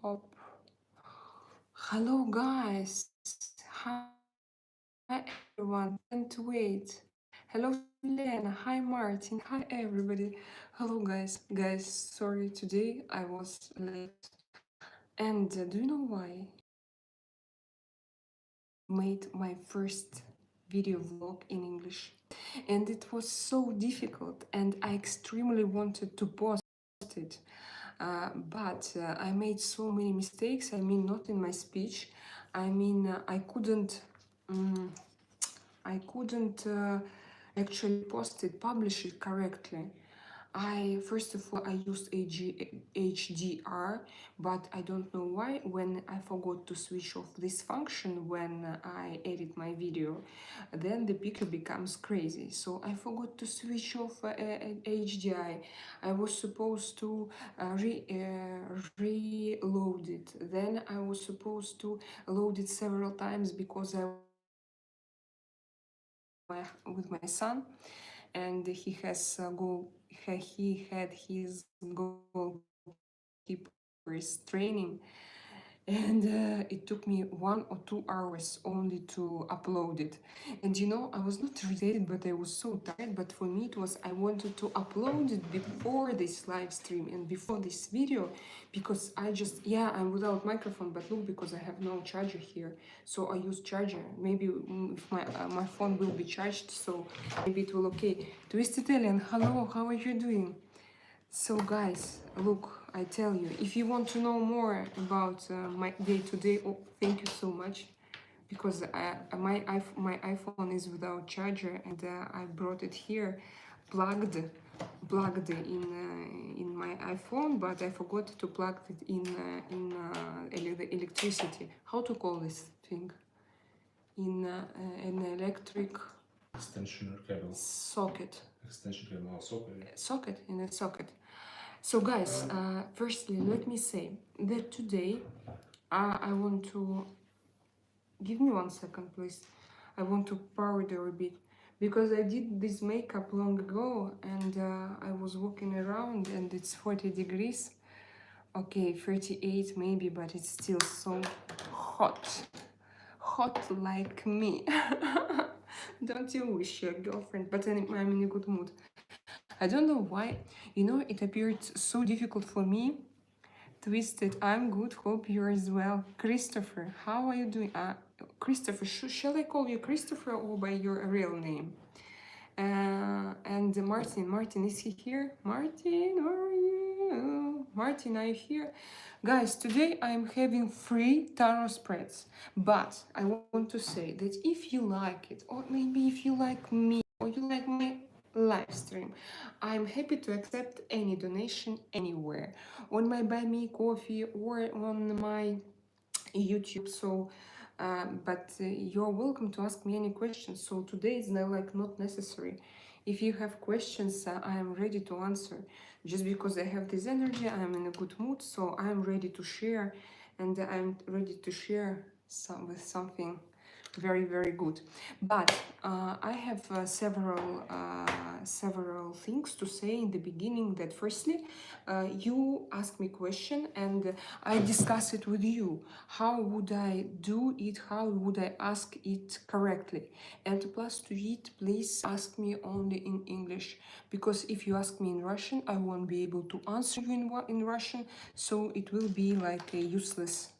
hope. Hello, guys. Hi, everyone. Can't wait. Hello, Lena. Hi, Martin. Hi, everybody. Hello, guys. Guys, sorry today I was late. And do you know why? Made my first video vlog in English, and it was so difficult, and I extremely wanted to post it. But I made so many mistakes. I mean, not in my speech. I mean, um, I couldn't actually post it, publish it correctly. First of all, I used HDR, but I don't know why. When I forgot to switch off this function when I edit my video, then the picture becomes crazy. So I forgot to switch off HDI. I was supposed to reload it. Then I was supposed to load it several times because I with my son, and he had his goalkeeper's training, and it took me 1 or 2 hours only to upload it. And you know, I was not irritated, but I was so tired. But for me it was, I wanted to upload it before this live stream and before this video, because I just, yeah, I'm without microphone, but look, because I have no charger here, so I use charger. Maybe if my phone will be charged, so maybe it will okay. Twist Italian, hello, how are you doing? So guys, look, I tell you, if you want to know more about my day-to-day, oh, thank you so much, because my iPhone is without charger, and I brought it here, plugged in my iPhone, but I forgot to plug it in the electricity. How to call this thing? In an electric extension cable socket. Extension cable, socket. Socket in a socket. So guys, firstly, let me say that today I want to give me 1 second, please. I want to powder a bit, because I did this makeup long ago, and I was walking around and it's 40 degrees. Okay, 38 maybe, but it's still so hot. Hot like me. Don't you wish your girlfriend? But I'm in a good mood. I don't know why. You know, it appeared so difficult for me. Twisted, I'm good. Hope you're as well. Christopher, how are you doing? Christopher, shall I call you Christopher or by your real name? And Martin, is he here? Martin, where are you? Martin, are you here? Guys, today I'm having free tarot spreads, but I want to say that if you like it, or maybe if you like me, or you like my live stream, I'm happy to accept any donation anywhere, on my Buy Me Coffee or on my YouTube. So but you're welcome to ask me any questions. So today is not necessary. If you have questions, I am ready to answer. Just because I have this energy, I am in a good mood, so I am ready to share, and I'm ready to share something very, very good. But I have several things to say in the beginning. That firstly, you ask me question and I discuss it with you. How would I do it? How would I ask it correctly? And plus to it, please ask me only in English, because if you ask me in Russian, I won't be able to answer you in Russian, so it will be like a useless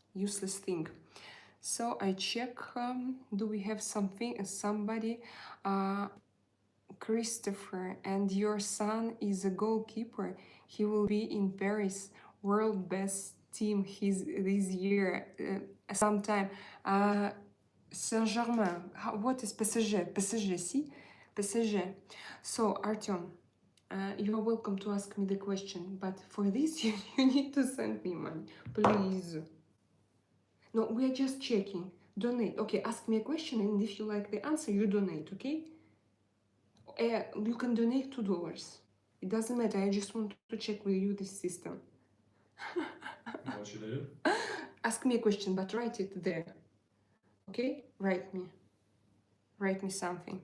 thing. So I check, do we have somebody? Christopher, and your son is a goalkeeper. He will be in Paris, world best team this year, sometime. Saint-Germain, what is PSG? PSG, see? PSG. So, Artyom, you are welcome to ask me the question, but for this you need to send me money, please. No, we are just checking. Donate. Okay, ask me a question, and if you like the answer, you donate, okay? You can donate $2. It doesn't matter, I just want to check with you this system. What should I do? Ask me a question, but write it there. Okay? Write me something.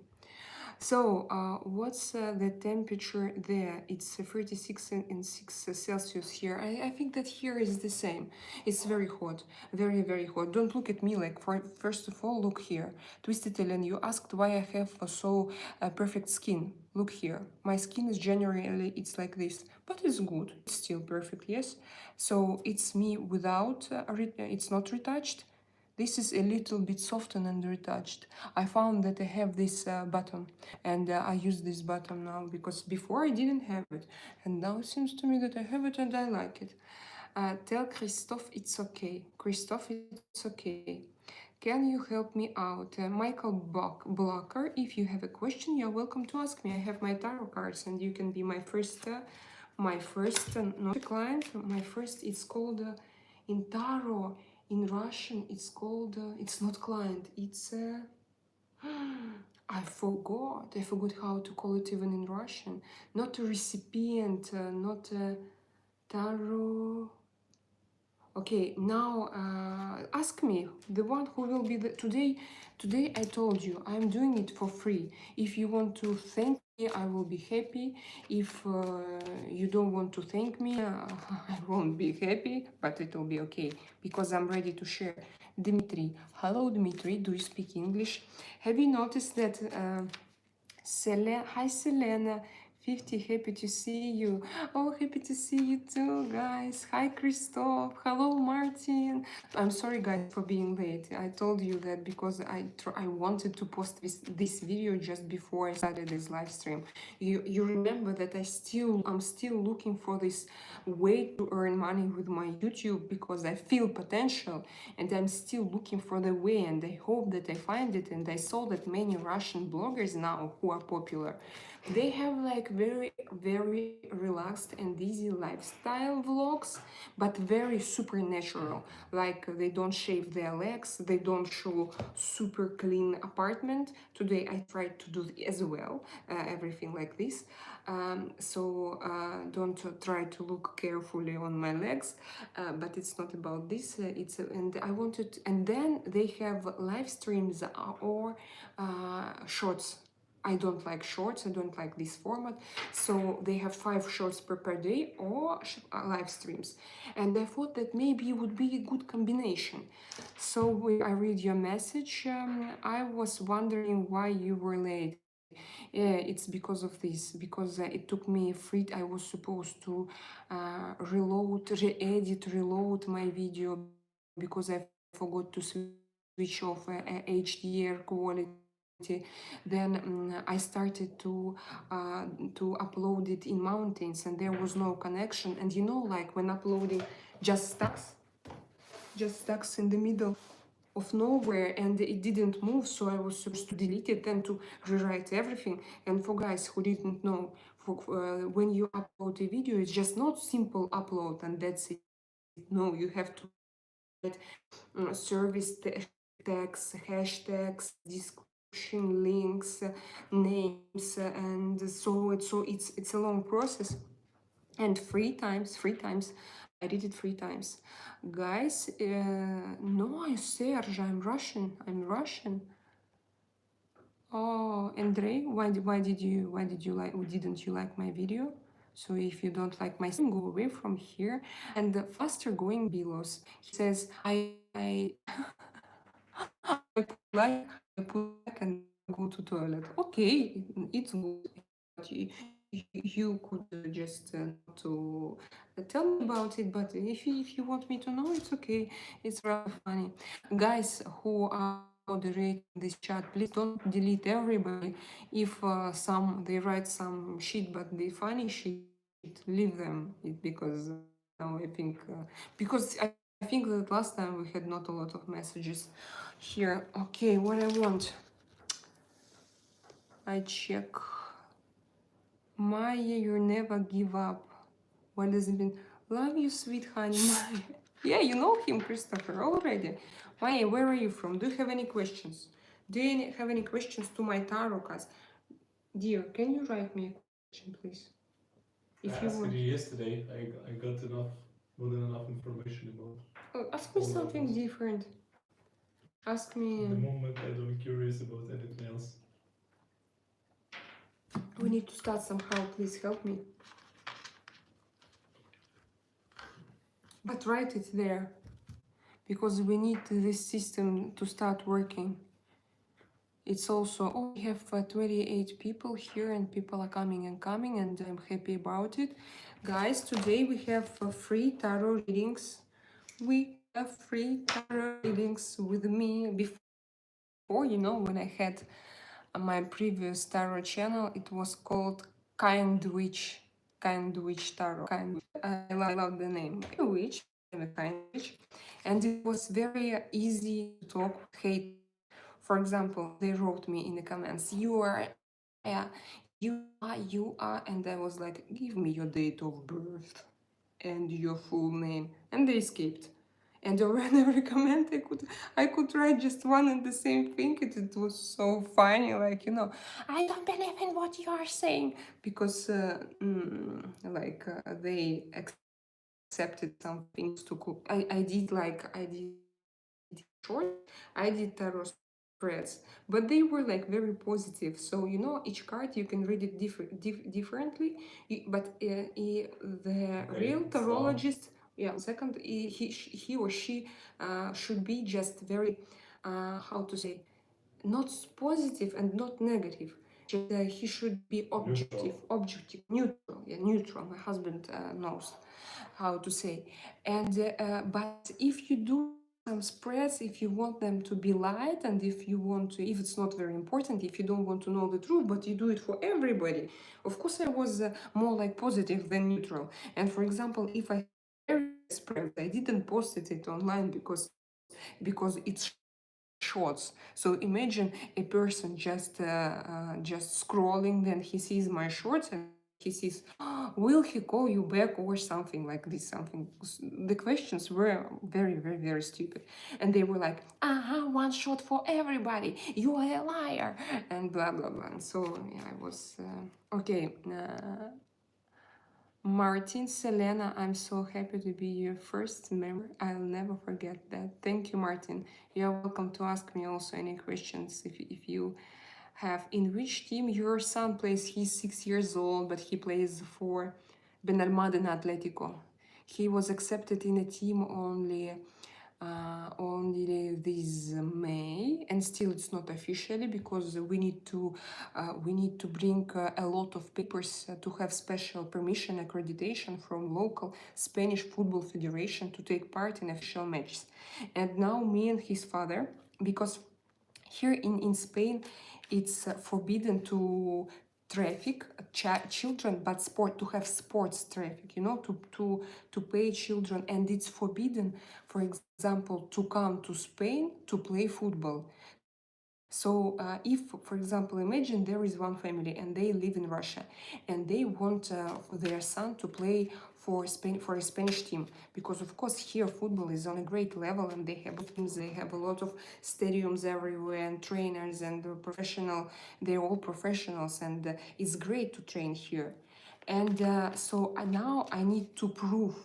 So, what's the temperature there? It's 36 and 6 Celsius here. I think that here is the same. It's very hot, very, very hot. Don't look at me like, first of all, look here. Twisted Ellen, you asked why I have so perfect skin. Look here. My skin is generally, it's like this, but it's good. It's still perfect, yes? So, it's me without, it's not retouched. This is a little bit softened and retouched. I found that I have this button, and I use this button now because before I didn't have it, and now it seems to me that I have it and I like it. Tell Christophe it's okay. Christophe, it's okay. Can you help me out? Michael Blocker, if you have a question, you're welcome to ask me. I have my tarot cards, and you can be my first not a client. My first, it's called in tarot. In Russian, it's called. It's not client. It's. I forgot. I forgot how to call it even in Russian. Not a recipient. Not a tarot. Okay, now ask me, the one who will be the today. Today I told you I'm doing it for free. If you want to thank me, I will be happy. If you don't want to thank me, I won't be happy, but it will be okay because I'm ready to share. Dmitry, hello Dmitry, do you speak English? Have you noticed that? Hi Selena, 50, happy to see you. Oh, happy to see you too, guys. Hi Christoph, hello Martin. I'm sorry guys for being late. I told you that because I wanted to post this video just before I started this live stream. You remember that I'm still looking for this way to earn money with my YouTube because I feel potential and I'm still looking for the way, and I hope that I find it. And I saw that many Russian bloggers now who are popular, they have like very, very relaxed and easy lifestyle vlogs, but very supernatural. Like they don't shave their legs, they don't show super clean apartment. Today I tried to do as well, everything like this. Don't try to look carefully on my legs, but it's not about this. And I wanted, and then they have live streams or shorts. I don't like shorts, I don't like this format. So they have 5 shorts per day or live streams. And I thought that maybe it would be a good combination. So when I read your message, I was wondering why you were late. Yeah, it's because of this, because it took me free. I was supposed to reload my video because I forgot to switch off HDR quality. Then I started to upload it in mountains, and there was no connection. And you know, like when uploading just stuck in the middle of nowhere, and it didn't move, so I was supposed to delete it and to rewrite everything. And for guys who didn't know, when you upload a video, it's just not simple upload and that's it. No, you have to write service tags, hashtags, description, links, names, and it's a long process. And three times, I did it 3 times. Guys, no, Serge, I'm Russian. Oh, Andrei, didn't you like my video? So if you don't like my stream, go away from here. And the faster going Belos, he says, I put like and go to toilet. Okay, it's good. But you could just not to tell me about it. But if you want me to know, it's okay. It's rather funny. Guys who are moderating this chat, please don't delete everybody. If some they write some shit, but the funny shit, leave them because now I think because I think that last time we had not a lot of messages here. Okay, what I want. I check. Maya, you never give up. What does it mean? Love you, sweet honey, Maya. Yeah, you know him, Christopher, already. Maya, where are you from? Do you have any questions? Do you have any questions to my tarot cards? Dear, can you write me a question, please? If I asked you yesterday, I got more than enough information about. Oh, ask me something different. Ask me. At the moment, I don't curious about anything else. We need to start somehow. Please help me. But write it there, because we need this system to start working. It's also, oh, we have 28 people here, and people are coming and coming, and I'm happy about it. Guys, today we have free tarot readings. We have free tarot readings with me. Before, you know, when I had my previous tarot channel, it was called Kind Witch. Kind Witch Tarot. Kind Witch. I love the name. I'm a witch. I'm a kind witch. And it was very easy to talk with haters. For example, they wrote me in the comments, you are, and I was like, give me your date of birth and your full name. And they escaped. And over and every comment I could write just one and the same thing. It was so funny, like, you know, I don't believe in what you are saying, because they accepted some things to cook. I did I did tarot spreads, but they were like very positive. So you know, each card you can read it differently. But the Okay, real it's done. tarologist, yeah, second, he or she should be just very, how to say, not positive and not negative. Just, he should be Neutral. neutral, yeah, neutral. My husband knows how to say. And but if you do some spreads, if you want them to be light, and if you want to, if it's not very important, if you don't want to know the truth, but you do it for everybody, of course I was more like positive than neutral. And for example, if I very spreads, I didn't post it online because it's shorts. So imagine a person just scrolling, then he sees my shorts and he sees, "Oh, will he call you back," or something like this. Something. The questions were very, very, very stupid, and they were like, one shot for everybody. You are a liar, and blah blah blah. And so yeah, I was okay. Martin, Selena, I'm so happy to be your first member. I'll never forget that. Thank you, Martin. You're welcome to ask me also any questions if you have. In which team your son plays? He's 6 years old, but he plays for Benalmádena Atletico. He was accepted in a team only this May, and still it's not officially, because we need to bring a lot of papers to have special permission accreditation from local Spanish Football Federation to take part in official matches. And now me and his father, because here in Spain it's forbidden to traffic children, but to have sports traffic, you know, to pay children, and it's forbidden, for example, to come to Spain to play football. So if, for example, imagine there is one family and they live in Russia, and they want their son to play for Spain, for a Spanish team, because of course here football is on a great level, and they have teams, they have a lot of stadiums everywhere, and trainers, and they're all professionals, and it's great to train here. And so now I need to prove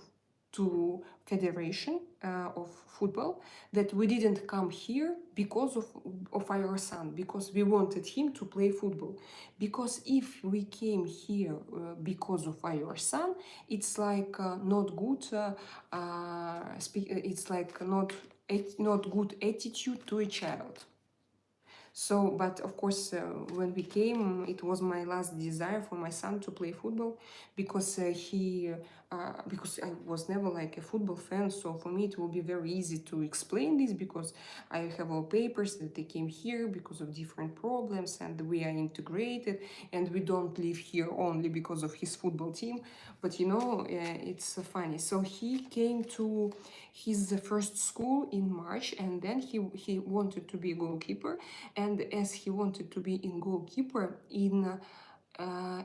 to Federation of Football that we didn't come here because of our son, because we wanted him to play football. Because if we came here because of our son, it's like not good. It's like not good attitude to a child. So, but of course, when we came, it was my last desire for my son to play football, because because I was never like a football fan. So for me, it will be very easy to explain this, because I have all papers that they came here because of different problems, and we are integrated, and we don't live here only because of his football team. But you know, it's funny. So he came to his first school in March, and then he wanted to be a goalkeeper. And as he wanted to be in goalkeeper, in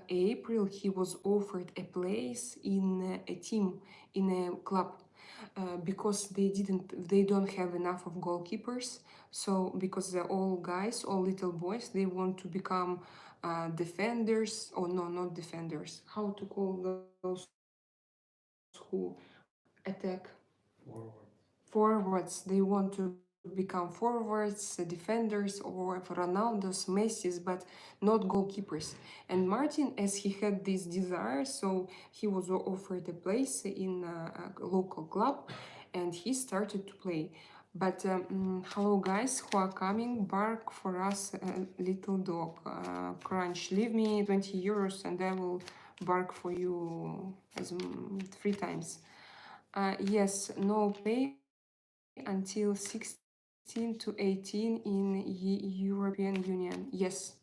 April he was offered a place in a team, in a club, because they don't have enough of goalkeepers. So because they're all guys, all little boys, they want to become defenders, or no, not defenders, how to call those who attack? Forward. Forwards. They want to become forwards, defenders, or Ronaldo's, Messi's, but not goalkeepers. And Martin, as he had this desire, so he was offered a place in a local club, and he started to play. But hello, guys who are coming, bark for us, little dog. Crunch, leave me 20 euros and I will bark for you as 3 times. Yes, no pay until 16 to 18 in European Union. Yes,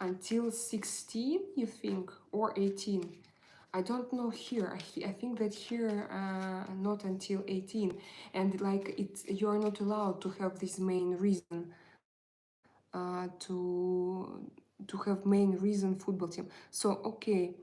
until 16, you think, or 18. I don't know here. I think that here not until 18, and like you are not allowed to have this main reason to have main reason football team. So okay,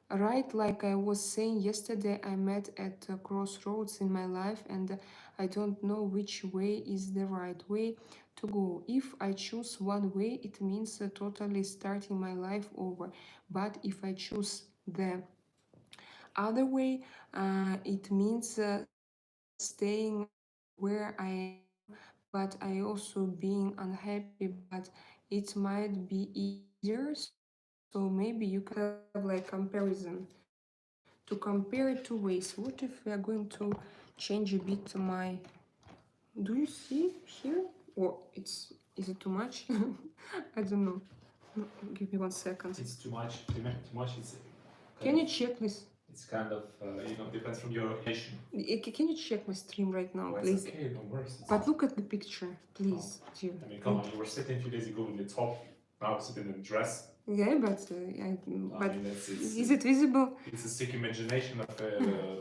right, like I was saying yesterday, I met at a crossroads in my life, and I don't know which way is the right way to go. If I choose one way, it means totally starting my life over. But if I choose the other way, it means staying where I am, but I also being unhappy. But it might be easier, so maybe you can have like comparison to compare two ways. What if we are going to change a bit my? Do you see here, or is it too much? I don't know. Give me 1 second. It's too much. Too much. It's Can you check, please? it's kind of depends from your nation. Can you check my stream right now, Oh, please? it's okay. Don't worry. But look at the picture, please, dear. I mean, come on. You were sitting a few days ago in the top. Now sitting in the dress. Yeah, but I mean, is it visible? It's a sick imagination of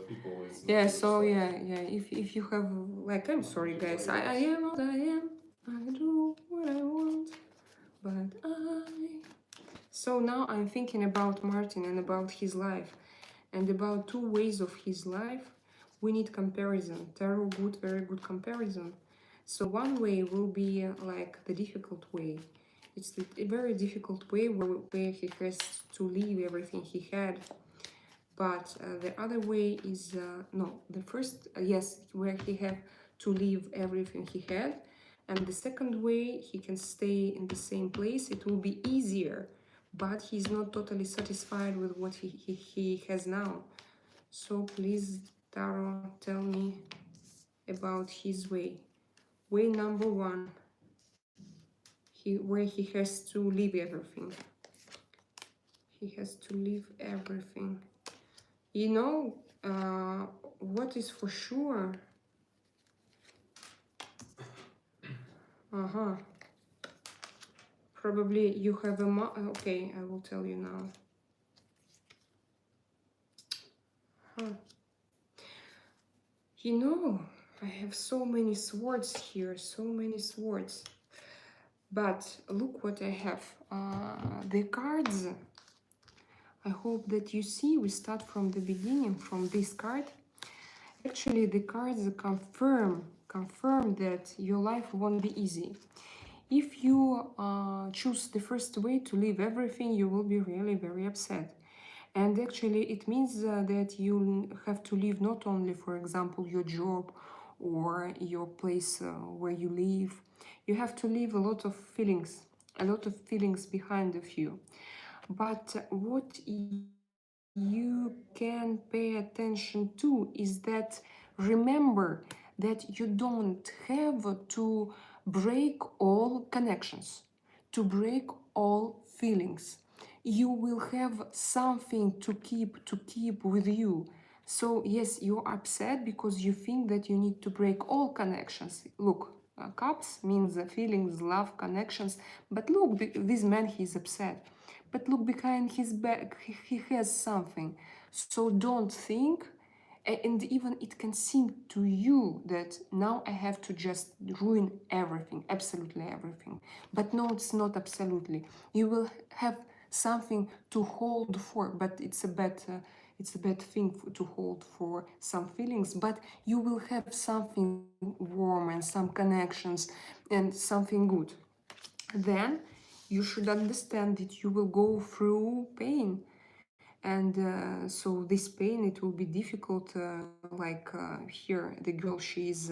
people. It's not Yeah. really So stuff. yeah. If you have like, I'm sorry, guys. I am what I am. I do what I want, but I. So now I'm thinking about Martin and about his life, and about two ways of his life. We need comparison. Tarot good, very good comparison. So one way will be like the difficult way. It's a very difficult way where he has to leave everything he had. But the other way is no. The first, yes, where he had to leave everything he had, and the second way he can stay in the same place. It will be easier, but he's not totally satisfied with what he has now. So please, Taro, tell me about his way. Way number one, where he has to leave everything. He has to leave everything. You know, what is for sure? Uh-huh. Probably you have a okay, I will tell you now. Huh. You know, I have so many swords here, so many swords. But look what I have. The cards. I hope that you see, we start from the beginning, from this card. Actually, the cards confirm that your life won't be easy. If you choose the first way to leave everything, you will be really very upset. And actually, it means that you have to leave not only, for example, your job or your place where you live. You have to leave a lot of feelings behind of you. But what you can pay attention to is that remember that you don't have to break all connections, to break all feelings. You will have something to keep with you. So yes, you're upset because you think that you need to break all connections. Look, cups means feelings, love, connections. But look, this man, he's upset. But look behind his back, he has something. So don't think, and even it can seem to you that now I have to just ruin everything, absolutely everything. But no, it's not absolutely. You will have something to hold for, but it's a bad thing to hold for some feelings. But you will have something warm and some connections and something good. Then you should understand that you will go through pain, and so this pain, it will be difficult, like here the girl, she is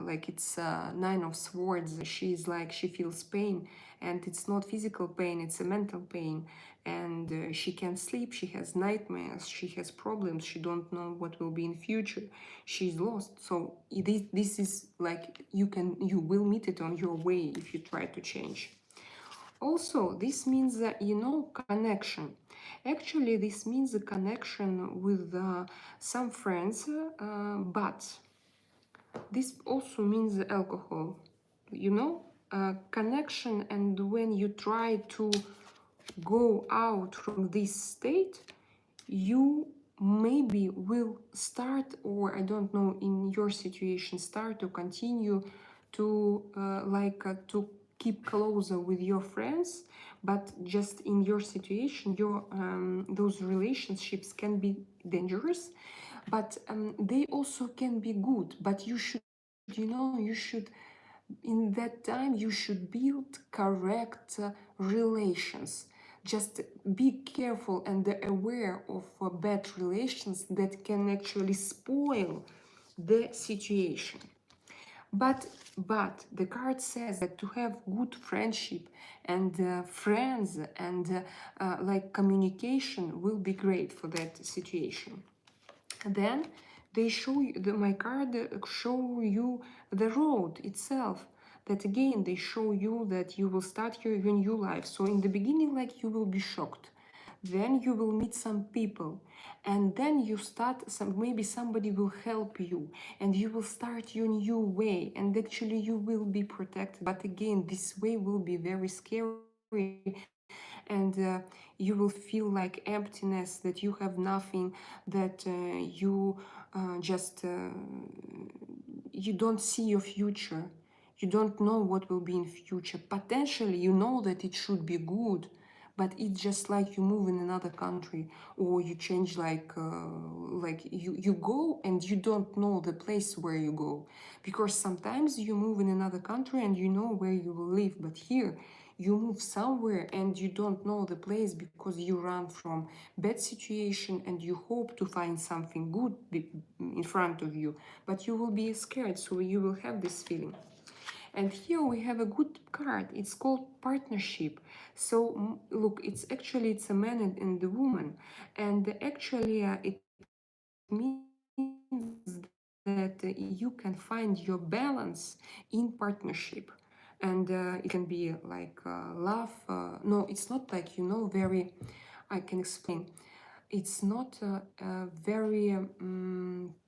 like it's Nine of Swords. She's like, she feels pain, and it's not physical pain, it's a mental pain, and she can't sleep, she has nightmares, she has problems, she don't know what will be in future, she's lost. So this is like, you will meet it on your way if you try to change. Also, this means that, you know, connection. Actually, this means a connection with some friends, but this also means alcohol, you know, connection. And when you try to go out from this state, you maybe will start, or I don't know, in your situation, start to continue to to keep closer with your friends, but just in your situation, your those relationships can be dangerous, but they also can be good. But you should, you know, you should, in that time you should build correct relations. Just be careful and aware of bad relations that can actually spoil the situation. But the card says that to have good friendship and friends and like communication will be great for that situation. Then they show you, my card show you the road itself, that again they show you that you will start your new life. So in the beginning, like, you will be shocked, then you will meet some people, and then you start some, maybe somebody will help you, and you will start your new way, and actually you will be protected. But again, this way will be very scary, and you will feel like emptiness, that you have nothing, that you just you don't see your future, you don't know what will be in future. Potentially you know that it should be good, but it's just like you move in another country, or you change, like you go and you don't know the place where you go, because sometimes you move in another country and you know where you will live, but here you move somewhere and you don't know the place, because you run from bad situation and you hope to find something good in front of you, but you will be scared, so you will have this feeling. And here we have a good card, it's called partnership. So look, it's actually, it's a man and a woman, and actually it means that you can find your balance in partnership. And it can be like love, no, it's not like, you know, very, I can explain, it's not very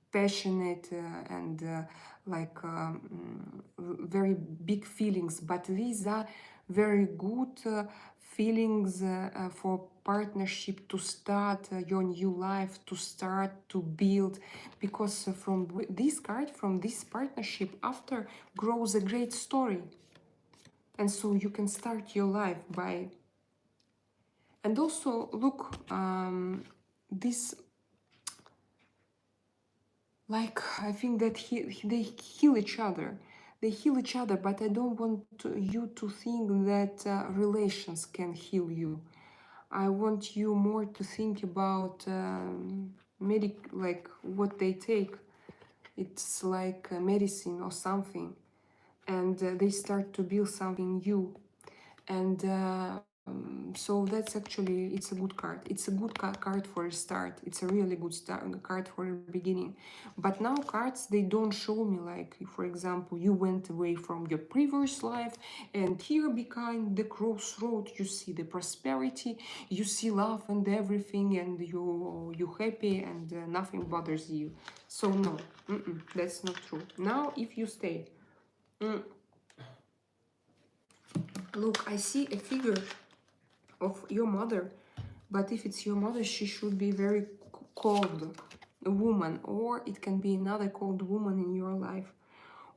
passionate and very big feelings, but these are very good feelings for partnership, to start your new life, to start to build, because from this card, from this partnership, after grows a great story. And so you can start your life by. And also look, this, like, I think that they heal each other, they heal each other, but I don't want you to think that relations can heal you. I want you more to think about like what they take, it's like medicine or something, and they start to build something new. And so that's actually, it's a good card, it's a good card for a start, it's a really good card for a beginning. But now cards, they don't show me, like, for example, you went away from your previous life, and here behind the crossroad you see the prosperity, you see love and everything, and you happy, and nothing bothers you. So no, that's not true. Now if you stay, look, I see a figure of your mother, but if it's your mother, she should be very cold woman, or it can be another cold woman in your life,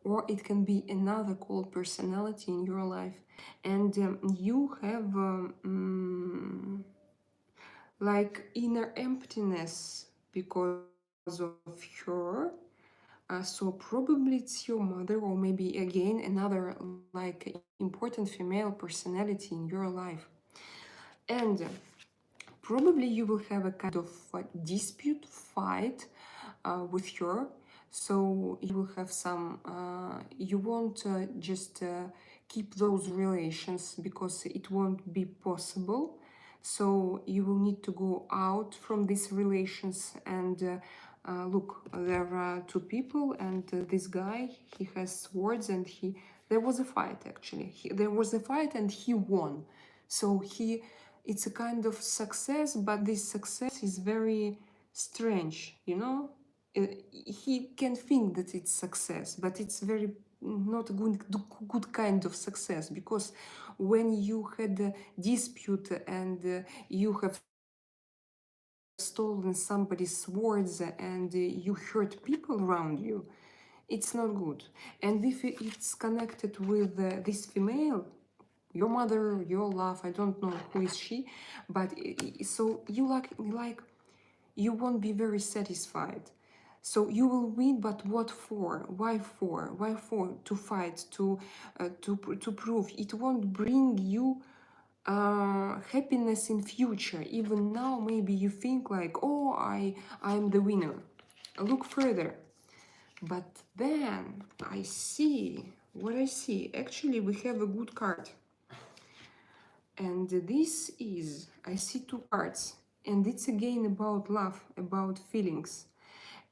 or it can be another cold personality in your life, and you have like inner emptiness because of her. So probably it's your mother, or maybe again another like important female personality in your life. And probably you will have a kind of dispute, fight with her. So you will have some, you won't just keep those relations because it won't be possible. So you will need to go out from these relations and look, there are two people and this guy, he has swords and there was a fight actually. There was a fight and he won. So it's a kind of success, but this success is very strange, you know? He can think that it's success, but it's very not a good kind of success, because when you had a dispute and you have stolen somebody's swords and you hurt people around you, it's not good. And if it's connected with this female, your mother, your love, I don't know who is she, but so you like you won't be very satisfied. So you will win, but what for? Why for? Why for? To fight, to prove. It won't bring you happiness in future. Even now, maybe you think like, oh, I'm the winner. Look further. But then I see what I see. Actually, we have a good card. And this is, I see two cards. And it's again about love, about feelings.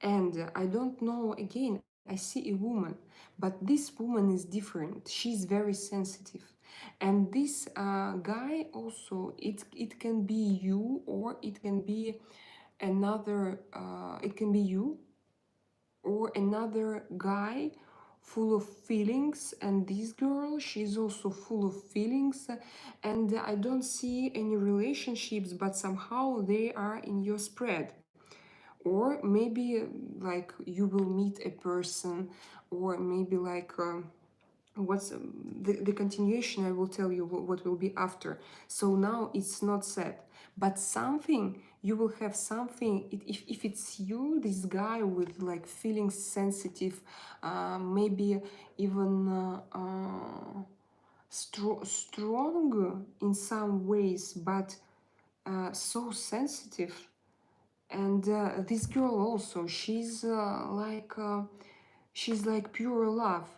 And I don't know, again, I see a woman, but this woman is different. She's very sensitive. And this guy also, it can be you, or it can be another, it can be you or another guy full of feelings, and this girl, she's also full of feelings, and I don't see any relationships, but somehow they are in your spread. Or maybe like you will meet a person, or maybe like what's the continuation, I will tell you what will be after. So now it's not set, but something, you will have something, if it's you, this guy with like feeling sensitive, maybe even strong in some ways, but so sensitive. And this girl also, she's like pure love,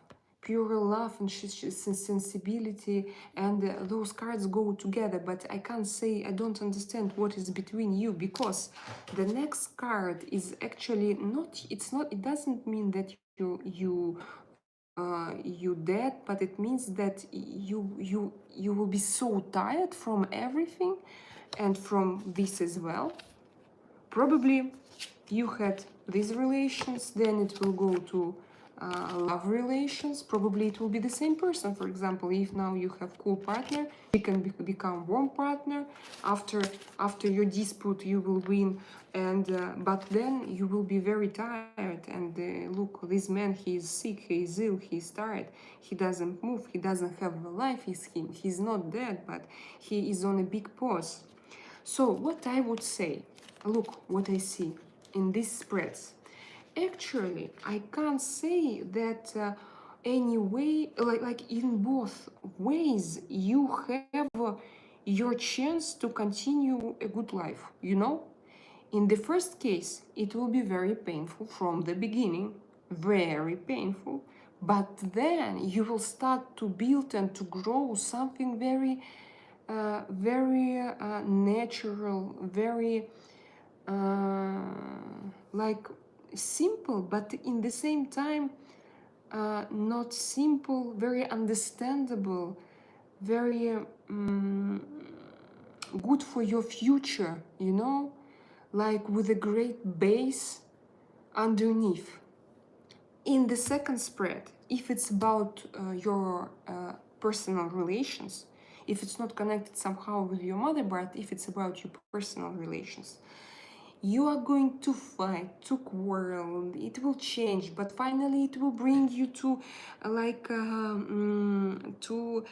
and she's sensibility, and those cards go together. But I can't say, I don't understand what is between you, because the next card is actually not, it's not, it doesn't mean that you dead, but it means that you will be so tired from everything and from this as well. Probably you had these relations, then it will go to love relations. Probably it will be the same person. For example, if now you have cool partner, you can become warm partner. After your dispute, you will win, and but then you will be very tired. And look, this man, he is sick, he is ill, he is tired, he doesn't move, he doesn't have a life. He's not dead, but he is on a big pause. So what I would say, look what I see in these spreads. Actually, I can't say that any way, like in both ways, you have your chance to continue a good life, you know? In the first case, it will be very painful from the beginning, very painful, but then you will start to build and to grow something very natural, very like simple, but in the same time not simple, very understandable, very good for your future, you know, like with a great base underneath. In the second spread, if it's about your personal relations, if it's not connected somehow with your mother, but if it's about your personal relations, you are going to fight, to quarrel, it will change, but finally it will bring you to to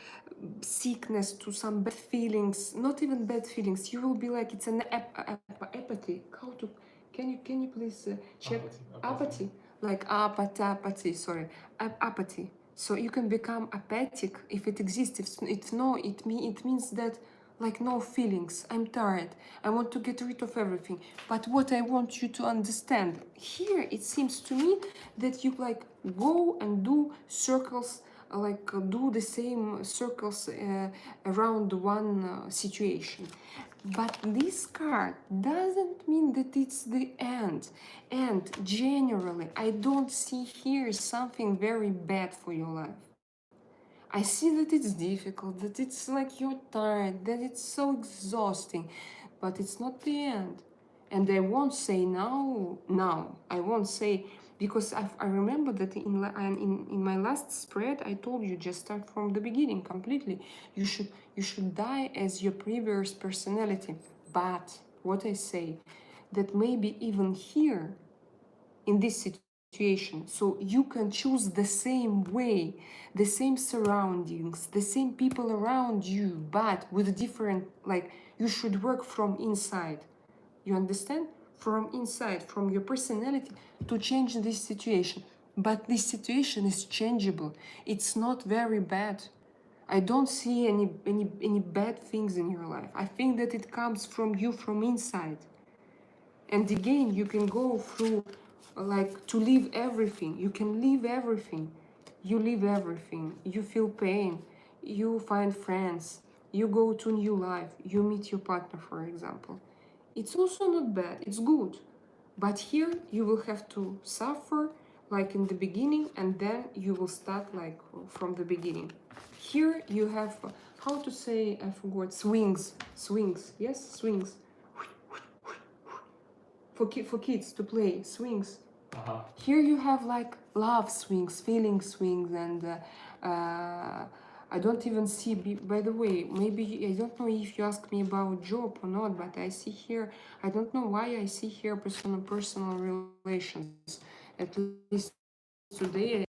sickness, to some bad feelings, not even bad feelings. You will be like, it's an apathy. How to, can you please check? Apathy. Like apathy, sorry, apathy. So you can become apathic if it exists. If no, it means that like no feelings, I'm tired, I want to get rid of everything. But what I want you to understand here, it seems to me that you like go and do circles, do the same circles around one situation. But this card doesn't mean that it's the end. And generally, I don't see here something very bad for your life. I see that it's difficult, that it's like you're tired, that it's so exhausting, but it's not the end. And I won't say now. I won't say, because I remember that in my last spread, I told you just start from the beginning completely. You should die as your previous personality. But what I say, that maybe even here, in this situation, so you can choose the same way, the same surroundings, the same people around you, but with different, like, you should work from inside. You understand? From inside, from your personality, to change this situation. But this situation is changeable. It's not very bad. I don't see any bad things in your life. I think that it comes from you, from inside. And again, you can go through, like, to leave everything. You can leave everything. You leave everything. You feel pain. You find friends. You go to new life. You meet your partner, for example. It's also not bad. It's good. But here you will have to suffer like in the beginning, and then you will start like from the beginning. Here you have, how to say, I forgot, swings. Swings. Yes, swings for kids to play swings. Here you have like love swings, feeling swings, and I don't even see. By the way, maybe I don't know if you ask me about job or not, but I see here. I don't know why I see here personal relations. At least today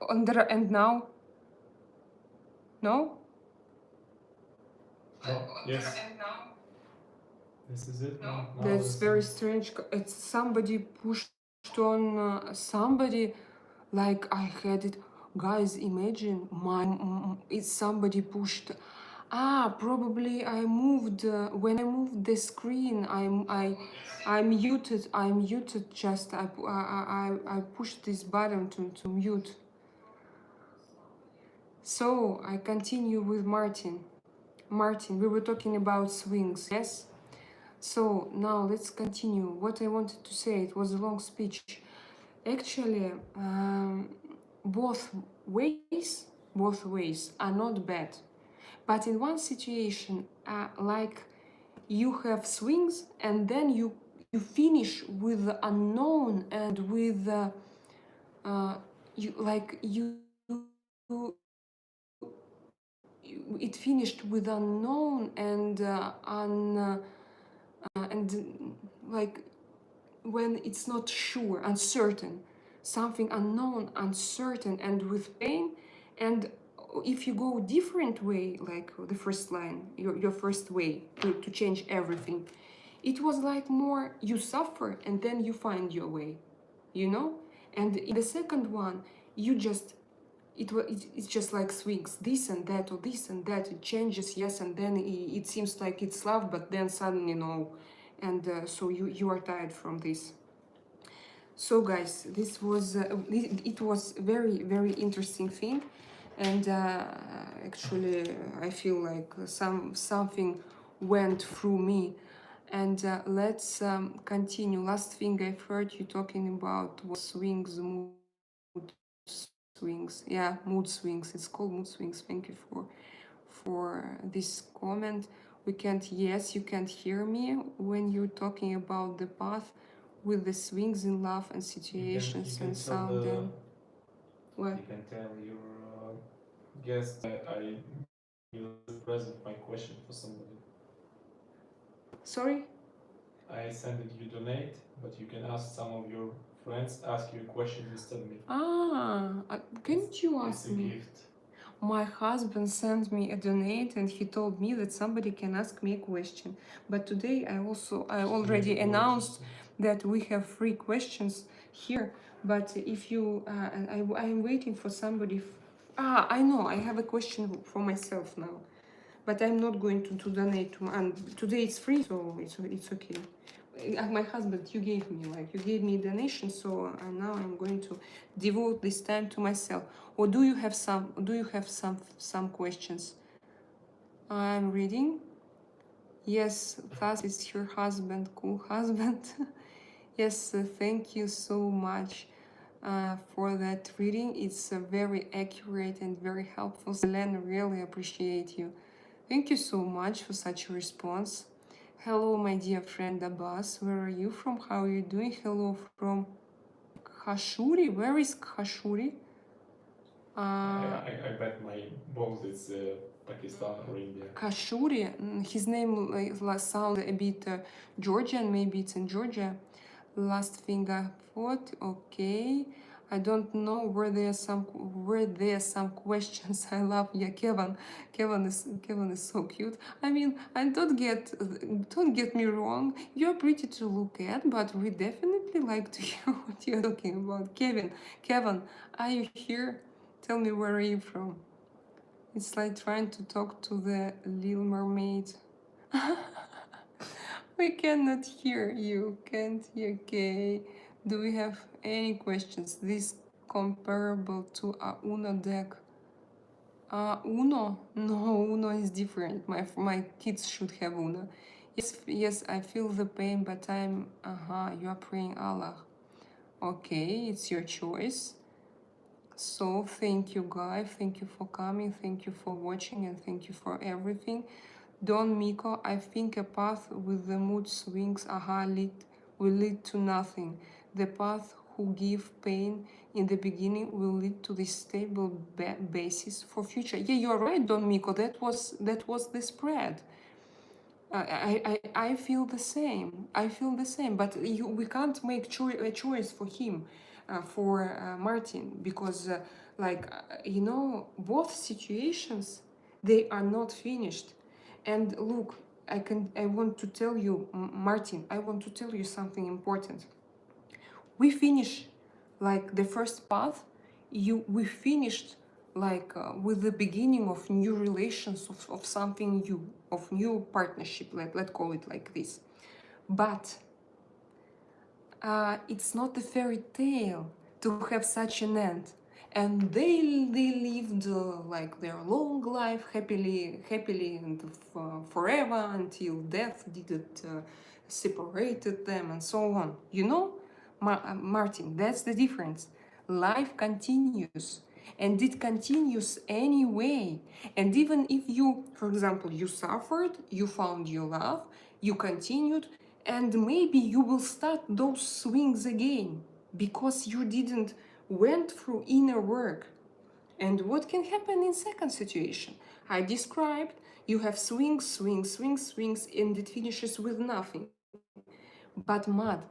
And now? No? No, yes. This is it. No, now That's very strange. It's somebody pushed on somebody. Like I had it, guys. Imagine it's somebody pushed. Probably I moved when I moved the screen. I muted. I muted. Just I pushed this button to mute. So I continue with Martin. Martin, we were talking about swings, yes. So now let's continue. What I wanted to say, it was a long speech. Actually, both ways are not bad. But in one situation, like you have swings and then you finish with the unknown and with you like you it finished with unknown and like when it's not sure, uncertain, something unknown, uncertain, and with pain. And if you go different way, like the first line, your first way to change everything, it was like more you suffer and then you find your way, you know. And in the second one, you just it's just like swings, this and that, or this and that, it changes, yes, and then it seems like it's love, but then suddenly no. And so you are tired from this. So guys, this was it was very interesting thing. And actually I feel like something went through me. And let's continue. Last thing I've heard you talking about was swings, mood swings. Yeah, mood swings. It's called mood swings. Thank you for this comment. We can't, yes, you can't hear me when you're talking about the path with the swings in love and situations and sound. And what? You can tell your guest I present my question for somebody. Sorry? I sent you donate, but you can ask some of your friends ask you a question instead of me. Can't you ask It's a me? gift. My husband sent me a donate and he told me that somebody can ask me a question. But today I already announced that we have 3 questions here. But if you, I'm waiting for somebody. I know, I have a question for myself now. But I'm not going to donate to, and today it's free, so it's okay. My husband, you gave me a donation, so now I'm going to devote this time to myself. Or do you have some questions? I'm reading. Yes, that is her husband, cool husband. Yes, thank you so much for that reading. It's very accurate and very helpful. Selena, really appreciate you. Thank you so much for such a response. Hello, my dear friend Abbas. Where are you from? How are you doing? Hello from Khashuri. Where is Khashuri? I bet my boss is Pakistan or India. Khashuri. His name sounds a bit Georgian. Maybe it's in Georgia. Last thing I thought. Okay. I don't know where there are some questions. I love Kevin. Kevin is so cute. I mean, and don't get me wrong. You're pretty to look at, but we definitely like to hear what you're talking about. Kevin, are you here? Tell me, where are you from? It's like trying to talk to the Little Mermaid. We cannot hear you. Can't hear. Okay. Do we have any questions? This comparable to a Uno deck? Uno? No, Uno is different. My kids should have Uno. Yes, I feel the pain, but I'm. You are praying Allah. Okay, it's your choice. So thank you, guys. Thank you for coming. Thank you for watching, and thank you for everything. Don Miko, I think a path with the mood swings will lead to nothing. The path who give pain in the beginning will lead to this stable basis for future. Yeah, you're right, Don Miko. That was the spread. I feel the same. I feel the same. But we can't make a choice for him. for Martin, because you know, both situations, they are not finished. And look, I want to tell you, Martin, I want to tell you something important. We finish like the first path, we finished with the beginning of new relations, of something new, of new partnership, let's call it like this. But it's not a fairy tale to have such an end. And they lived like their long life happily and forever, until death didn't separated them and so on. You know, Martin, that's the difference. Life continues, and it continues anyway. And even if you, for example, you suffered, you found your love, you continued, and maybe you will start those swings again because you didn't went through inner work. And what can happen in second situation? I described, you have swings, and it finishes with nothing. But Mad,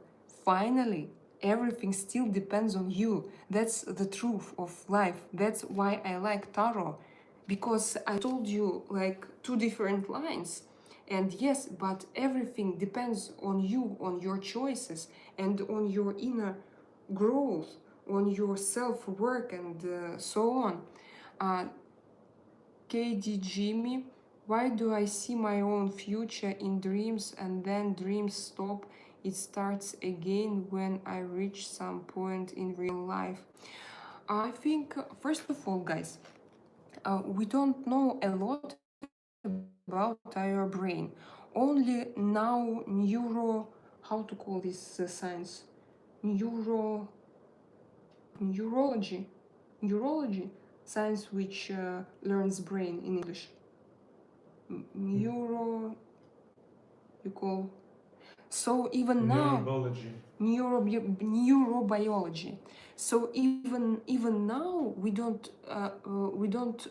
finally, everything still depends on you. That's the truth of life. That's why I like tarot, because I told you like two different lines. And yes, but everything depends on you, on your choices, and on your inner growth, on your self-work, and so on. KD Jimmy, why do I see my own future in dreams and then dreams stop? It starts again when I reach some point in real life. I think, first of all, guys, we don't know a lot about our brain. Only now how to call this science? Neurology, science which learns brain in English. You call. So even now, neurobiology. So even now we don't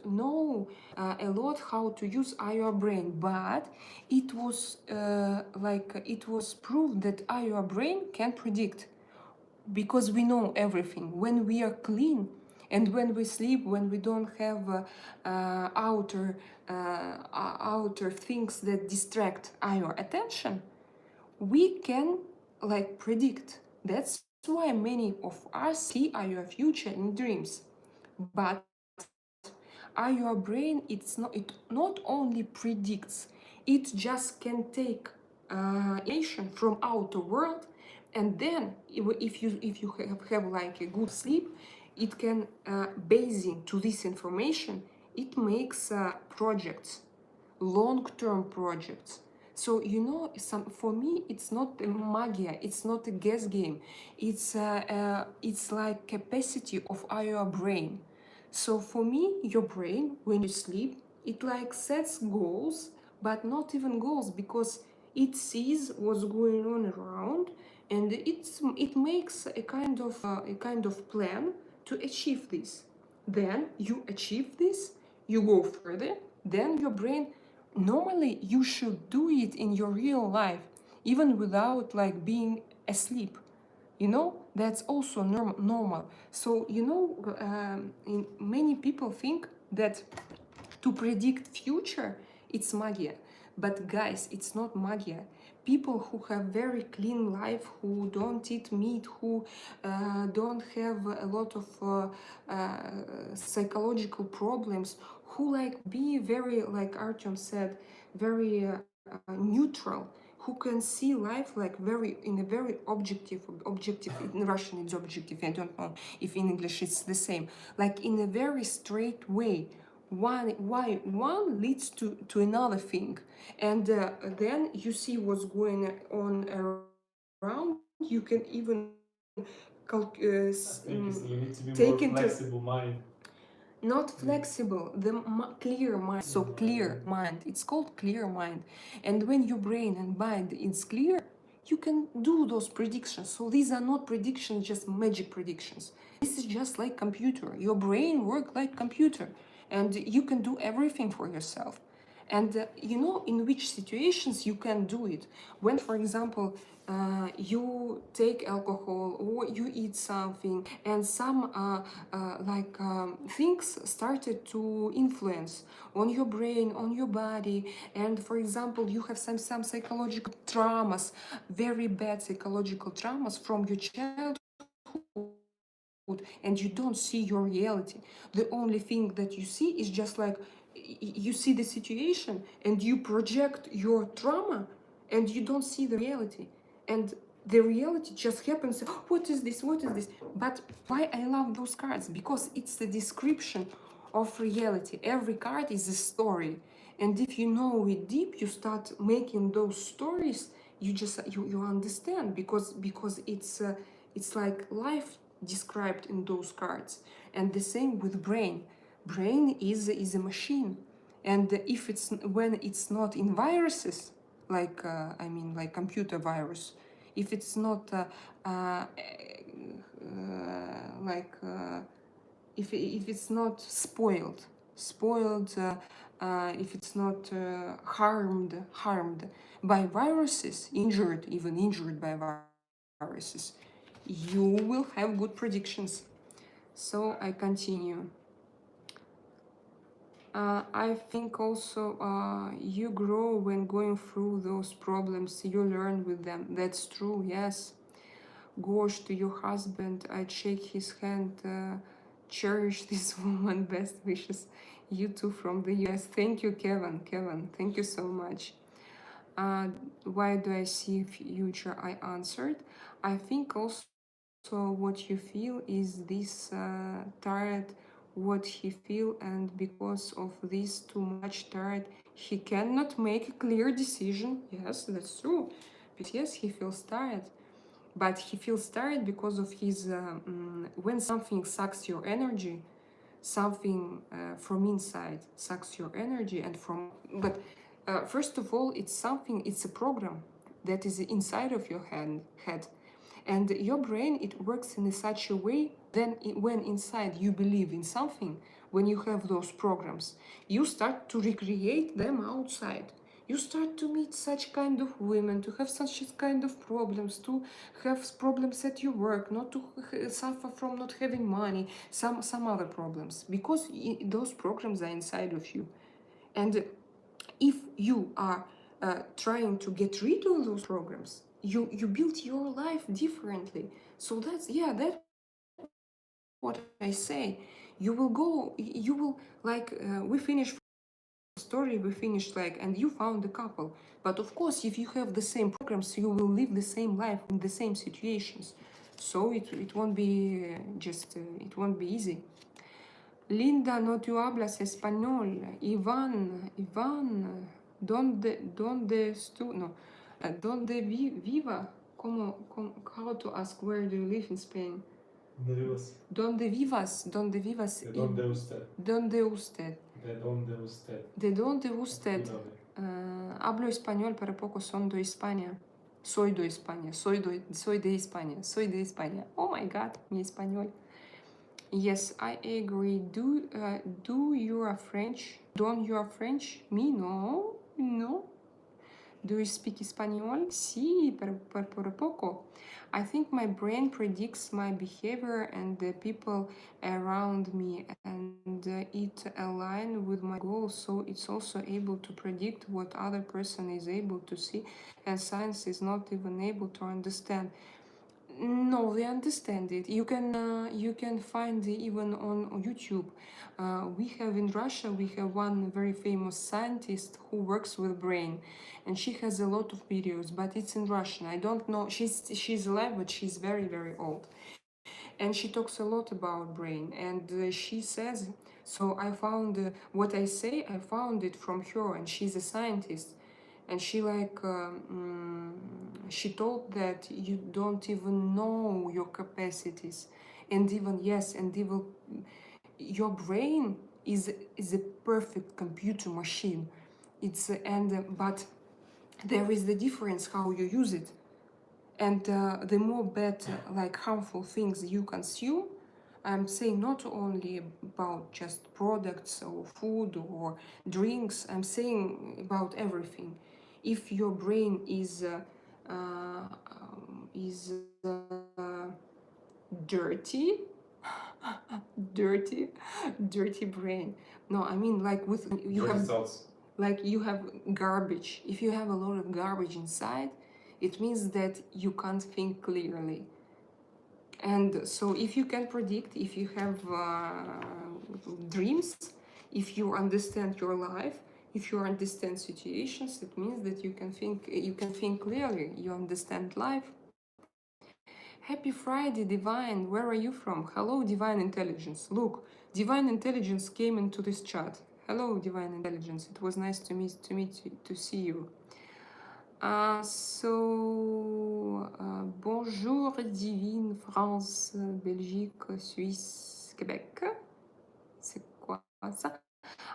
know a lot how to use our brain, but it was it was proved that our brain can predict, because we know everything. When we are clean and when we sleep, when we don't have outer things that distract our attention, we can predict. That's why many of us see our future in dreams. But our brain, it not only predicts, it just can take information from outer world, and then if you have like a good sleep, it can basing to this information, it makes projects, long-term projects. So you know, for me, it's not a magia, it's not a guess game. It's like capacity of our brain. So for me, your brain, when you sleep, it like sets goals, but not even goals, because it sees what's going on around, and it makes a kind of plan to achieve this. Then you achieve this, you go further, then your brain, normally you should do it in your real life, even without like being asleep. You know, that's also normal. So you know, many people think that to predict future, it's magia. But guys, it's not magia. People who have very clean life, who don't eat meat, who don't have a lot of psychological problems, who like be very, like Artyom said, very neutral, who can see life like in a very objective, in Russian it's objective, I don't know if in English it's the same, like in a very straight way. Why one leads to another thing, and then you see what's going on around. You can even take into flexible mind. Not flexible, the clear mind. So clear mind, it's called clear mind. And when your brain and mind is clear, you can do those predictions. So these are not predictions, just magic predictions. This is just like computer. Your brain works like computer, and you can do everything for yourself. And you know in which situations you can do it. When, for example, you take alcohol or you eat something, and some things started to influence on your brain, on your body, and for example you have some psychological traumas, very bad psychological traumas from your childhood, and you don't see your reality. The only thing that you see is just like you see the situation and you project your trauma, and you don't see the reality. And the reality just happens. "Oh, what is this? What is this?" But why I love those cards? Because it's the description of reality. Every card is a story. And if you know it deep, you start making those stories. You understand, because it's like life described in those cards. And the same with brain is a machine. And if it's when it's not in viruses, like like computer virus, if it's not like if it's not spoiled, if it's not harmed by viruses, even injured by viruses, you will have good predictions. So I continue. I think also you grow when going through those problems. You learn with them. That's true, yes. Gosh, to your husband, I shake his hand. Cherish this woman. Best wishes. You too from the US. Thank you, Kevin. Kevin, thank you so much. Why do I see future? I answered. I think also what you feel is this tired, what he feel, and because of this too much tired, he cannot make a clear decision. Yes, that's true. Because yes, he feels tired, but he feels tired because of his when something sucks your energy, something from inside sucks your energy, and from but first of all, it's a program that is inside of your head. And your brain, it works in such a way, then when inside you believe in something, when you have those programs, you start to recreate them outside. You start to meet such kind of women, to have such kind of problems, to have problems at your work, not to suffer from not having money, some other problems, because those programs are inside of you. And if you are trying to get rid of those programs, you build your life differently. So that's what I say. You will like we finished story, we finished like, and you found a couple. But of course, if you have the same programs, you will live the same life in the same situations. So it won't be it won't be easy. Linda, no tú hablas español. Iván, no, ¿dónde viva? How to ask, where do you live in Spain? ¿Dónde vivas? ¿Dónde vivas? ¿Dónde vivas? ¿De dónde usted? ¿Dónde usted? ¿De dónde usted? ¿De dónde usted? Hablo español, pero poco son de España. Soy de España, soy de España, soy de España. Oh my God, mi español. Yes, I agree. Do you are French? Don't you are French? Me, no, no. Do you speak Espanol? Sí, pero poco. I think my brain predicts my behavior and the people around me, and it aligns with my goals, so it's also able to predict what other person is able to see, and science is not even able to understand. No, they understand it. You can find it even on YouTube. We have in Russia, we have one very famous scientist who works with brain, and she has a lot of videos, but it's in Russian. I don't know. She's alive, but she's very old, and she talks a lot about brain. And she says, so I found what I say. I found it from her, and she's a scientist, and she told that you don't even know your capacities, and even yes, and even your brain is a perfect computer machine. It's but there is the difference how you use it, and the more bad like harmful things you consume, I'm saying not only about just products or food or drinks, I'm saying about everything. If your brain is dirty, dirty, dirty brain. No, I mean like with you Dirty have thoughts. like you have garbage. If you have a lot of garbage inside, it means that you can't think clearly. And so, if you can predict, if you have dreams, if you understand your life, if you understand situations, it means that you can think. You can think clearly. You understand life. Happy Friday, Divine. Where are you from? Hello, Divine Intelligence. Look, Divine Intelligence came into this chat. Hello, Divine Intelligence. It was nice to see you. Bonjour, Divine, France, Belgique, Suisse, Québec. C'est quoi ça?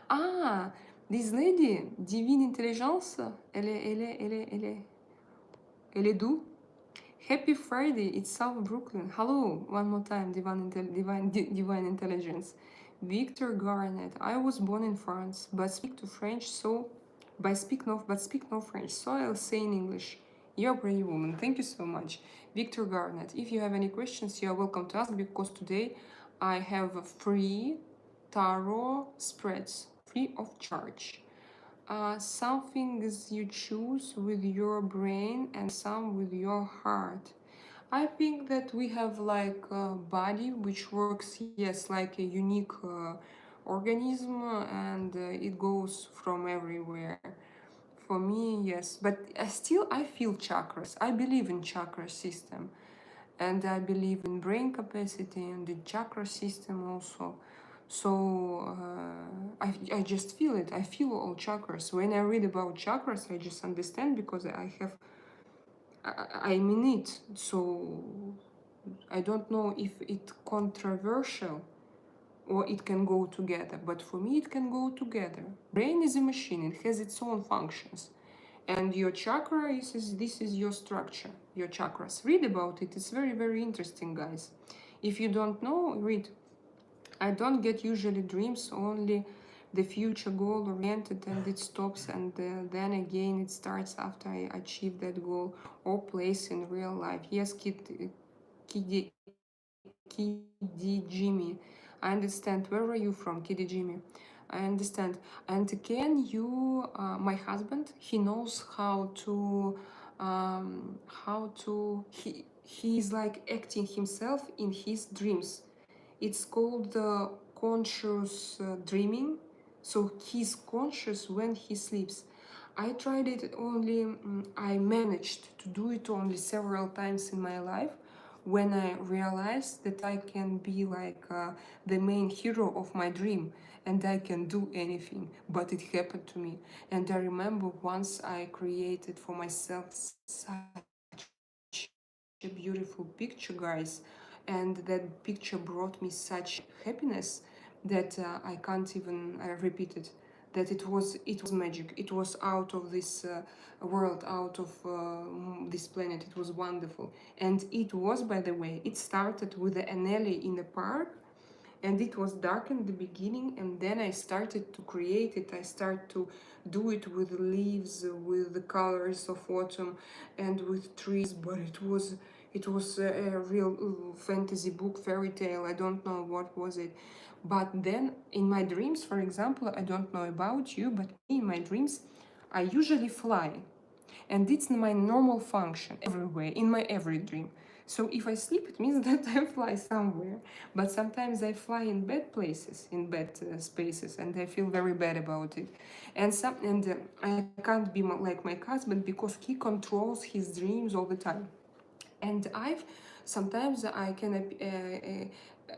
Ah, this lady, Divine Intelligence, elle est d'où? Happy Friday, it's South Brooklyn. Hello, one more time, Divine Intelligence. Victor Garnett. I was born in France, but speak to French, so but speak no French, so I'll say in English. You're a brave woman. Thank you so much, Victor Garnett. If you have any questions, you are welcome to ask because today I have free tarot spreads, free of charge. Some things you choose with your brain and some with your heart. I think that we have like a body which works, yes, like a unique organism and it goes from everywhere. For me, yes, but still I feel chakras. I believe in chakra system and I believe in brain capacity and the chakra system also. So I just feel it. I feel all chakras. When I read about chakras, I just understand because I'm in it. So I don't know if it's controversial or it can go together, but for me it can go together. Brain is a machine, it has its own functions. And your chakra is this is your structure, your chakras. Read about it, it's very, very interesting, guys. If you don't know, read. I don't get usually dreams, only the future goal oriented and it stops and then again it starts after I achieve that goal or place in real life. Yes, Kiddy, Kiddy Jimmy. I understand. Where are you from, Kiddy Jimmy? I understand. And can you, my husband, he knows he's like acting himself in his dreams. It's called conscious dreaming. So he's conscious when he sleeps. I tried it only, I managed to do it only several times in my life when I realized that I can be like the main hero of my dream and I can do anything. But it happened to me. And I remember once I created for myself such a beautiful picture, guys. And that picture brought me such happiness that I can't even repeat it. That it was magic. It was out of this world, out of this planet. It was wonderful, and it was, by the way, it started with an alley in the park, and it was dark in the beginning, and then I started to create it. I started to do it with leaves, with the colors of autumn, and with trees. But it was a real fantasy book, fairy tale. I don't know what was it. But then in my dreams, for example, I don't know about you, but in my dreams, I usually fly. And it's my normal function everywhere, in my every dream. So if I sleep, it means that I fly somewhere. But sometimes I fly in bad places, in bad spaces, and I feel very bad about it. And I can't be like my husband because he controls his dreams all the time. And sometimes I can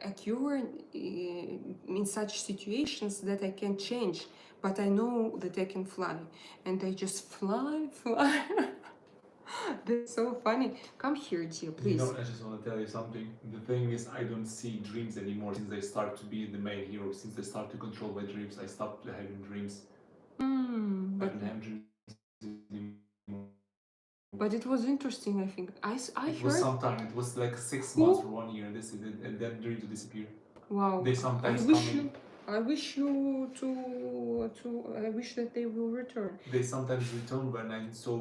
occur in such situations that I can change, but I know that I can fly, and I just fly, fly. That's so funny. Come here, dear, You please. know, I just want to tell you something. The thing is, I don't see dreams anymore since I start to be the main hero. Since I start to control my dreams, I stopped having dreams. I But don't have dreams anymore. But it was interesting, I think. I It was heard sometime. It was like 6 months or who. 1 year. This is it, and then dream to disappear. Wow, They I sometimes wish coming. you. I wish you to. I wish that they will return. They sometimes return when I'm so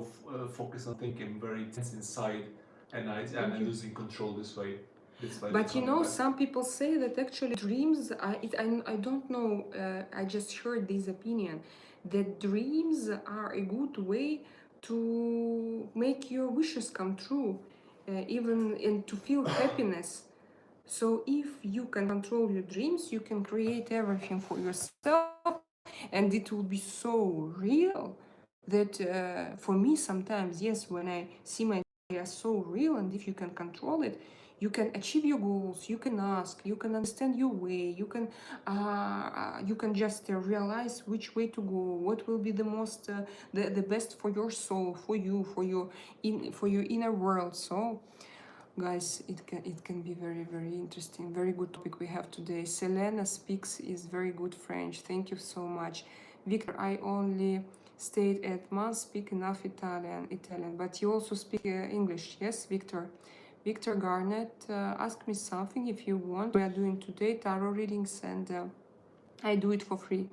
focused on thinking, very tense inside, and I'm Okay. losing control this way. That's why they're But you coming know, back. some people say that actually dreams. I don't know. I just heard this opinion that dreams are a good way to make your wishes come true, even and to feel happiness. So if you can control your dreams, you can create everything for yourself, and it will be so real that for me sometimes, yes, when I see my they are so real, and if you can control it, you can achieve your goals. You can ask, you can understand your way. You can just realize which way to go. What will be the most, the best for your soul, for you, for your inner world. So guys, it can be very interesting, very good topic we have today. Selena speaks is very good French, thank you so much. Victor, I only stayed at month, speak enough Italian, but you also speak English, yes, Victor? Victor Garnett, ask me something if you want. We are doing today tarot readings, and I do it for free.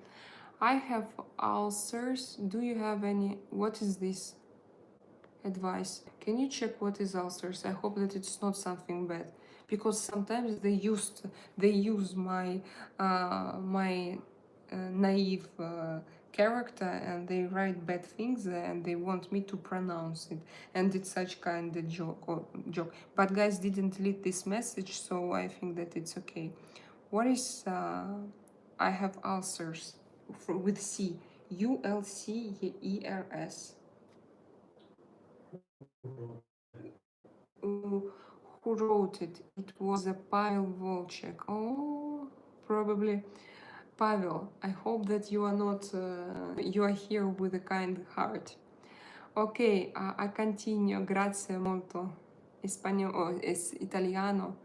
I have ulcers. Do you have any? What is this? Advice. Can you check what is ulcers? I hope that it's not something bad, because sometimes they use my naive character, and they write bad things, and they want me to pronounce it, and it's such kind of joke. But guys didn't delete this message, so I think that it's okay. What is I have ulcers with C, ULCERS. Who wrote it? It was a Pavel Volchek. Oh, probably Pavel. I hope that you are not. You are here with a kind heart. Ok, I continue. Grazie molto. Español, oh, es italiano.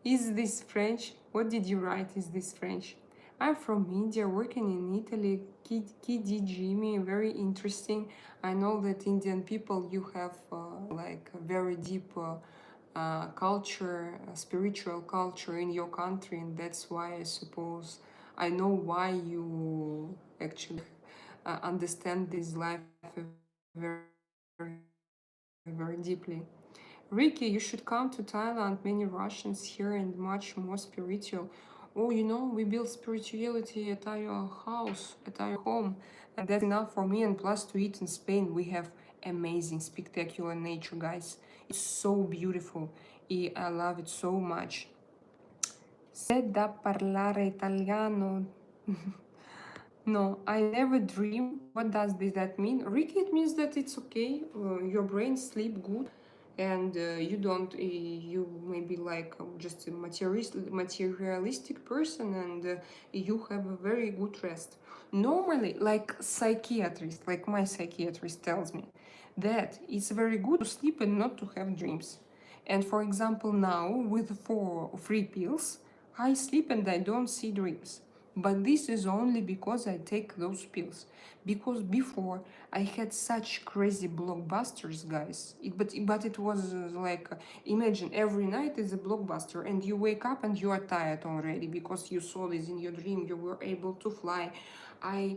Is this French? What did you write? Is this French? I'm from India, working in Italy. Kidi Jimmy, very interesting. I know that Indian people, you have like a very deep culture, spiritual culture in your country, and that's why I suppose I know why you actually understand this life very, very deeply. Ricky, you should come to Thailand. Many Russians here and much more spiritual. Oh, you know, we build spirituality at our house, at our home, and that's enough for me. And plus, to eat in Spain, we have amazing, spectacular nature, guys. It's so beautiful. I love it so much. C'è da parlare italiano. No, I never dream. What does that mean? Ricky, it means that it's okay. Your brain sleep good, and you don't. You may be like just a materialistic person, and you have a very good rest. Normally, like psychiatrist, like my psychiatrist tells me, that it's very good to sleep and not to have dreams. And for example, now with 4 or 3 pills, I sleep and I don't see dreams. But this is only because I take those pills. Because before I had such crazy blockbusters, guys. But it was like imagine every night is a blockbuster, and you wake up and you are tired already because you saw this in your dream. You were able to fly. I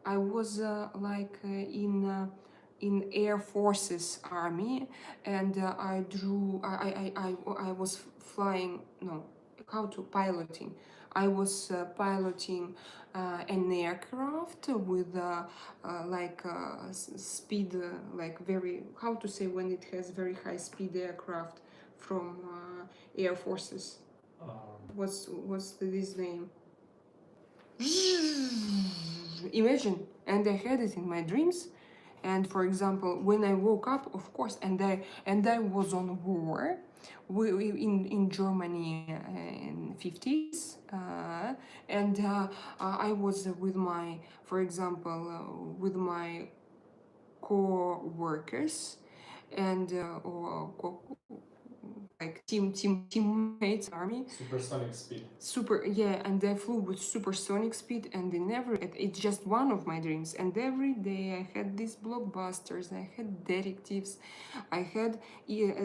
I was in Air Forces Army, and I was flying, no, how to piloting. I was piloting an aircraft with speed, like very, how to say when it has very high speed aircraft from Air Forces. What's this name? Imagine, and I had it in my dreams. And for example, when I woke up, of course, and I was on war in Germany in 50s, and I was with my, for example, with my co-workers, and like teammates army. Supersonic speed. Yeah, and I flew with supersonic speed, and they never. It's just one of my dreams. And every day I had these blockbusters, I had detectives, I had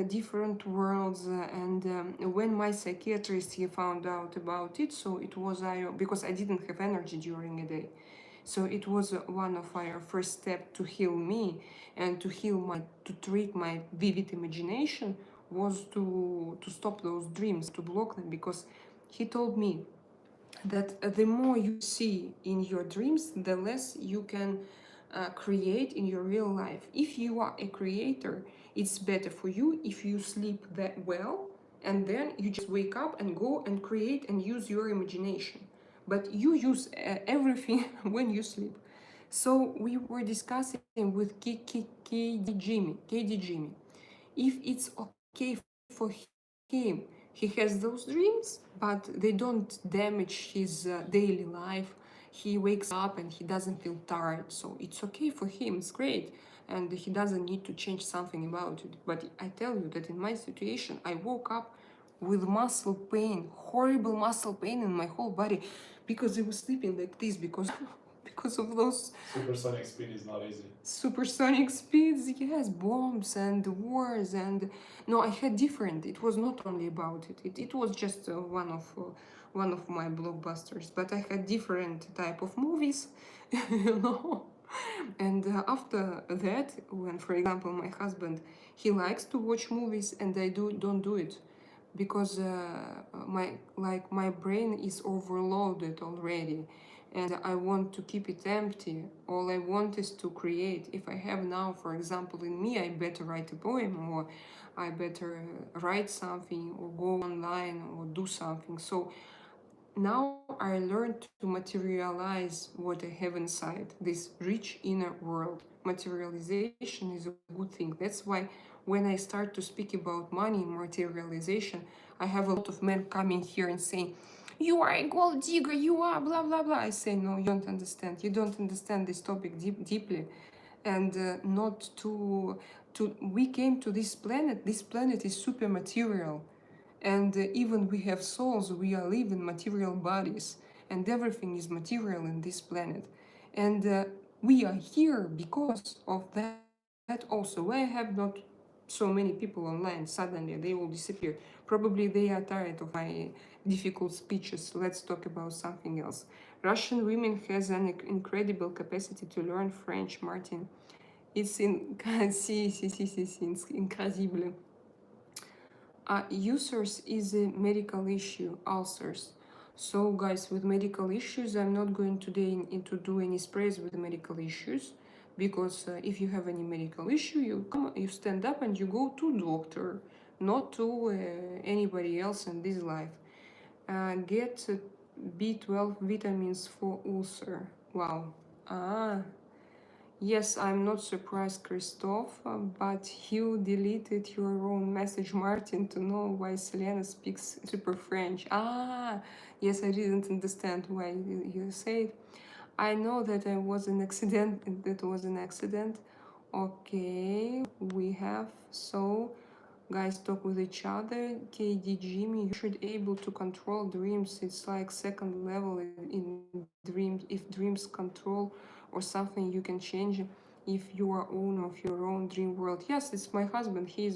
different worlds. And when my psychiatrist he found out about it, so it was because I didn't have energy during a day. So it was one of our first step to heal me and to treat my vivid imagination was to stop those dreams, to block them, because he told me that the more you see in your dreams, the less you can create in your real life. If you are a creator, it's better for you if you sleep that well, and then you just wake up and go and create and use your imagination. But you use everything when you sleep. So we were discussing with KD Jimmy if it's okay for him. He has those dreams, but they don't damage his daily life. He wakes up and he doesn't feel tired, so it's okay for him. It's great, and he doesn't need to change something about it. But I tell you that in my situation, I woke up with muscle pain, horrible muscle pain in my whole body, because I was sleeping like this, because of those Supersonic speed is not easy. supersonic speeds, yes, bombs and wars. And no, I had different. It was not only about it was just one of my blockbusters, but I had different type of movies. you know and after that, when for example my husband, he likes to watch movies and I don't do it, because my brain is overloaded already, and I want to keep it empty. All I want is to create. If I have now, for example, in me, I better write a poem, or I better write something, or go online, or do something. So now I learned to materialize what I have inside, this rich inner world. Materialization is a good thing. That's why when I start to speak about money and materialization, I have a lot of men coming here and saying, "You are a gold digger, you are blah blah blah." I say, "No, you don't understand. You don't understand this topic deeply." And not to we came to this planet. This planet is super material, and even we have souls, we are living material bodies, and everything is material in this planet. And we are here because of that also. Why I have not so many people online, suddenly they will disappear. Probably they are tired of my difficult speeches. Let's talk about something else. Russian women has an incredible capacity to learn French, Martin. It's in it's incredible. Ulcers is a medical issue, ulcers. So guys, with medical issues, I'm not going today into do any sprays with medical issues, because if you have any medical issue, you stand up and you go to doctor, not to anybody else in this life. Get B12 vitamins for ulcer. Wow. Ah, yes, I'm not surprised, Christoph, but you deleted your own message, Martin, to know why Selena speaks super French. Ah, yes, I didn't understand why you said. I know that I was an accident. That was an accident. Okay, we have so guys talk with each other. KD Jimmy, you should able to control dreams. It's like second level in dreams. If dreams control or something, you can change if you are owner of your own dream world. Yes, it's my husband. He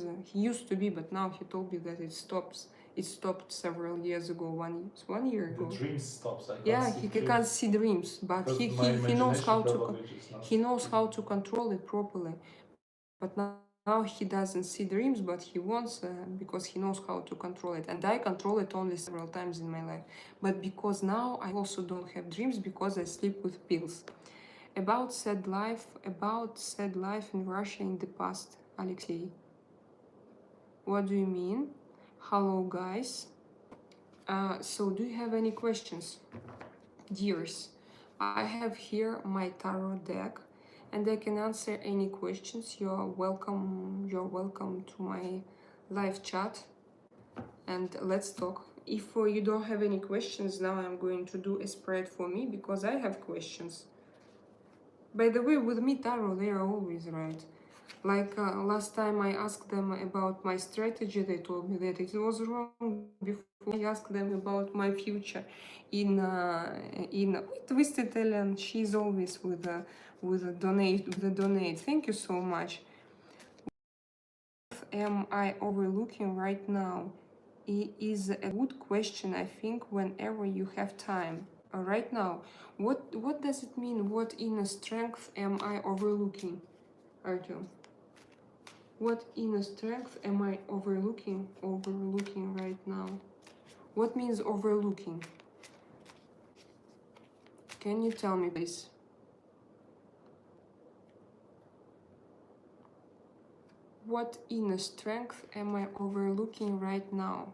used to be, but now he told me that it stops. It stopped several years ago. One year ago. The dream stops. I can't Yeah, see he dreams. can't see dreams, but Because he, my he, he knows how imagination to probably just not. he knows how to control it properly. But now he doesn't see dreams, but he wants because he knows how to control it. And I control it only several times in my life. But because now I also don't have dreams because I sleep with pills. About sad life in Russia in the past, Alexei. What do you mean? Hello, guys. So do you have any questions? Dears, I have here my tarot deck, and I can answer any questions. You're welcome to my live chat, and let's talk. If you don't have any questions, now I'm going to do a spread for me because I have questions. By the way, with me tarot, they are always right. Like last time I asked them about my strategy, they told me that it was wrong. Before I asked them about my future in Twisted Ellen, she's always with a donate. Thank you so much. What am I overlooking right now? It is a good question, I think, whenever you have time. Right now, what does it mean? What inner strength am I overlooking, Artyom? What inner strength am I overlooking right now? What means overlooking? Can you tell me, please? What inner strength am I overlooking right now?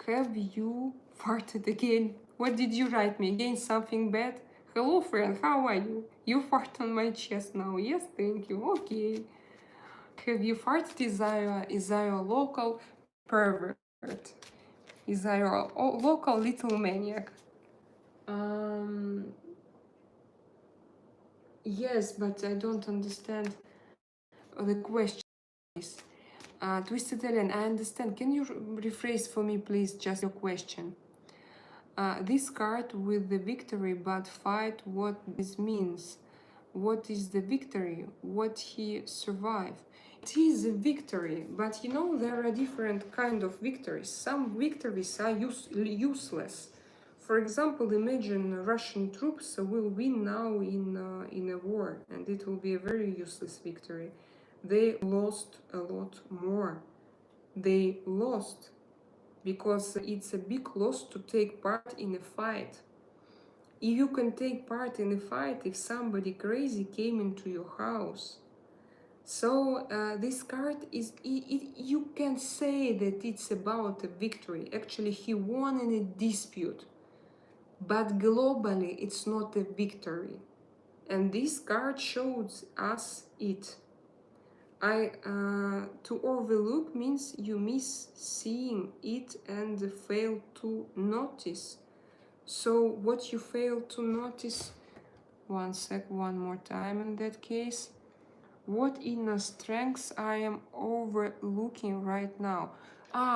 Have you farted again? What did you write me? Again, something bad? Hello, friend, how are you? You fart on my chest now. Yes, thank you. Okay. Have you farted? Is I a local pervert? Is I a local little maniac? Yes, but I don't understand the question. Twisted Alien, I understand. Can you rephrase for me, please, just your question? This card with the victory but fight, what this means? What is the victory? What he survived? It is a victory, but you know there are different kind of victories. Some victories are useless. For example, imagine Russian troops will win now in a war, and it will be a very useless victory. They lost a lot more. They lost because it's a big loss to take part in a fight. If you can take part in a fight if somebody crazy came into your house. So this card is, you can say that it's about a victory. Actually, he won in a dispute, but globally it's not a victory. And this card shows us it. To overlook means you miss seeing it and fail to notice. So what you fail to notice, one more time in that case. What inner strengths I am overlooking right now?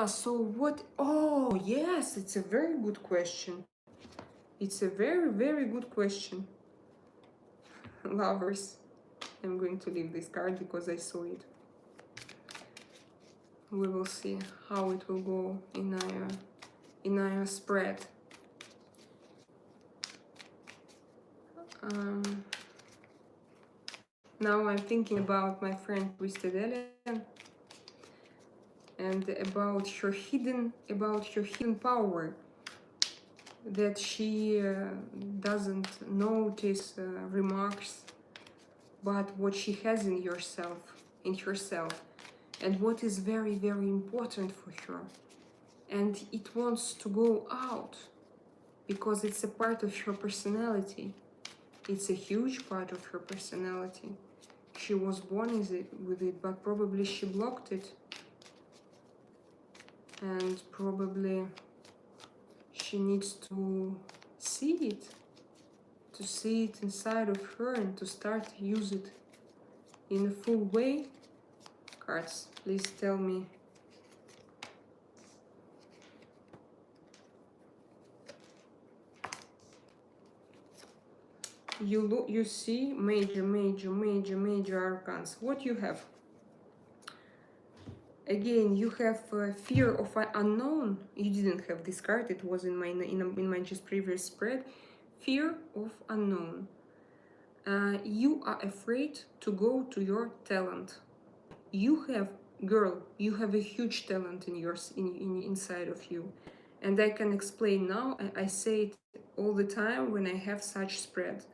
So what, oh yes, it's a very good question. It's a very, very good question. Lovers. I'm going to leave this card because I saw it. We will see how it will go in our spread. Now I'm thinking about my friend Twisted Alien and about her hidden power, that she doesn't notice remarks, but what she has in herself, and what is very, very important for her, and it wants to go out because it's a part of her personality. It's a huge part of her personality. She was born with it, but probably she blocked it, and probably she needs to see it inside of her and to start to use it in a full way. Cards, please tell me. You see major arcans. What you have? Again, you have fear of unknown. You didn't have this card. It was in my just previous spread. Fear of unknown. You are afraid to go to your talent. You have, girl, you have a huge talent inside of you, and I can explain now. I say it all the time when I have such spread.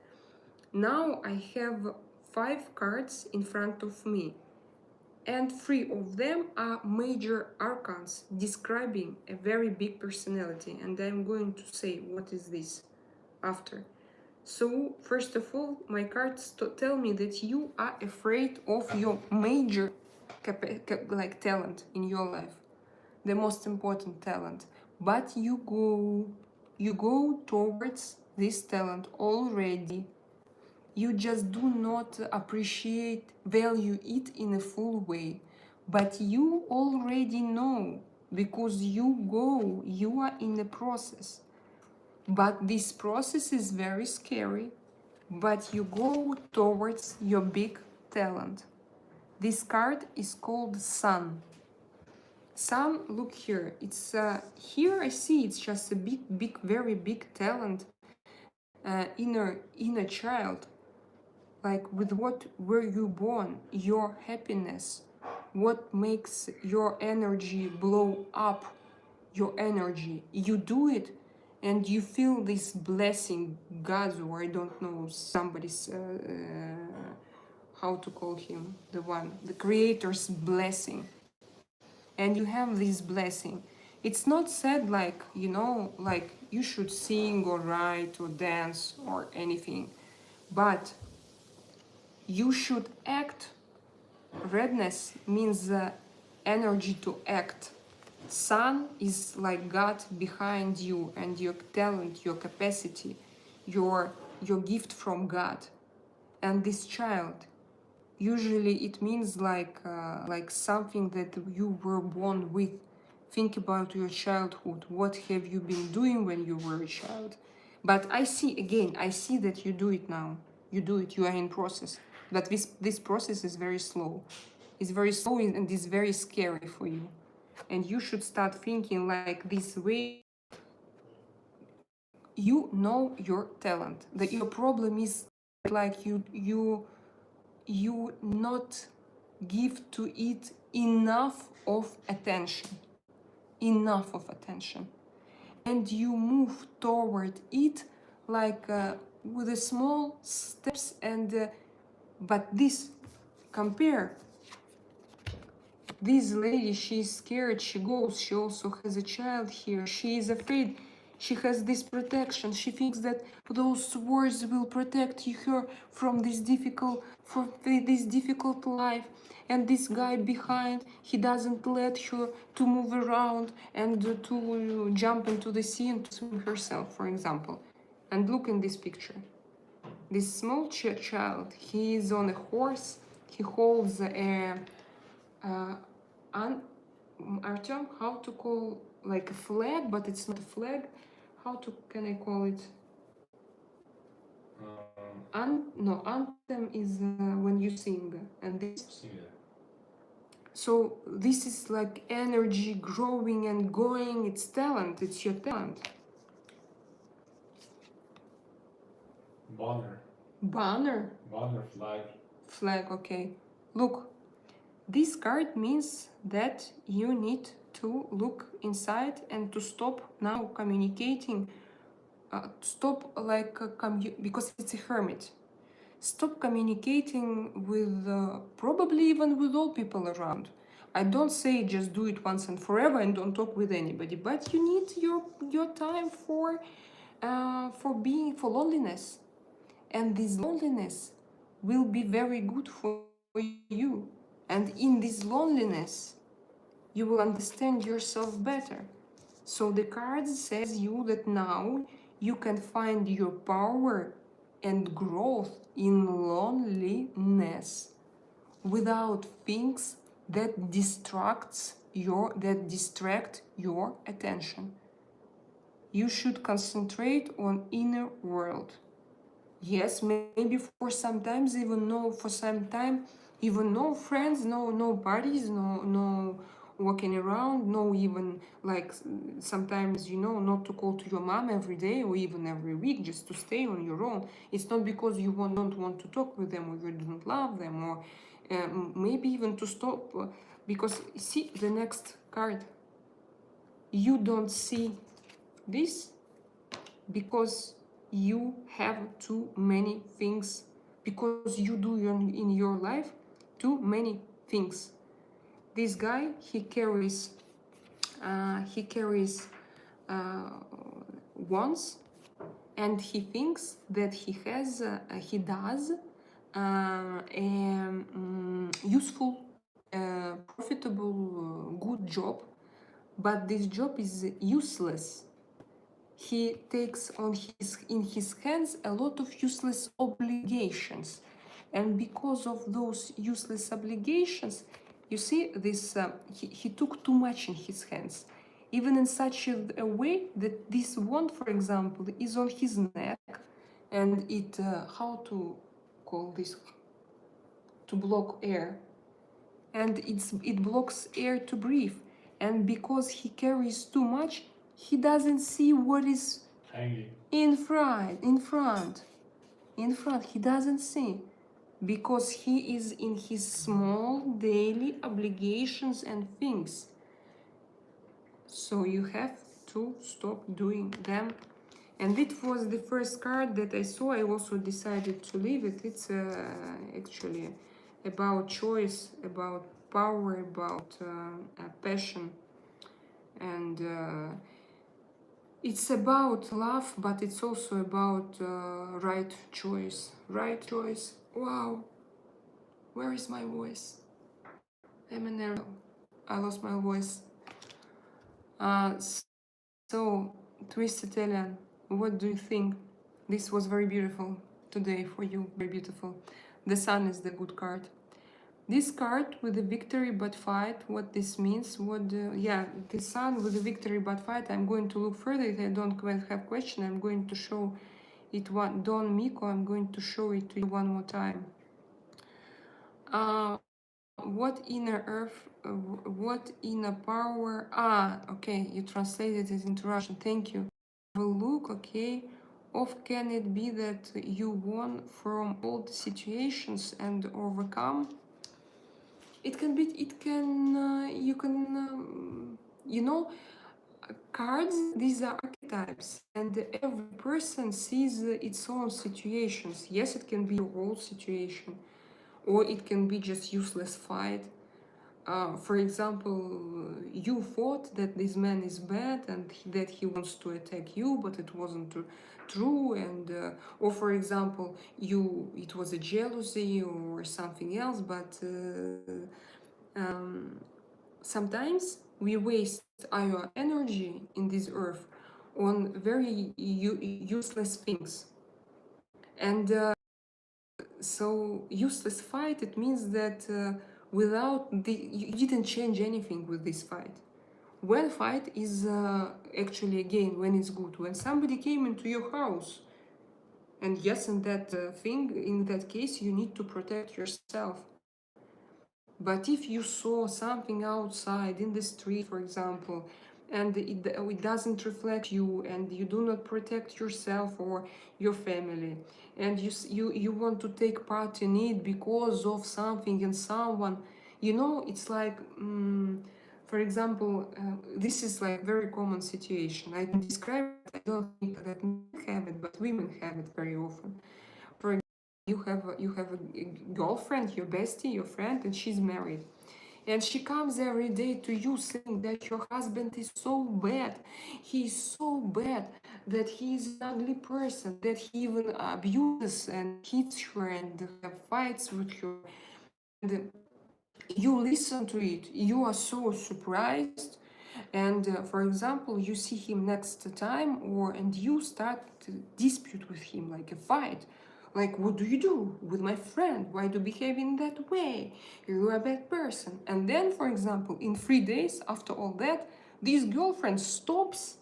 Now I have 5 cards in front of me, and 3 of them are major arcans describing a very big personality, and I'm going to say what is this after. So first of all, my cards tell me that you are afraid of your major talent in your life, the most important talent, but you go towards this talent already. You just do not appreciate, value it in a full way. But you already know because you are in the process. But this process is very scary, but you go towards your big talent. This card is called Sun. Sun, look here. It's here I see it's just a very big talent, inner child. Like with what were you born? Your happiness. What makes your energy blow up? Your energy. You do it, and you feel this blessing, God's, or I don't know, somebody's. How to call him, the creator's blessing, and you have this blessing. It's not said like, like you should sing or write or dance or anything, but you should act. Redness means energy to act. Sun is like God behind you, and your talent, your capacity, your gift from God. And this child, usually it means like something that you were born with. Think about your childhood. What have you been doing when you were a child? But I see that you do it now. You do it. You are in process. But this process is very slow. It's very slow and it's very scary for you. And you should start thinking like this way. You know your talent. That your problem is like you not give to it enough of attention, and you move toward it like with a small steps. And but this, compare this lady, she's scared, she goes, she also has a child here, she is afraid, she has this protection, she thinks that those words will protect her from this difficult life. And this guy behind, he doesn't let her to move around and to jump into the sea and to swim herself, for example. And look in this picture, this small child, he is on a horse, he holds a Artyom, how to call like a flag, but it's not a flag. Can I call it? No, anthem is when you sing, and this. So this is like energy growing and going. It's talent. It's your talent. Banner. Flag. Okay. Look. This card means that you need to look inside and to stop now communicating, stop like because it's a hermit. Stop communicating with probably even with all people around. I don't say just do it once and forever and don't talk with anybody, but you need your time for loneliness, and this loneliness will be very good for you. And in this loneliness, you will understand yourself better. So the card says you that now you can find your power and growth in loneliness without things that distract your attention. You should concentrate on inner world. Yes, maybe for sometimes even no friends, no parties, no walking around, no even like sometimes not to call to your mom every day or even every week, just to stay on your own. It's not because you don't want to talk with them or you don't love them, or maybe even to stop because see the next card. You don't see this because you have too many things, because you do in your life too many things. This guy, he carries wands, and he thinks that he does a useful, profitable, good job, but this job is useless. he takes on in his hands a lot of useless obligations, and because of those useless obligations, you see this he took too much in his hands, even in such a way that this wand, for example, is on his neck, and it how to call this, to block air, and it blocks air to breathe, and because he carries too much, he doesn't see what is Hanging. in front. He doesn't see, because he is in his small daily obligations and things. So you have to stop doing them. And it was the first card that I saw. I also decided to leave it. It's actually about choice, about power, about passion. And it's about love, but it's also about right choice. Right choice. Wow. Where is my voice? I'm an arrow. I lost my voice. So, Twisted Alien, what do you think? This was very beautiful today for you. Very beautiful. The sun is the good card. This card with the victory but fight, what this means, yeah, the sun with the victory but fight, I'm going to look further. If I don't have question, I'm going to show it one, Don Miko, I'm going to show it to you one more time. What inner earth, what inner power, okay, you translated it into Russian, thank you. Will look, okay, of can it be that you won from old situations and overcome? It can be, you can, cards, these are archetypes, and every person sees its own situations. Yes, it can be your old situation, or it can be just useless fight. For example, you thought that this man is bad and that he wants to attack you, but it wasn't true. And or for example, it was a jealousy or something else. But sometimes we waste our energy in this earth on very useless things. And so useless fight, it means that you didn't change anything with this fight. When fight is actually, again, when it's good, when somebody came into your house, and yes, in that in that case, you need to protect yourself. But if you saw something outside in the street, for example, and it doesn't reflect you, and you do not protect yourself or your family, and you want to take part in it because of something and someone, it's like, for example, this is like very common situation. I can describe it. I don't think that men have it, but women have it very often. For you have a girlfriend, your bestie, your friend, and she's married, and she comes every day to you saying that your husband is so bad, he's so bad, that he is an ugly person, that he even abuses and hits her and have fights with her. And you listen to it, you are so surprised, and for example, you see him next time, and you start to dispute with him, like a fight, like, what do you do with my friend, why do you behave in that way, you're a bad person. And then, for example, in 3 days after all that, this girlfriend stops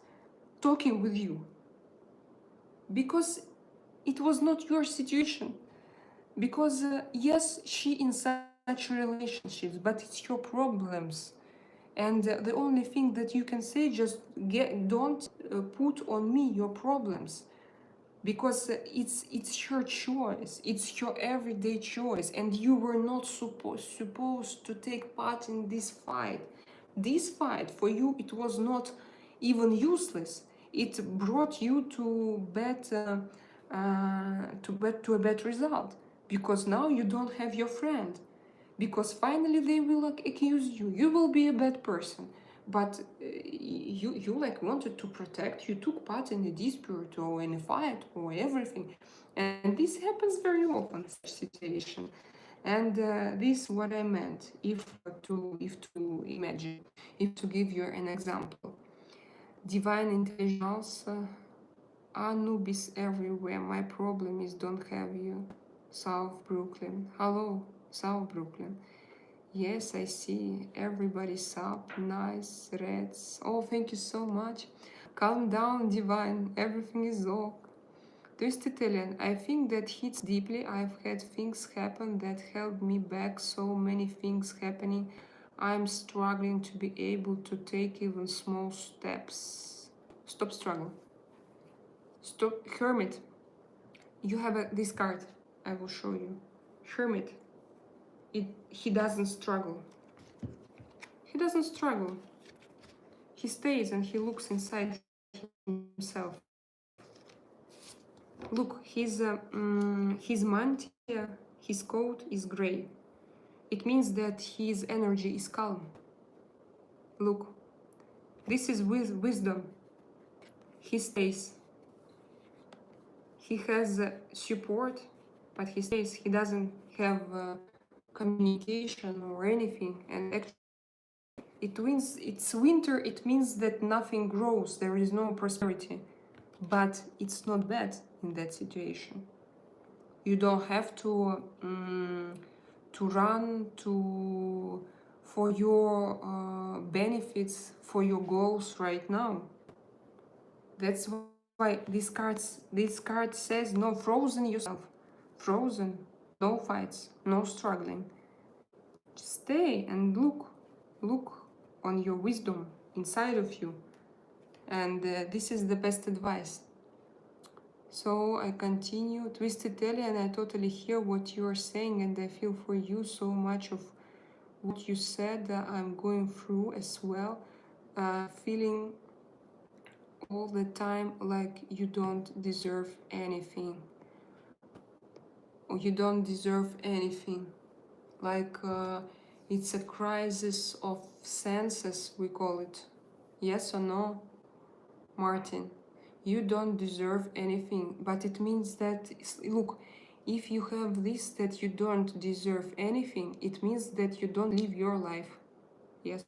talking with you because it was not your situation. Because yes, she in such relationships, but it's your problems. And the only thing that you can say, just don't put on me your problems, because it's your choice, it's your everyday choice, and you were not supposed to take part in this fight. This fight for you, it was not even useless. It brought you to to a bad result, because now you don't have your friend, because finally they will accuse you, you will be a bad person. But you like wanted to protect, you took part in a dispute or in a fight or everything, and this happens very often, such situation. And this is what I meant, if to imagine, if to give you an example. Divine intelligence, Anubis everywhere. My problem is don't have you. South Brooklyn. Hello, South Brooklyn. Yes, I see. Everybody's up. Nice. Reds. Oh, thank you so much. Calm down, Divine. Everything is ok. Twist Italian. I think that hits deeply. I've had things happen that held me back. So many things happening. I'm struggling to be able to take even small steps. Stop struggling. Stop. Hermit. You have this card. I will show you. Hermit. He doesn't struggle. He doesn't struggle. He stays and he looks inside himself. Look, his mantilla, his coat is gray. It means that his energy is calm. Look, this is wisdom. He stays. He has support, but he stays. He doesn't have communication or anything. And actually, it's winter. It means that nothing grows. There is no prosperity. But it's not bad in that situation. You don't have to run for your benefits, for your goals right now. That's why this card says no, frozen yourself, frozen, no fights, no struggling. Just stay and look on your wisdom inside of you, and this is the best advice. So I continue. Twist Italian, I totally hear what you are saying, and I feel for you. So much of what you said I'm going through as well. Feeling all the time like you don't deserve anything. Or you don't deserve anything. Like it's a crisis of senses, we call it. Yes or no, Martin? You don't deserve anything, but it means that, look, if you have this, that you don't deserve anything, it means that you don't live your life. Yes.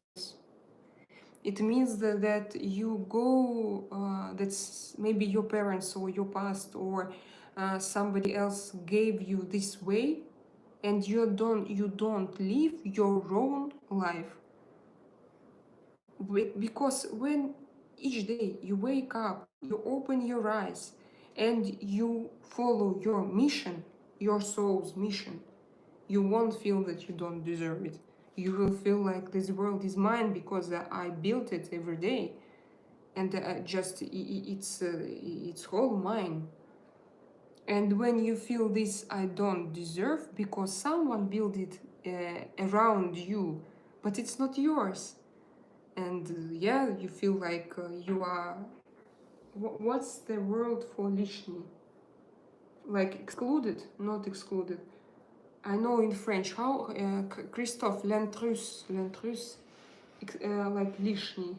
It means that you go, that's maybe your parents or your past or somebody else gave you this way, and you don't live your own life. Because when each day you wake up, you open your eyes, and you follow your mission, your soul's mission, you won't feel that you don't deserve it. You will feel like this world is mine because I built it every day, and it's all mine. And when you feel this, I don't deserve, because someone built it around you, but it's not yours. And yeah, you feel like you are, what's the word for lishni? Like excluded, not excluded. I know in French how Christophe, l'intrus, like lishni,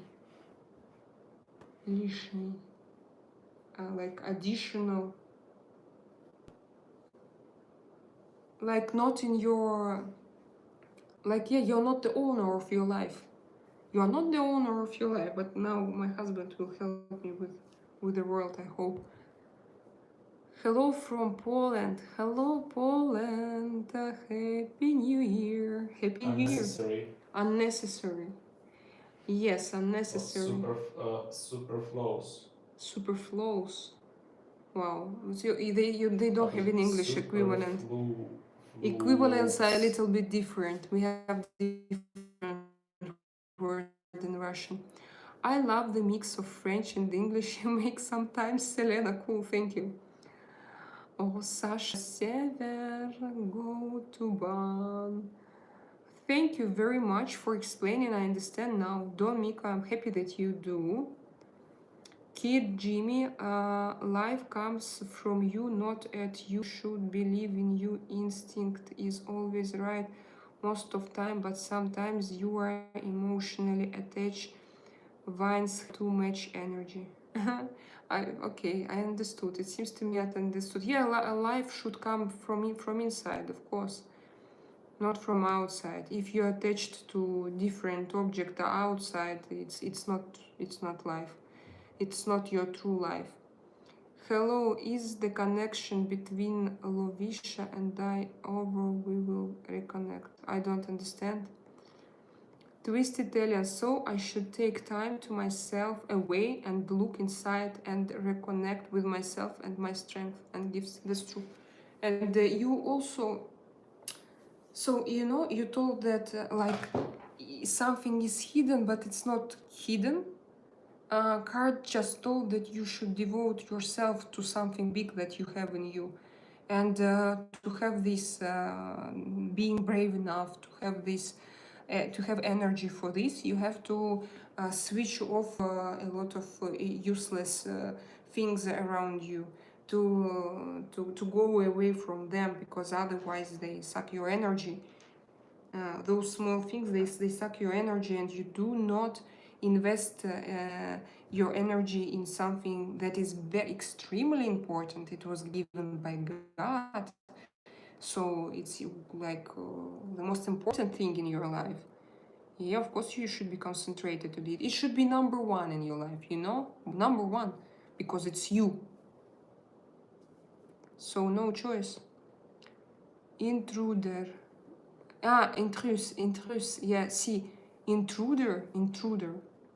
like additional, like not in your, like, yeah, you're not the owner of your life. You are not the owner of your life. But now my husband will help me with the world, I hope. Hello from Poland. Hello, Poland. Happy New Year. Happy New Year. Unnecessary. Unnecessary. Yes, unnecessary. Super flows. Super flows. Wow. So they don't have an English equivalent. Equivalents are a little bit different. We have different words in Russian. I love the mix of French and English you make sometimes, Selena. Cool, thank you. Oh, Sasha Sever, go to Ban. Thank you very much for explaining. I understand now. Don Miko, I'm happy that you do. Kid Jimmy, life comes from you, not at you. Should believe in you. Instinct is always right most of time, but sometimes you are emotionally attached. Vines too much energy. Okay, I understood. It seems to me I understood. Yeah, a life should come from inside, of course, not from outside. If you're attached to different object outside, it's not life. It's not your true life. Hello, is the connection between Lovisha and I over? We will reconnect. I don't understand. Twisted Delia, so I should take time to myself away and look inside and reconnect with myself and my strength and gifts. That's true. And you also, so you know, you told that something is hidden, but it's not hidden. Card just told that you should devote yourself to something big that you have in you. And to have this, being brave enough to have this, to have energy for this, you have to switch off a lot of useless things around you, to go away from them, because otherwise they suck your energy. Those small things, they suck your energy, and you do not invest your energy in something that is very extremely important. It was given by God, so it's like the most important thing in your life. Yeah, of course you should be concentrated on it. It should be number one in your life, you know, number one, because it's you. So no choice. Intruder. Intrus. Yeah, see, intruder.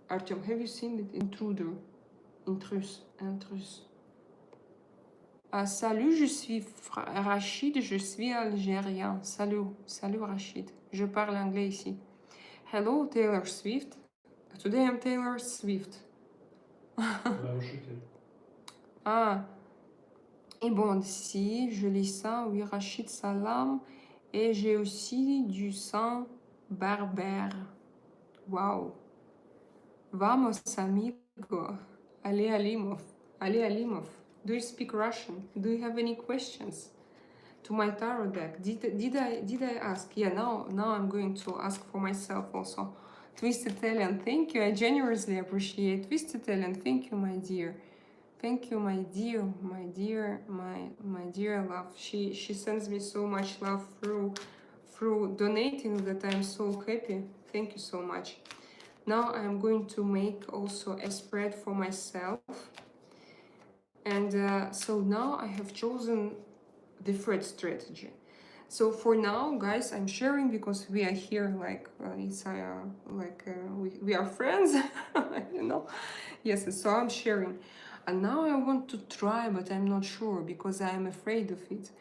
Artyom, have you seen it? Intruder. Intrus. Salut, je suis Rachid, je suis algérien. Salut Rachid. Je parle anglais ici. Hello, Taylor Swift. Today I'm Taylor Swift. Ah, et bon, si je lis ça, oui, Rachid Salam. Et j'ai aussi du sang berbère. Wow. Vamos, amigo. Allez, Alimov. Allez, Alimov. Do you speak Russian? Do you have any questions to my tarot deck? Did I ask? Yeah, now I'm going to ask for myself also. Twisted Italian, thank you. I generously appreciate. Twisted Italian, thank you, my dear. Thank you, my dear love. She sends me so much love through donating, that I'm so happy. Thank you so much. Now I'm going to make also a spread for myself. And so now I have chosen the third strategy. So for now, guys, I'm sharing because we are here like we are friends, you know. Yes, so I'm sharing. And now I want to try, but I'm not sure because I'm afraid of it.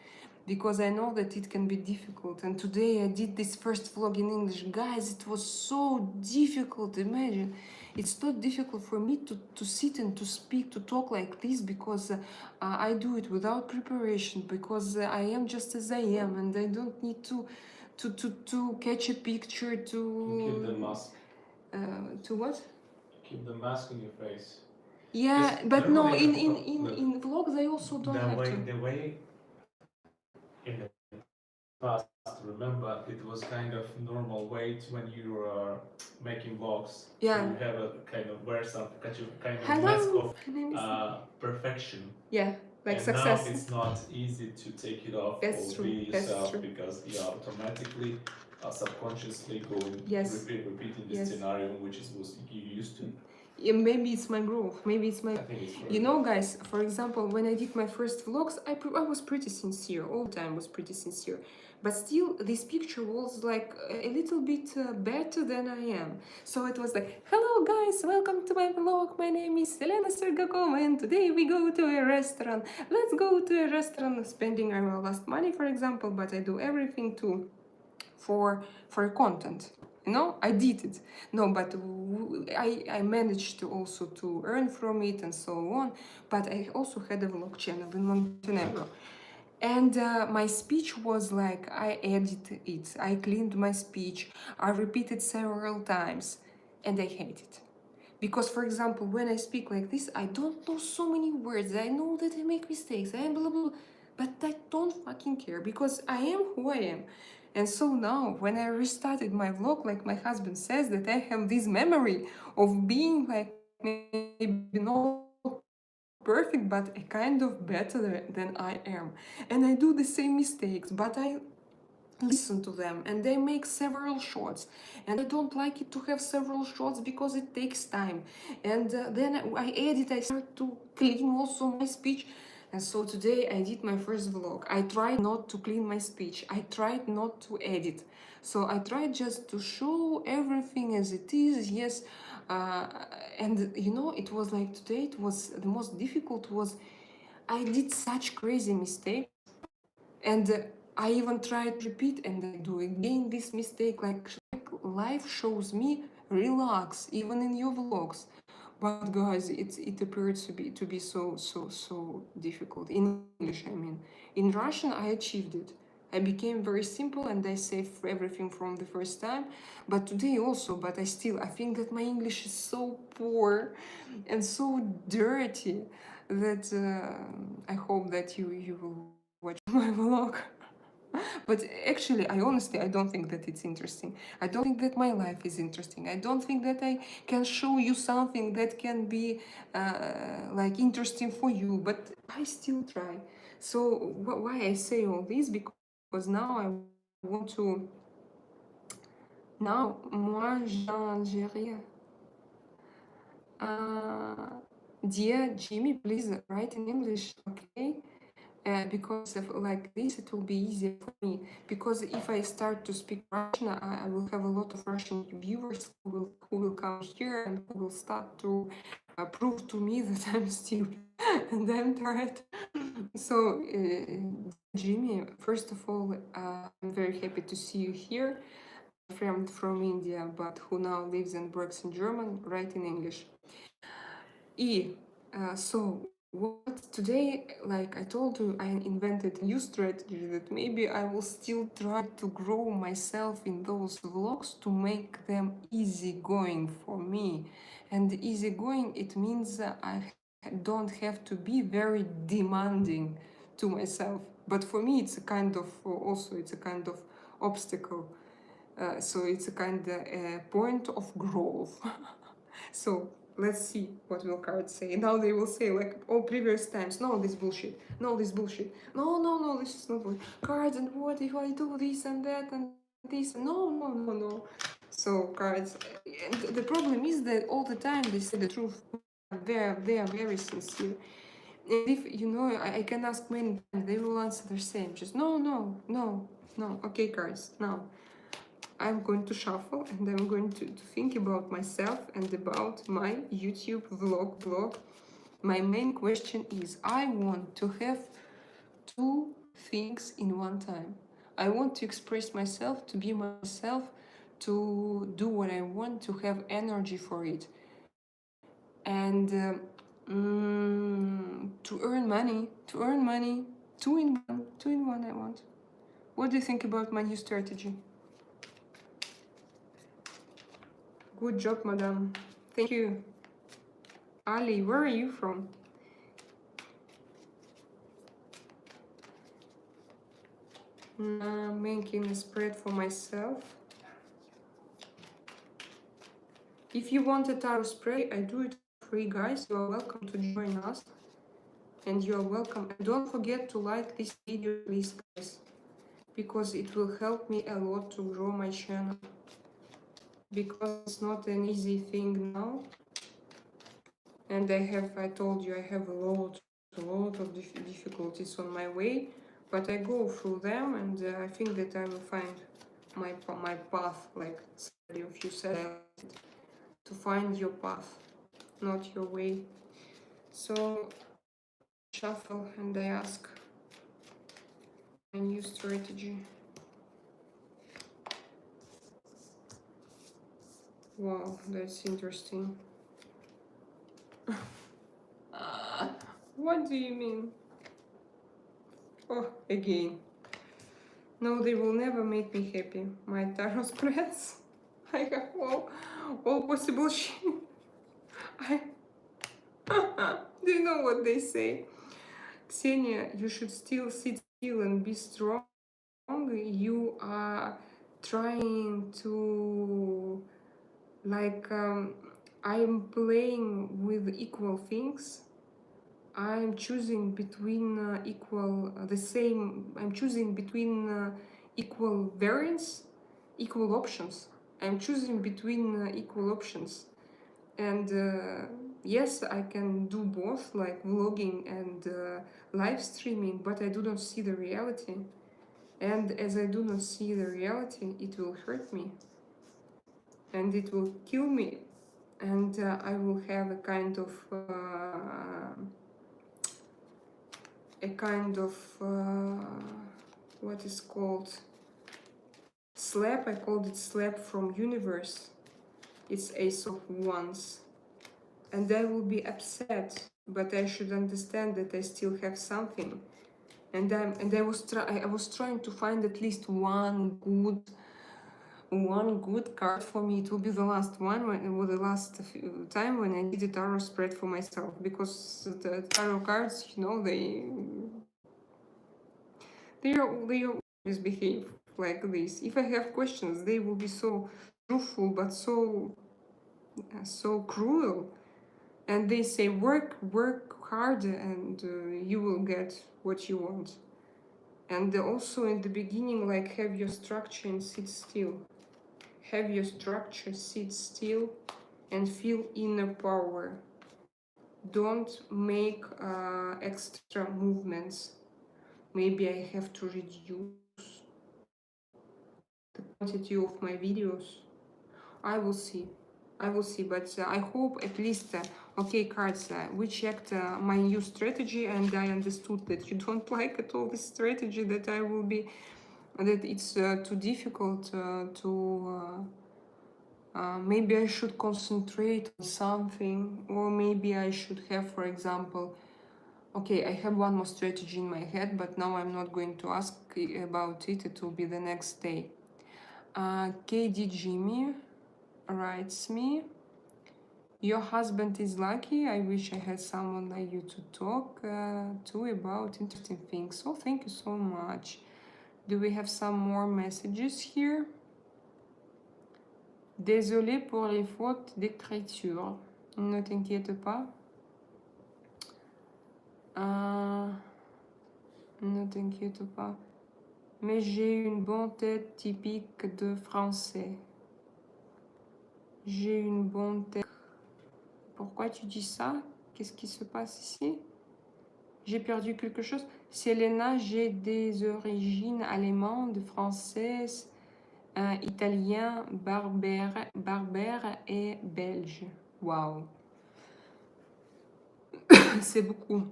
Because I know that it can be difficult. And today I did this first vlog in English. Guys, it was so difficult. Imagine. It's not difficult for me to sit and to speak, to talk like this, because I do it without preparation, because I am just as I am, and I don't need to catch a picture, to keep the mask. To what? Keep the mask on your face. Yeah, but no, in vlogs I also don't have to. The way in the past, remember, it was kind of normal way when you are making vlogs. Yeah. To have a kind of wear something, kind of Hello. mask of perfection. Yeah, like and success. now it's not easy to take it off That's or true. be That's yourself, true. because you are automatically subconsciously going Yes. repeating the Yes. scenario which was you used to. Yeah, maybe it's my growth. Maybe it's my. I think it's You know, guys. For example, when I did my first vlogs, I was pretty sincere. All the time was pretty sincere. But still, this picture was like a little bit better than I am. So it was like, hello guys, welcome to my vlog. My name is Elena Sergakova, and today we go to a restaurant. Let's go to a restaurant. Spending our last money, for example, but I do everything for content. You know, I did it. No, but I managed to also to earn from it and so on. But I also had a vlog channel in Montenegro. And my speech was like, I edited it, I cleaned my speech, I repeated several times, and I hate it. Because, for example, when I speak like this, I don't know so many words, I know that I make mistakes, I am blah, blah, blah, but I don't fucking care, because I am who I am. And so now, when I restarted my vlog, like my husband says, that I have this memory of being like maybe not perfect, but a kind of better than I am. And I do the same mistakes, but listen to them, and they make several shots, and I don't like it to have several shots because it takes time. And then I edit, I start to clean also my speech. And so today I did my first vlog. I tried not to clean my speech, I tried not to edit, so I tried just to show everything as it is. Yes. uh, and you know, it was like today, it was the most difficult was I did such crazy mistakes, and I even tried to repeat and I do again this mistake. Like life shows me relax even in your vlogs. But guys, it appeared to be so difficult in English. I mean, in Russian I achieved it. I became very simple and I say everything from the first time. But today also, but I think that my English is so poor and so dirty that I hope that you will watch my vlog. But actually, I don't think that it's interesting. I don't think that my life is interesting. I don't think that I can show you something that can be like interesting for you. But I still try. So why I say all this? Because now I want to. Now, moi, j'ai rien. Dear Jimmy, please write in English, okay? Because of, like this, it will be easier for me. Because if I start to speak Russian, I will have a lot of Russian viewers who will come here and who will start to prove to me that I'm stupid and I'm tired. So, Jimmy, first of all, I'm very happy to see you here. A friend from India, but who now lives and works in German, write in English. So what today, like I told you, I invented a new strategy that maybe I will still try to grow myself in those vlogs to make them easygoing for me. And easygoing, it means I don't have to be very demanding to myself. But for me, it's a kind of also it's a kind of obstacle. So it's a kind of a point of growth. So let's see what will cards say. Now they will say like all previous times, no, this bullshit, no, this bullshit, no, this is not bullshit. Cards, and what if I do this and that and this? No. So cards, and the problem is that all the time they say the truth. They are very sincere. And if you know, I can ask many times, they will answer the same. Just no. Okay, cards, now. I'm going to shuffle and I'm going to think about myself and about my YouTube vlog. My main question is I want to have two things in one time. I want to express myself, to be myself, to do what I want, to have energy for it. And to earn money, two in one I want. What do you think about my new strategy? Good job, madam. Thank you. Ali, where are you from? I'm making a spread for myself. If you want a tarot spread, I do it free, guys. You are welcome to join us. And you are welcome. And don't forget to like this video, please, guys. Because it will help me a lot to grow my channel. Because it's not an easy thing now. And I told you, I have a lot of difficulties on my way. But I go through them, and I think that I will find my path, like somebody of you said, to find your path, not your way. So shuffle and I ask a new strategy. Wow, that's interesting. What do you mean? Oh, again. No, they will never make me happy. My tarot spreads. I have all possible shit. Do you know what they say? Ksenia, you should still sit still and be strong. You are trying to, like, I'm playing with equal things. I'm choosing between I'm choosing between equal variance, equal options. I'm choosing between equal options. And yes, I can do both, like vlogging and live streaming, but I do not see the reality. And as I do not see the reality, it will hurt me and it will kill me. And I will have a kind of what is called slap. I called it slap from universe. It's Ace of Wands. And I will be upset, but I should understand that I still have something. And I was trying to find at least one good card for me. It will be the last one, the last time when I did a tarot spread for myself, because the tarot cards, you know, they always behave like this. If I have questions, they will be so truthful, but so cruel. And they say work hard, and you will get what you want. And also in the beginning, like, have your structure and sit still. Have your structure, sit still, and feel inner power. Don't make extra movements. Maybe I have to reduce the quantity of my videos. I will see. But I hope at least, okay, cards, we checked my new strategy, and I understood that you don't like at all this strategy, that it's too difficult maybe I should concentrate on something, or maybe I should have, for example, okay, I have one more strategy in my head, but now I'm not going to ask about it. It will be the next day. KD Jimmy writes me, your husband is lucky. I wish I had someone like you to talk to about interesting things. So thank you so much. Do we have some more messages here? Désolé pour les fautes d'écriture. Ne t'inquiète pas. Ne t'inquiète pas. Mais j'ai une bonne tête typique de français. J'ai une bonne tête. Pourquoi tu dis ça? Qu'est-ce qui se passe ici? J'ai perdu quelque chose. Selena, j'ai des origines allemandes, françaises, italien, berbère et belge. Waouh. C'est beaucoup.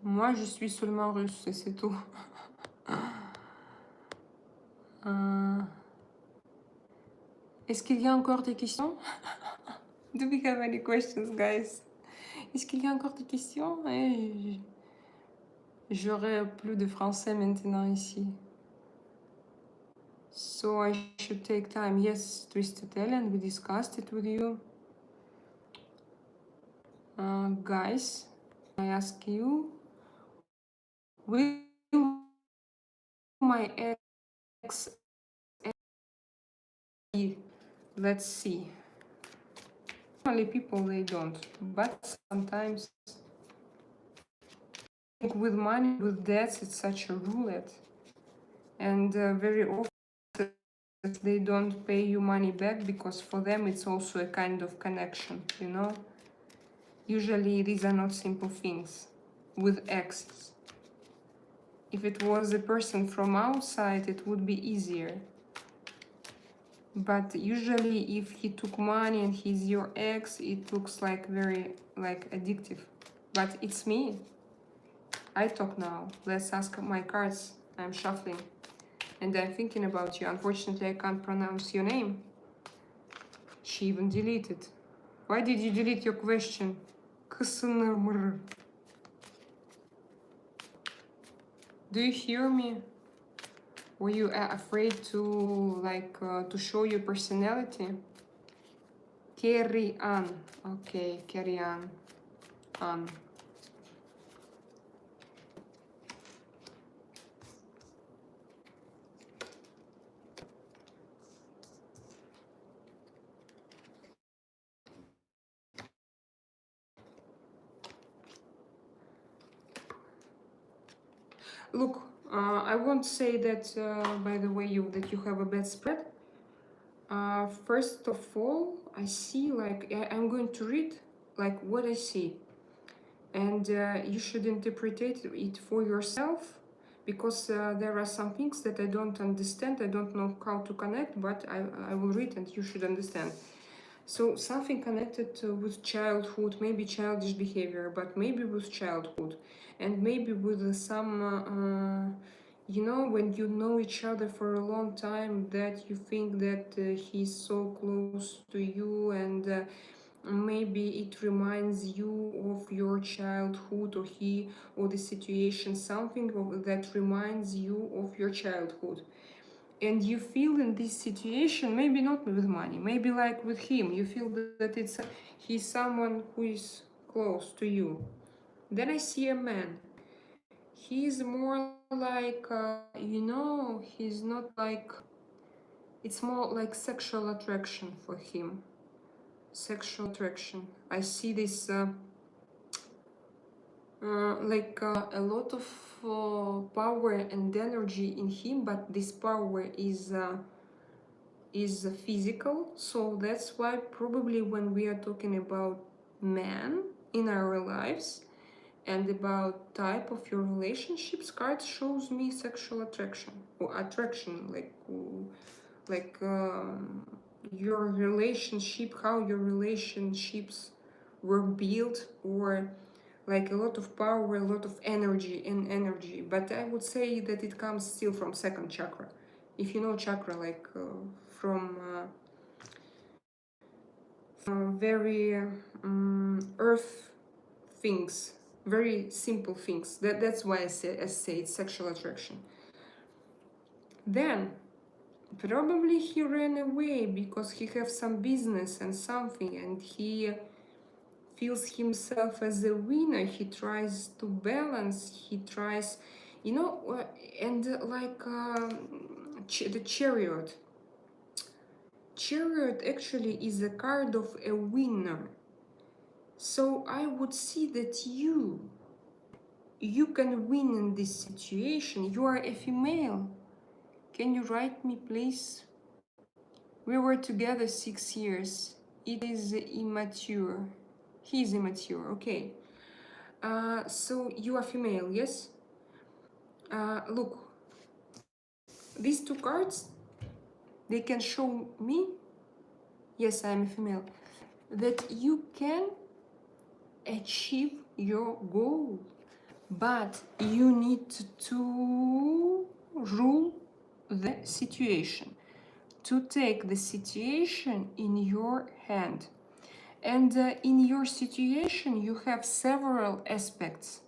Moi, je suis seulement russe, c'est tout. Est-ce qu'il y a encore des questions? Do we have any questions, guys? Est-ce qu'il y a encore des questions? J'aurai plus de français maintenant ici. So I should take time. Yes, Twisted Ellen, we discussed it with you. Guys, I ask you, will my ex... Let's see. Normally people, they don't, but sometimes with money, with debts, it's such a roulette. And very often they don't pay you money back, because for them it's also a kind of connection, you know? Usually these are not simple things with exes. If it was a person from outside, it would be easier. But usually if he took money and he's your ex, it looks like very addictive. But it's me. I talk now. Let's ask my cards. I'm shuffling. And I'm thinking about you. Unfortunately, I can't pronounce your name. She even deleted. Why did you delete your question? Do you hear me? Were you afraid to to show your personality? Carry on. Okay, carry on. Look, I won't say that, by the way, that you have a bad spread. First of all, I see, like, I'm going to read like what I see, and you should interpret it for yourself, because there are some things that I don't understand. I don't know how to connect, but I will read and you should understand. So something connected with childhood, maybe childish behavior, but maybe with childhood, and maybe with some, when you know each other for a long time, that you think that he's so close to you, and maybe it reminds you of your childhood, or the situation, something that reminds you of your childhood, and you feel in this situation, maybe not with money, maybe like with him, you feel that he's someone who is close to you. Then I see a man. He's more like, he's not like, it's more like sexual attraction for him. Sexual attraction. I see this a lot of power and energy in him, but this power is physical. So that's why probably when we are talking about men in our lives and about type of your relationships, card shows me sexual attraction, or attraction, like your relationship, how your relationships were built, or like a lot of power, a lot of energy. But I would say that it comes still from second chakra. If you know chakra, like from very earth things, very simple things. That's why I say it's sexual attraction. Then probably he ran away because he has some business and something, and he feels himself as a winner. He tries to balance, he tries, and the chariot. Chariot actually is a card of a winner. So I would see that you can win in this situation. You are a female. Can you write me, please? We were together 6 years. It is immature. He is immature, okay. So you are female, yes? Look, these two cards, they can show me, yes, I am a female, that you can achieve your goal, but you need to rule the situation, to take the situation in your hand. And in your situation, you have several aspects,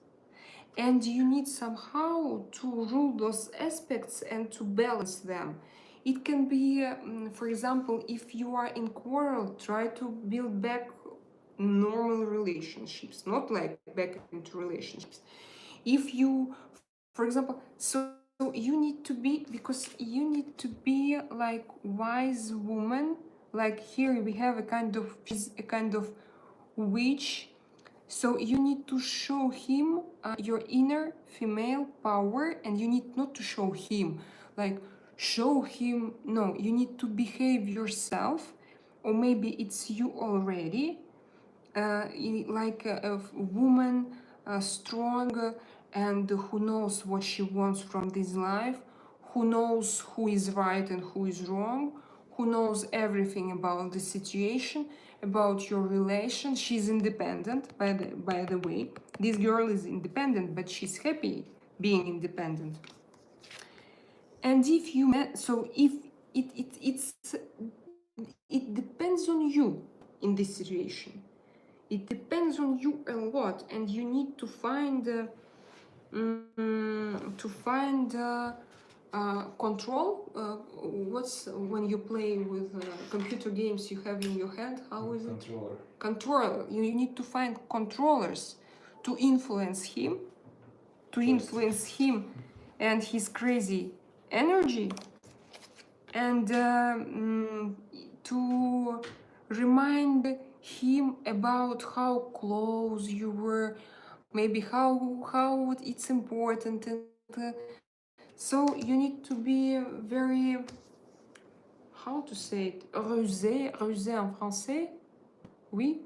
and you need somehow to rule those aspects and to balance them. It can be, for example, if you are in quarrel, try to build back normal relationships, not like back into relationships. If you, for example, so you need to be, because you need to be like wise woman. Like here we have a kind of witch. So you need to show him your inner female power, and you need not to show him, like show him, no, you need to behave yourself, or maybe it's you already, like a woman, strong, and who knows what she wants from this life, who knows who is right and who is wrong, who knows everything about the situation, about your relation. She's independent, by the way. This girl is independent, but she's happy being independent. And if you so if it depends on you in this situation. It depends on you a lot, and you need to find control. What's when you play with computer games you have in your hand? How is it? Controller. You need to find controllers to influence him, and his crazy energy, and to remind him about how close you were, maybe how it's important, and So you need to be very, how to say it, rusé, rusé en français, oui.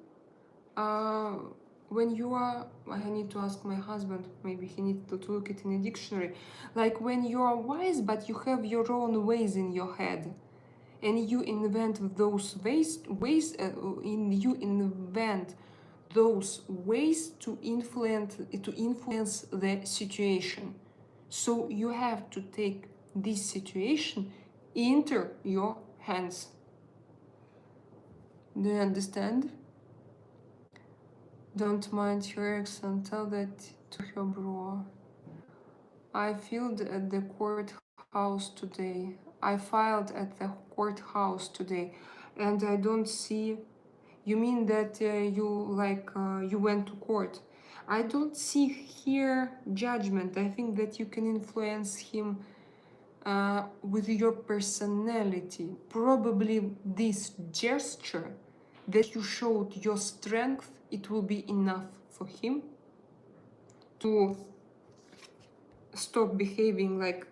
When you are, I need to ask my husband, maybe he needs to look it in a dictionary. Like when you are wise, but you have your own ways in your head, and you invent those you invent those ways to influence the situation. So you have to take this situation into your hands. Do you understand? Don't mind your ex and tell that to her bro. I filed at the courthouse today. I filed at the courthouse today, and I don't see. You mean that you went to court? I don't see here judgment. I think that you can influence him with your personality. Probably this gesture that you showed your strength, it will be enough for him to stop behaving like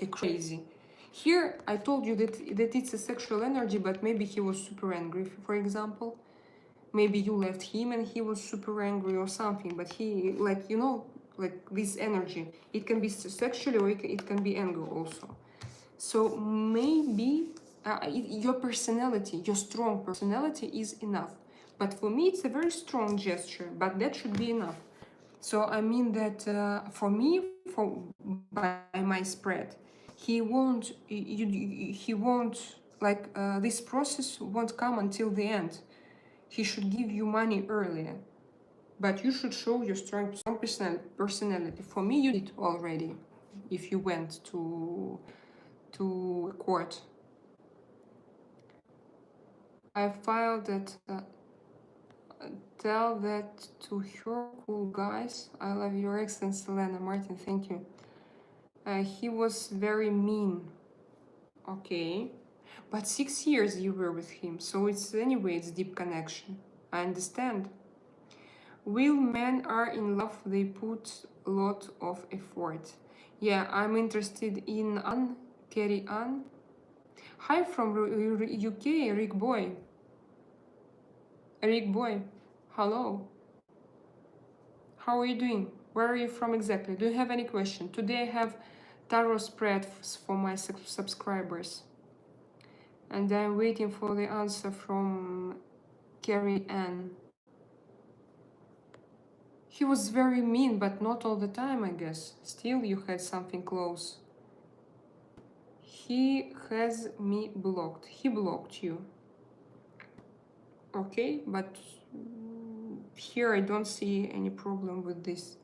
a crazy. Here I told you that it's a sexual energy, but maybe he was super angry, for example. Maybe you left him and he was super angry or something, but he, like, you know, like this energy, it can be sexually or it can be anger also. So maybe your personality, your strong personality is enough. But for me, it's a very strong gesture, but that should be enough. So I mean that for me, by my spread, he won't, like, this process won't come until the end. He should give you money earlier, but you should show your strong personality. For me, you did already if you went to court. I filed that. Tell that to her, cool guys. I love your accent, Selena Martin. Thank you. He was very mean. Okay, but 6 years you were with him, so it's deep connection. I understand. When men are in love, they put a lot of effort. Yeah, I'm interested in Anne. Carry Anne. Hi from UK, Rick Boy. Rick Boy, hello. How are you doing? Where are you from exactly? Do you have any question? Today I have tarot spreads for my subscribers. And I'm waiting for the answer from Carrie Ann. He was very mean, but not all the time, I guess. Still, you had something close. He has me blocked. He blocked you. Okay, but here I don't see any problem with this.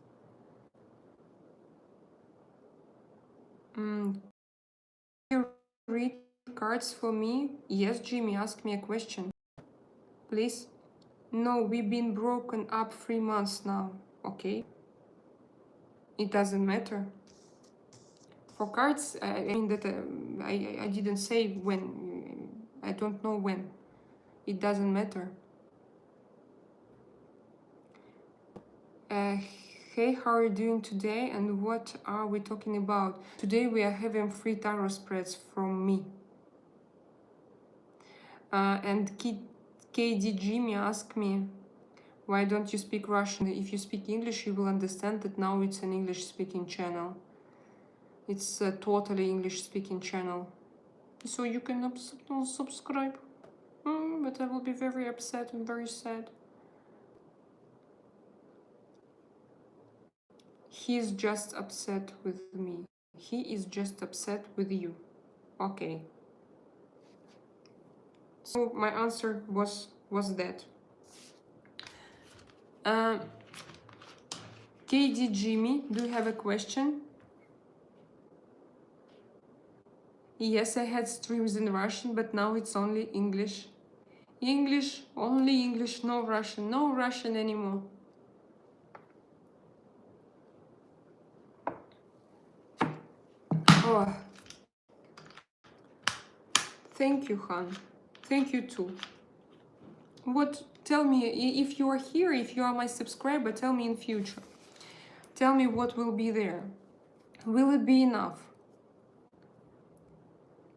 You read cards for me? Yes, Jimmy, ask me a question. Please? No, we've been broken up 3 months now. Okay. It doesn't matter. For cards, I mean that I didn't say when. I don't know when. It doesn't matter. Hey, how are you doing today and what are we talking about? Today we are having free tarot spreads from me. And KD Jimmy asked me, why don't you speak Russian? If you speak English, you will understand that now it's an English-speaking channel. It's a totally English-speaking channel. So you can subscribe. But I will be very upset and very sad. He is just upset with me. He is just upset with you. Okay. So my answer was that. KD Jimmy, do you have a question? Yes, I had streams in Russian, but now it's only English. English, only English, no Russian anymore. Oh. Thank you, Han. Thank you too. Tell me, if you are here, if you are my subscriber, tell me in future. Tell me what will be there. Will it be enough?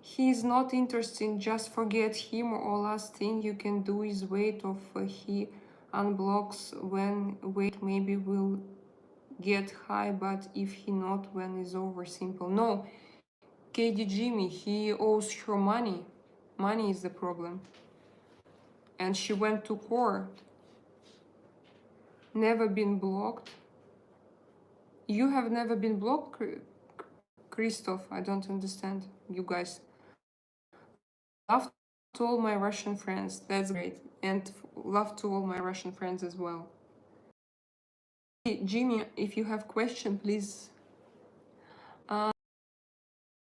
He is not interesting, just forget him, or last thing you can do is wait of he unblocks when wait maybe will get high, but if he not when is over simple. No, KD Jimmy, he owes her money. Money is the problem. And she went to court. Never been blocked. You have never been blocked, Christoph? I don't understand, you guys. Love to all my Russian friends. That's great. And love to all my Russian friends as well. Hey, Jimmy, if you have question, please.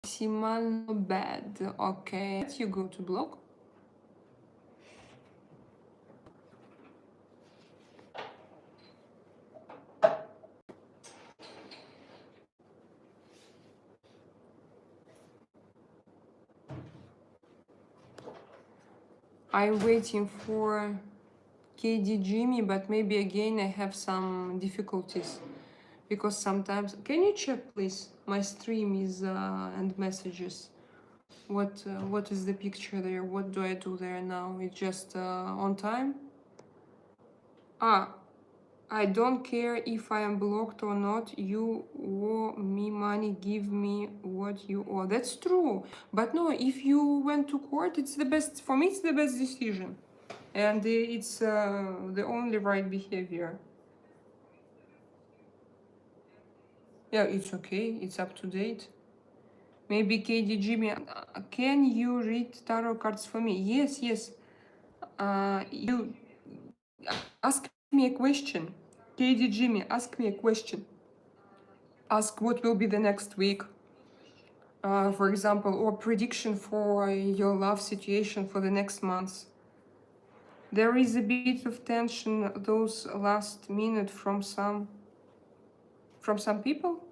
Максимально bad. Okay. You go to block. I'm waiting for KD Jimmy, but maybe again I have some difficulties because sometimes. Can you check, please? My stream is and messages. What is the picture there? What do I do there now? It's just on time. Ah, I don't care if I am blocked or not. You owe me money. Give me what you owe. That's true. But no, if you went to court, it's the best. For me, it's the best decision. And it's the only right behavior. Yeah, it's okay. It's up to date. Maybe KD Jimmy, can you read tarot cards for me? Yes, yes. You ask me a question. KD Jimmy, ask me a question. Ask what will be the next week. For example, or prediction for your love situation for the next months. There is a bit of tension those last minute from some people.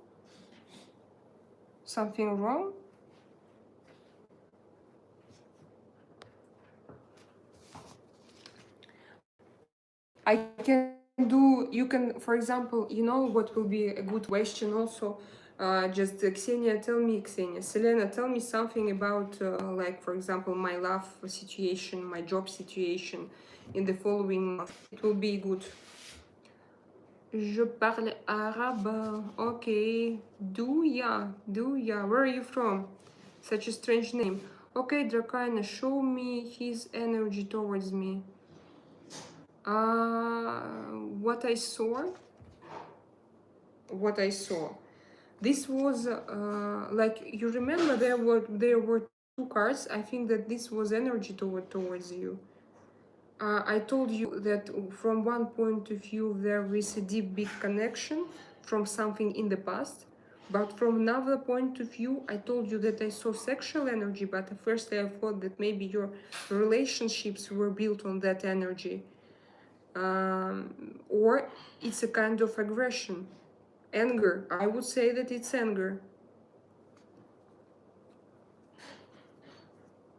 Something wrong? I can do, you can, for example, you know what will be a good question also? Just Ksenia, tell me, Ksenia, Selena, tell me something about, like, for example, my love situation, my job situation in the following month. It will be good. Je parle arabe. Okay. Duya. Where are you from? Such a strange name. Okay, Drakaina, show me his energy towards me. What I saw. This was like, you remember there were two cards. I think that this was energy towards you. I told you that from one point of view there is a deep big connection from something in the past, but from another point of view I told you that I saw sexual energy, but at first I thought that maybe your relationships were built on that energy, or it's a kind of aggression, anger. I would say that it's anger.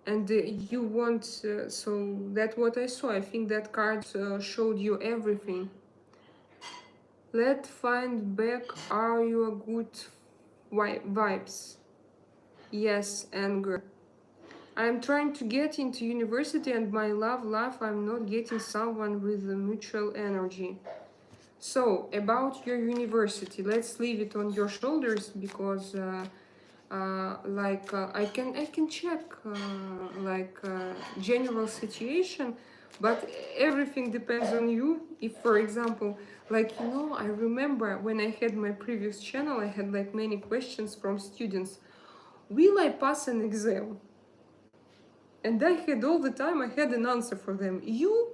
And you want, so that's what I saw. I think that card showed you everything. Let's find back, are you good vibes? Yes, anger. I'm trying to get into university and my love life, I'm not getting someone with a mutual energy. So, about your university, let's leave it on your shoulders because I can check general situation, but everything depends on you. If, for example, I remember when I had my previous channel, I had like many questions from students. Will I pass an exam? And I had all the time, I had an answer for them. You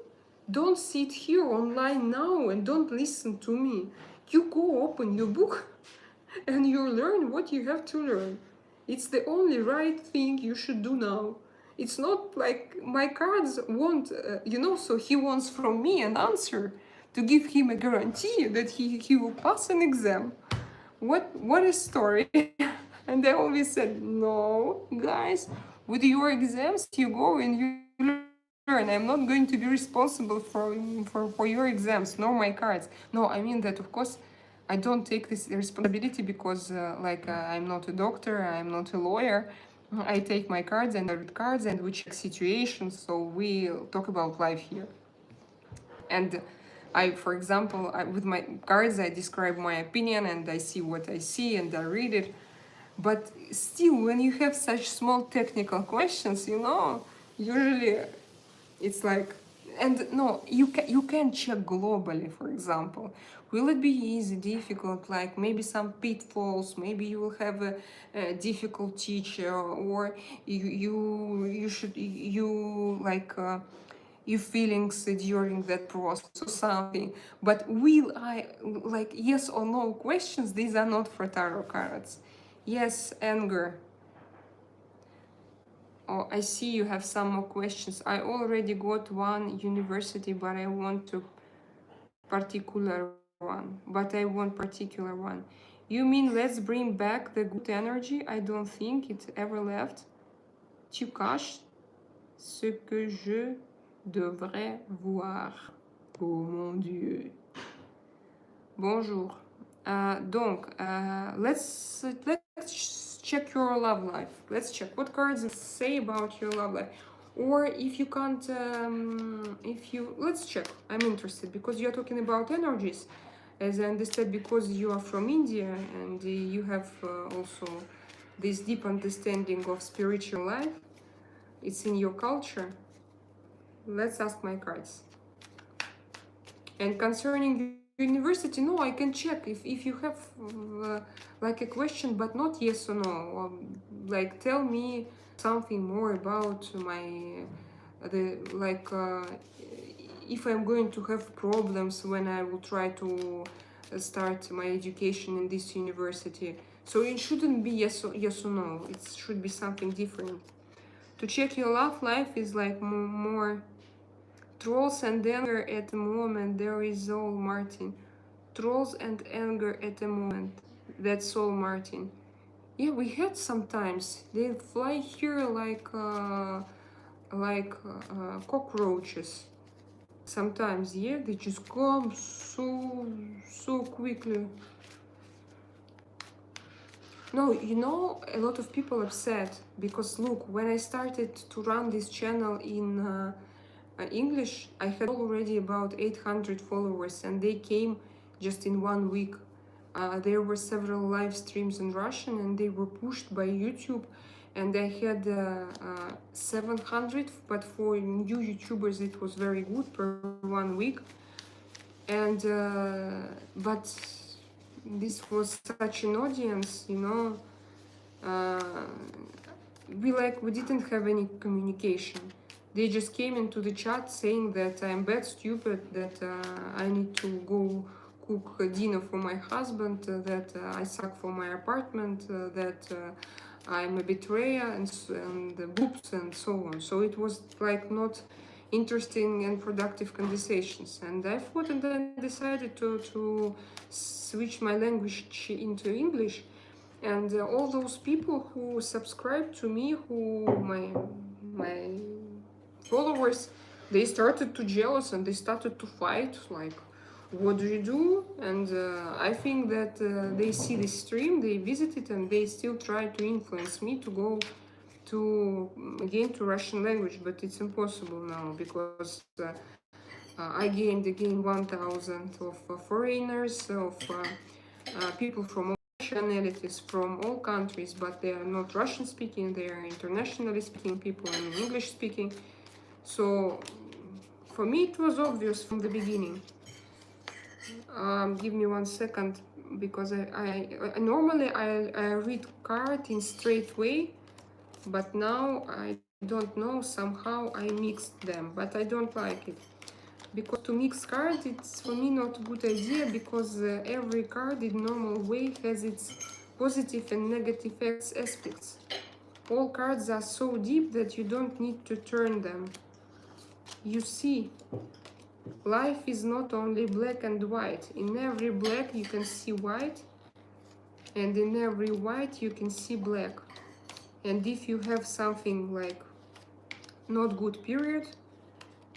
don't sit here online now and don't listen to me. You go open your book and you learn what you have to learn. It's the only right thing you should do now. It's not like my cards want, so he wants from me an answer to give him a guarantee that he will pass an exam. What a story. And I always said, no, guys, with your exams, you go and you learn. I'm not going to be responsible for your exams, nor my cards. No, I mean that, of course, I don't take this responsibility because I'm not a doctor, I'm not a lawyer. I take my cards and I read cards and we check situations, so we talk about life here. And for example, with my cards, I describe my opinion and I see what I see and I read it. But still, when you have such small technical questions, usually it's like, and no, you can check globally, for example. Will it be easy, difficult, like maybe some pitfalls, maybe you will have a difficult teacher, or you should you like your feelings during that process or something. But will I, like, yes or no questions, these are not for tarot cards. Yes, anger. Oh, I see you have some more questions. I already got one university, but I want to particular one. But I want particular one. You mean let's bring back the good energy? I don't think it ever left. Tu caches ce que je devrais voir. Oh mon Dieu. Bonjour. Let's check your love life. Let's check what cards say about your love life. Or if you can't, let's check. I'm interested because you're talking about energies. As I understand, because you are from India and you have also this deep understanding of spiritual life. It's in your culture. Let's ask my cards. And concerning university, no, I can check if you have like a question, but not yes or no. Like tell me something more about my if I'm going to have problems when I will try to start my education in this university. So it shouldn't be yes or no. It should be something different. To check your love life is like more trolls and anger at the moment. There is all Martin. Trolls and anger at the moment. That's all Martin. Yeah, we had sometimes. They fly here like cockroaches. Sometimes, yeah, they just come so quickly. No, a lot of people upset because look, when I started to run this channel in English, I had already about 800 followers, and they came just in 1 week. There were several live streams in Russian, and they were pushed by YouTube. And I had 700, but for new YouTubers, it was very good per 1 week. And but this was such an audience, we didn't have any communication. They just came into the chat saying that I'm bad, stupid, that I need to go cook dinner for my husband, that I suck for my apartment, that I'm a betrayer, and boobs and so on. So it was like not interesting and productive conversations. And I thought, and then decided to switch my language into English. And all those people who subscribed to me, who my followers, they started to jealous and they started to fight, like, what do you do? And I think that they see the stream, they visit it, and they still try to influence me to go to again to Russian language, but it's impossible now because I gained again 1,000 of foreigners, of people from all nationalities, from all countries, but they are not Russian speaking, they are internationally speaking people and English speaking. So for me it was obvious from the beginning. Give me 1 second, because I normally I read card in straight way, but now I don't know, somehow I mixed them, but I don't like it. Because to mix cards, it's for me not a good idea, because every card in normal way has its positive and negative aspects. All cards are so deep that you don't need to turn them. You see, life is not only black and white. In every black you can see white, and in every white you can see black. And if you have something like not good period,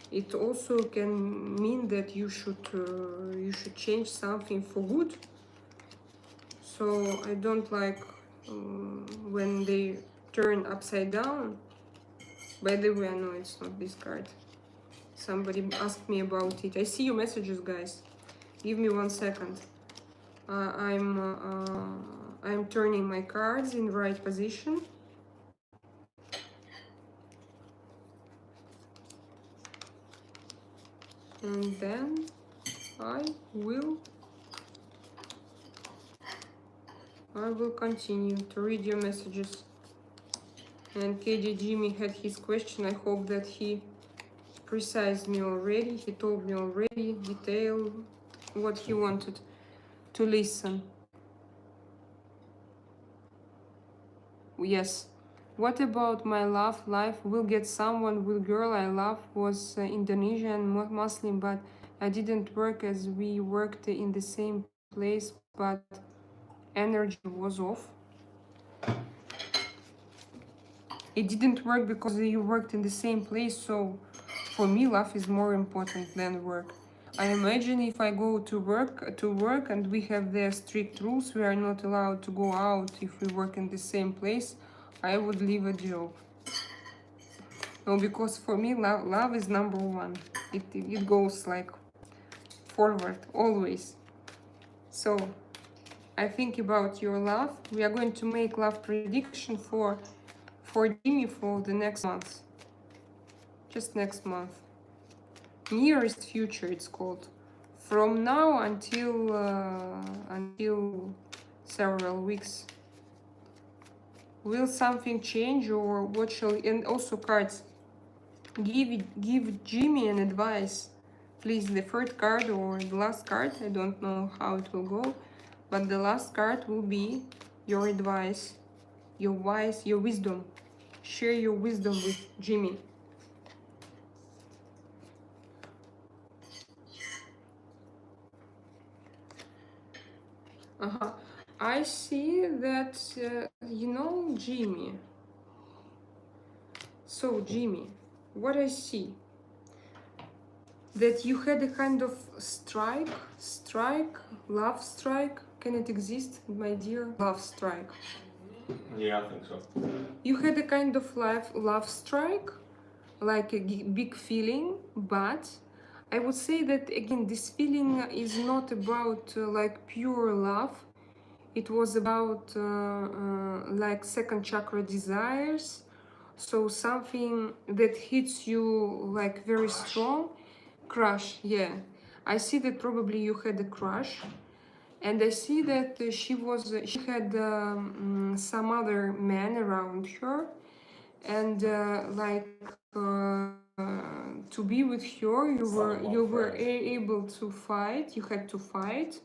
it also can mean that you should change something for good. so I don't like when they turn upside down. By the way, I know it's not this card. Somebody asked me about it. I see your messages, guys. Give me 1 second. I'm turning my cards in the right position. And then I will continue to read your messages. And KJ Jimmy had his question. I hope that he precised me already. He told me already detail what he wanted to listen. Yes. What about my love life? Will get someone with girl I love was Indonesian Muslim, but I didn't work as we worked in the same place, but energy was off. It didn't work because you worked in the same place, so for me love is more important than work. I imagine if I go to work and we have their strict rules, we are not allowed to go out if we work in the same place, I would leave a job. No, because for me love is number one. It goes like forward always. So I think about your love. We are going to make love prediction for Jimmy for the next month. Just next month. Nearest future it's called. From now until several weeks. Will something change or what shall, and also cards, give Jimmy an advice. Please, the third card or the last card, I don't know how it will go, but the last card will be your advice, your wisdom. Share your wisdom with Jimmy. I see that, Jimmy. So, Jimmy, what I see, that you had a kind of love strike. Can it exist, my dear? Love strike. Yeah, I think so. You had a kind of love strike, like a big feeling, but I would say that again, this feeling is not about like pure love. It was about like second chakra desires. So something that hits you like very strong. Crush, yeah. I see that probably you had a crush. And I see that she had some other man around her. And to be with her, you were able to fight. You had to fight,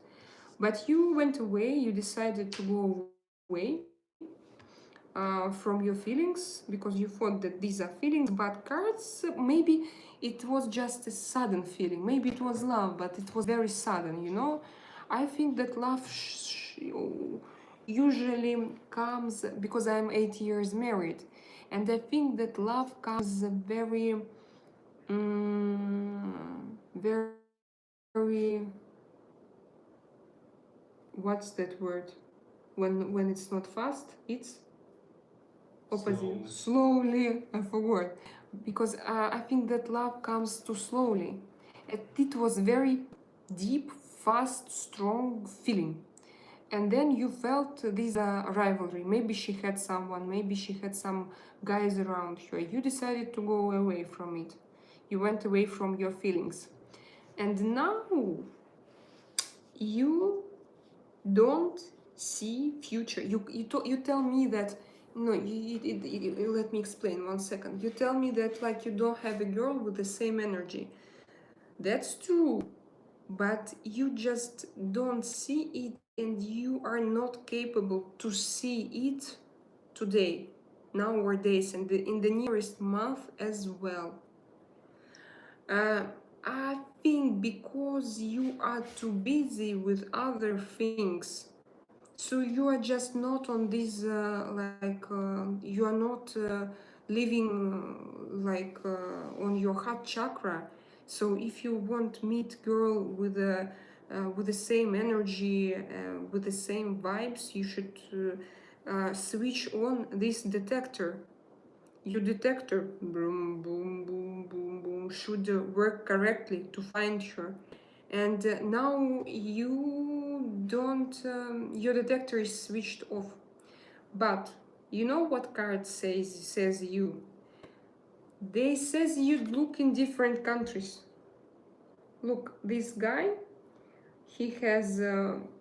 but you went away. You decided to go away from your feelings because you thought that these are feelings. But cards, maybe it was just a sudden feeling. Maybe it was love, but it was very sudden. I think that love usually comes because I'm 8 years married, and I think that love comes very, very. What's that word? When it's not fast, it's opposite. Slowly. I forgot. Because I think that love comes too slowly. It was very deep, fast, strong feeling. And then you felt this rivalry. Maybe she had someone, maybe she had some guys around her. You decided to go away from it. You went away from your feelings. And now you don't see future. You tell me that, no, let me explain 1 second. You tell me that like you don't have a girl with the same energy. That's true, but you just don't see it, and you are not capable to see it today, nowadays, and in the nearest month as well. I think because you are too busy with other things, so you are just not on this you are not living on your heart chakra. So if you want meet girl with a with the same energy, with the same vibes, you should switch on this detector. Your detector, boom, boom, boom, boom, boom, should work correctly to find her. And now you don't, your detector is switched off. But you know what card says you? They says you look in different countries. Look, this guy, he has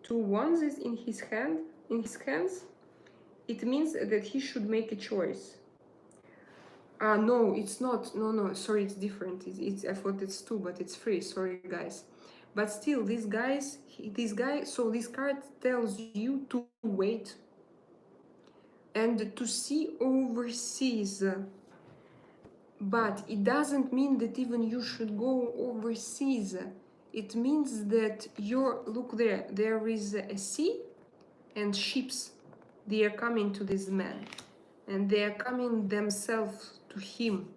two wands in his hands. It means that he should make a choice. No, it's not. No, sorry, it's different. I thought it's two, but it's three. Sorry, guys. But still, so this card tells you to wait and to see overseas. But it doesn't mean that even you should go overseas. It means that look there is a sea and ships. They are coming to this man and they are coming themselves to him.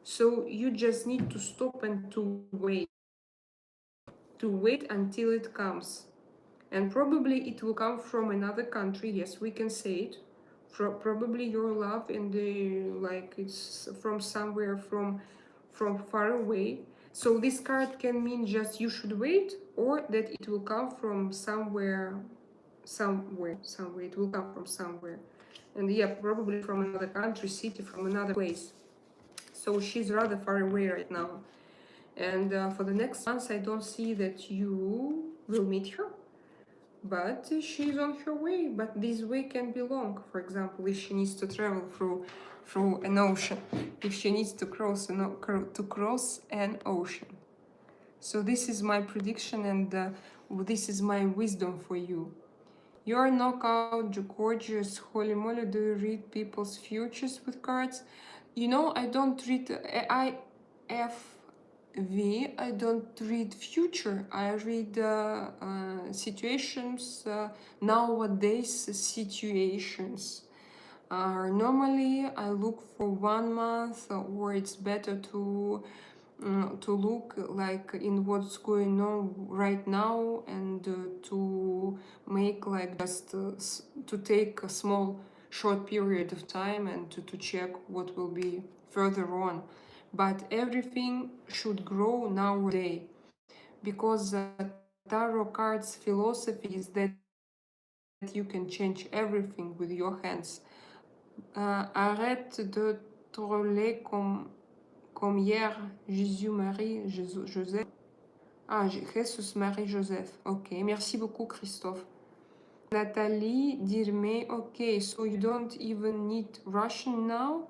So you just need to stop and to wait until it comes. And probably it will come from another country. Yes, we can say it. Probably your love and it's from somewhere from far away. So this card can mean just you should wait, or that it will come from somewhere. It will come from somewhere. And yeah, probably from another country, city, from another place. So she's rather far away right now. And for the next months, I don't see that you will meet her, but she's on her way. But this way can be long. For example, if she needs to travel through an ocean, if she needs to cross an ocean. So this is my prediction, and this is my wisdom for you. You're knockout, gorgeous, holy moly. Do you read people's futures with cards? You know, I don't read I don't read future. I read situations, nowadays situations. Normally, I look for 1 month, or it's better to look like in what's going on right now, and to make like just to take a small short period of time and to check what will be further on. But everything should grow nowadays, because tarot cards philosophy is that you can change everything with your hands. Arrête de troller comme hier, Jésus-Marie, Joseph. Ah, Jesus Marie Joseph. Ok, merci beaucoup, Christophe. Nathalie Dirme. Ok, so you don't even need Russian now?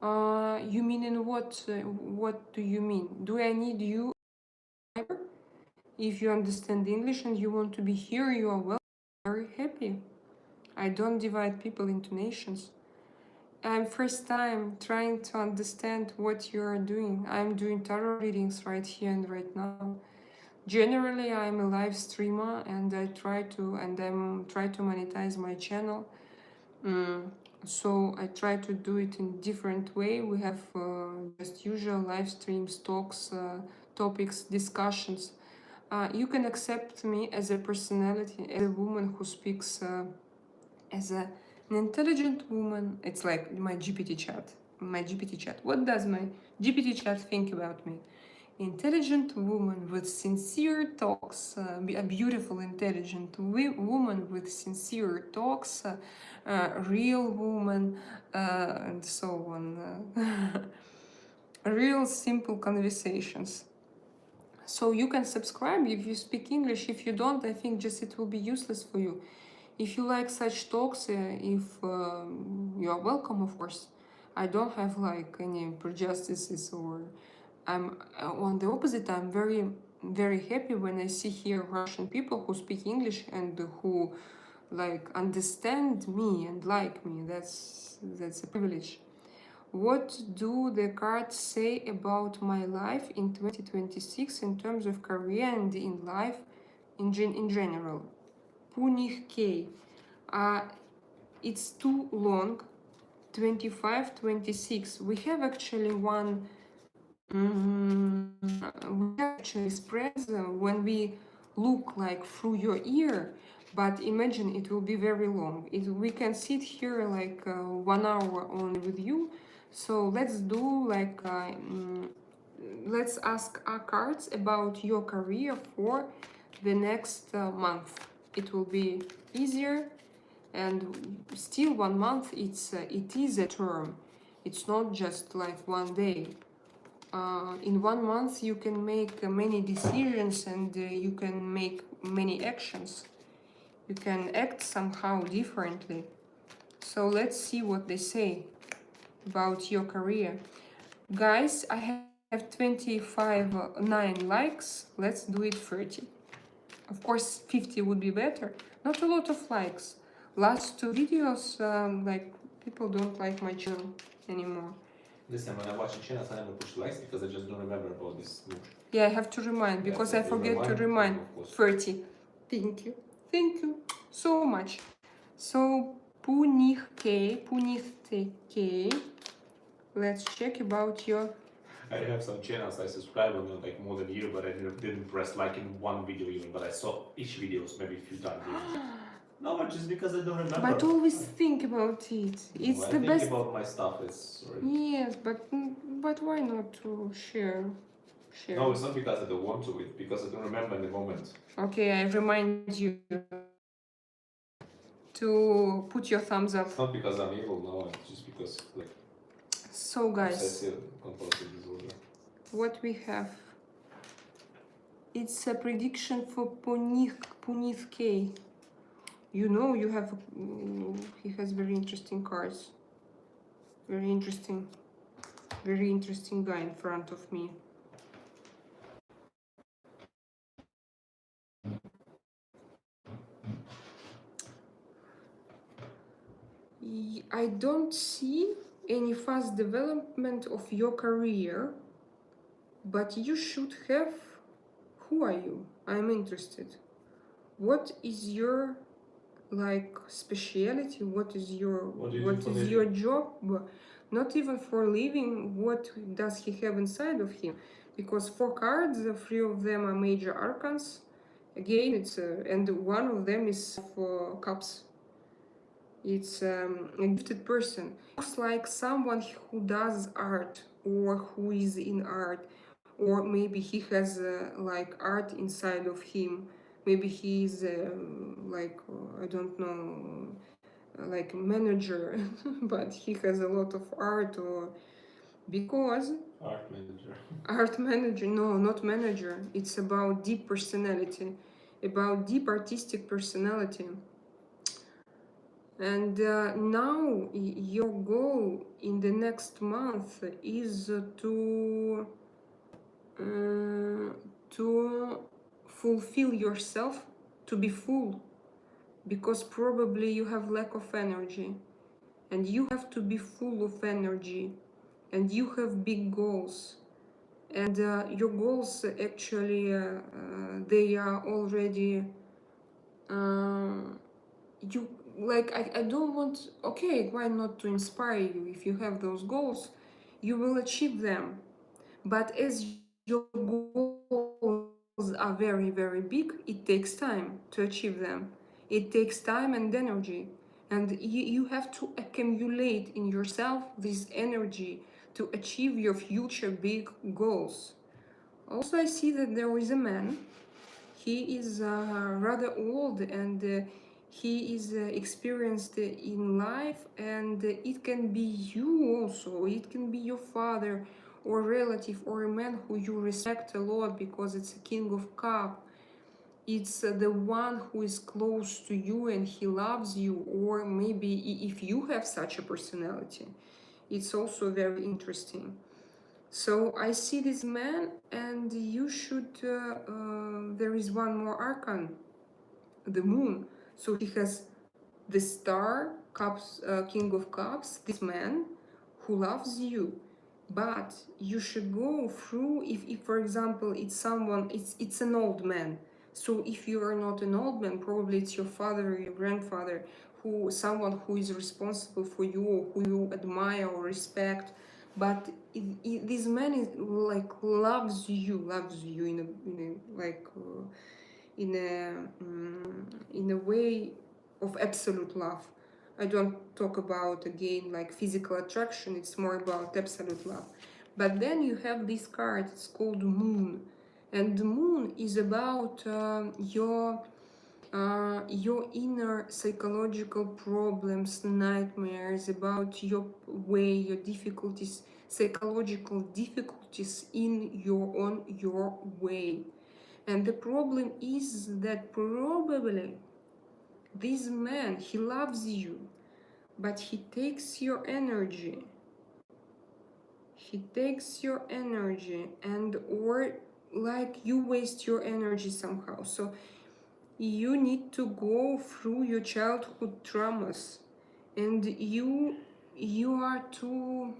You mean in what? What do you mean? Do I need you? If you understand English and you want to be here, you are welcome. Very happy. I don't divide people into nations. I'm first time trying to understand what you are doing. I'm doing tarot readings right here and right now. Generally, I'm a live streamer, and I'm try to monetize my channel. So I try to do it in different way. We have just usual live streams, talks, topics, discussions. You can accept me as a personality, as a woman who speaks as an intelligent woman. It's like my GPT chat. What does my GPT chat think about me? Intelligent woman with sincere talks, a beautiful, intelligent woman with sincere talks, real woman, and so on. Real simple conversations. So you can subscribe if you speak English. If you don't, I think just it will be useless for you. If you like such talks, if you are welcome, of course. I don't have like any prejudices, or I'm on the opposite. I'm very happy when I see here Russian people who speak English and who like understand me and like me. That's a privilege. What do the cards say about my life in 2026 in terms of career and in life in general? Punih K. It's too long. 25, 26. We have actually one. We have actually spreads when we look like through your ear, but imagine it will be very long. We can sit here like 1 hour only with you. So let's do like let's ask our cards about your career for the next month. It will be easier, and still 1 month. It is a term. It's not just like 1 day. In 1 month you can make many decisions, and you can make many actions. You can act somehow differently. So let's see what they say about your career. Guys, I have 9 likes. Let's do it 30. Of course 50 would be better. Not a lot of likes. Last 2 videos, like, people don't like my channel anymore. Listen, when I watch the channel, I never push likes because I just don't remember about this move. Yeah, I have to remind, because I forget to remind. 30. Thank you. Thank you so much. So, Punihke, let's check about your... I have some channels I subscribe on like more than a year, but I didn't press like in one video even, but I saw each videos maybe a few times. No, but just because I don't remember. But always think about it. It's no, the best. I think about my stuff. It's already... Yes, but why not to share? No, it's not because I don't want to. It's because I don't remember in the moment. Okay, I remind you to put your thumbs up. It's not because I'm evil, no. It's just because like. So guys, obsessive compulsive disorder. What we have? It's a prediction for Punith K. You know, you have. He has very interesting cards. Very interesting guy in front of me. I don't see any fast development of your career, but you should have. Who are you? I'm interested. What is your like speciality? What is your job? Not even for living. What does he have inside of him? Because 4 cards, 3 of them are major arcans. Again, it's and one of them is for cups. It's a gifted person. Looks like someone who does art, or who is in art, or maybe he has like art inside of him. Maybe he is like I don't know, like manager, but he has a lot of art, or because art manager. No, not manager. It's about deep personality, about deep artistic personality. And now your goal in the next month is to fulfill yourself, to be full, because probably you have lack of energy, and you have to be full of energy, and you have big goals, and your goals actually they are already you like I don't want. Okay, why not to inspire you? If you have those goals, you will achieve them, but as your goals are very, very big, it takes time to achieve them. It takes time and energy, and you have to accumulate in yourself this energy to achieve your future big goals. Also, I see that there is a man. He is rather old, and he is experienced in life, and it can be you also. It can be your father or relative or a man who you respect a lot, because it's a King of Cups. It's the one who is close to you and he loves you, or maybe if you have such a personality, it's also very interesting. So I see this man, and you should, there is one more arcan, the moon. So he has the star, cups, King of Cups, this man who loves you. But you should go through, if for example, it's someone, it's an old man. So if you are not an old man, probably it's your father or your grandfather, someone who is responsible for you, or who you admire or respect. but this man is like loves you in a in a way of absolute love. I don't talk about again like physical attraction, it's more about absolute love. But then you have this card, it's called Moon, and the Moon is about your inner psychological problems, nightmares, about your way, your difficulties, psychological difficulties in your way. And the problem is that probably this man, he loves you, but he takes your energy. He takes your energy, and or like you waste your energy somehow. So you need to go through your childhood traumas, and you are too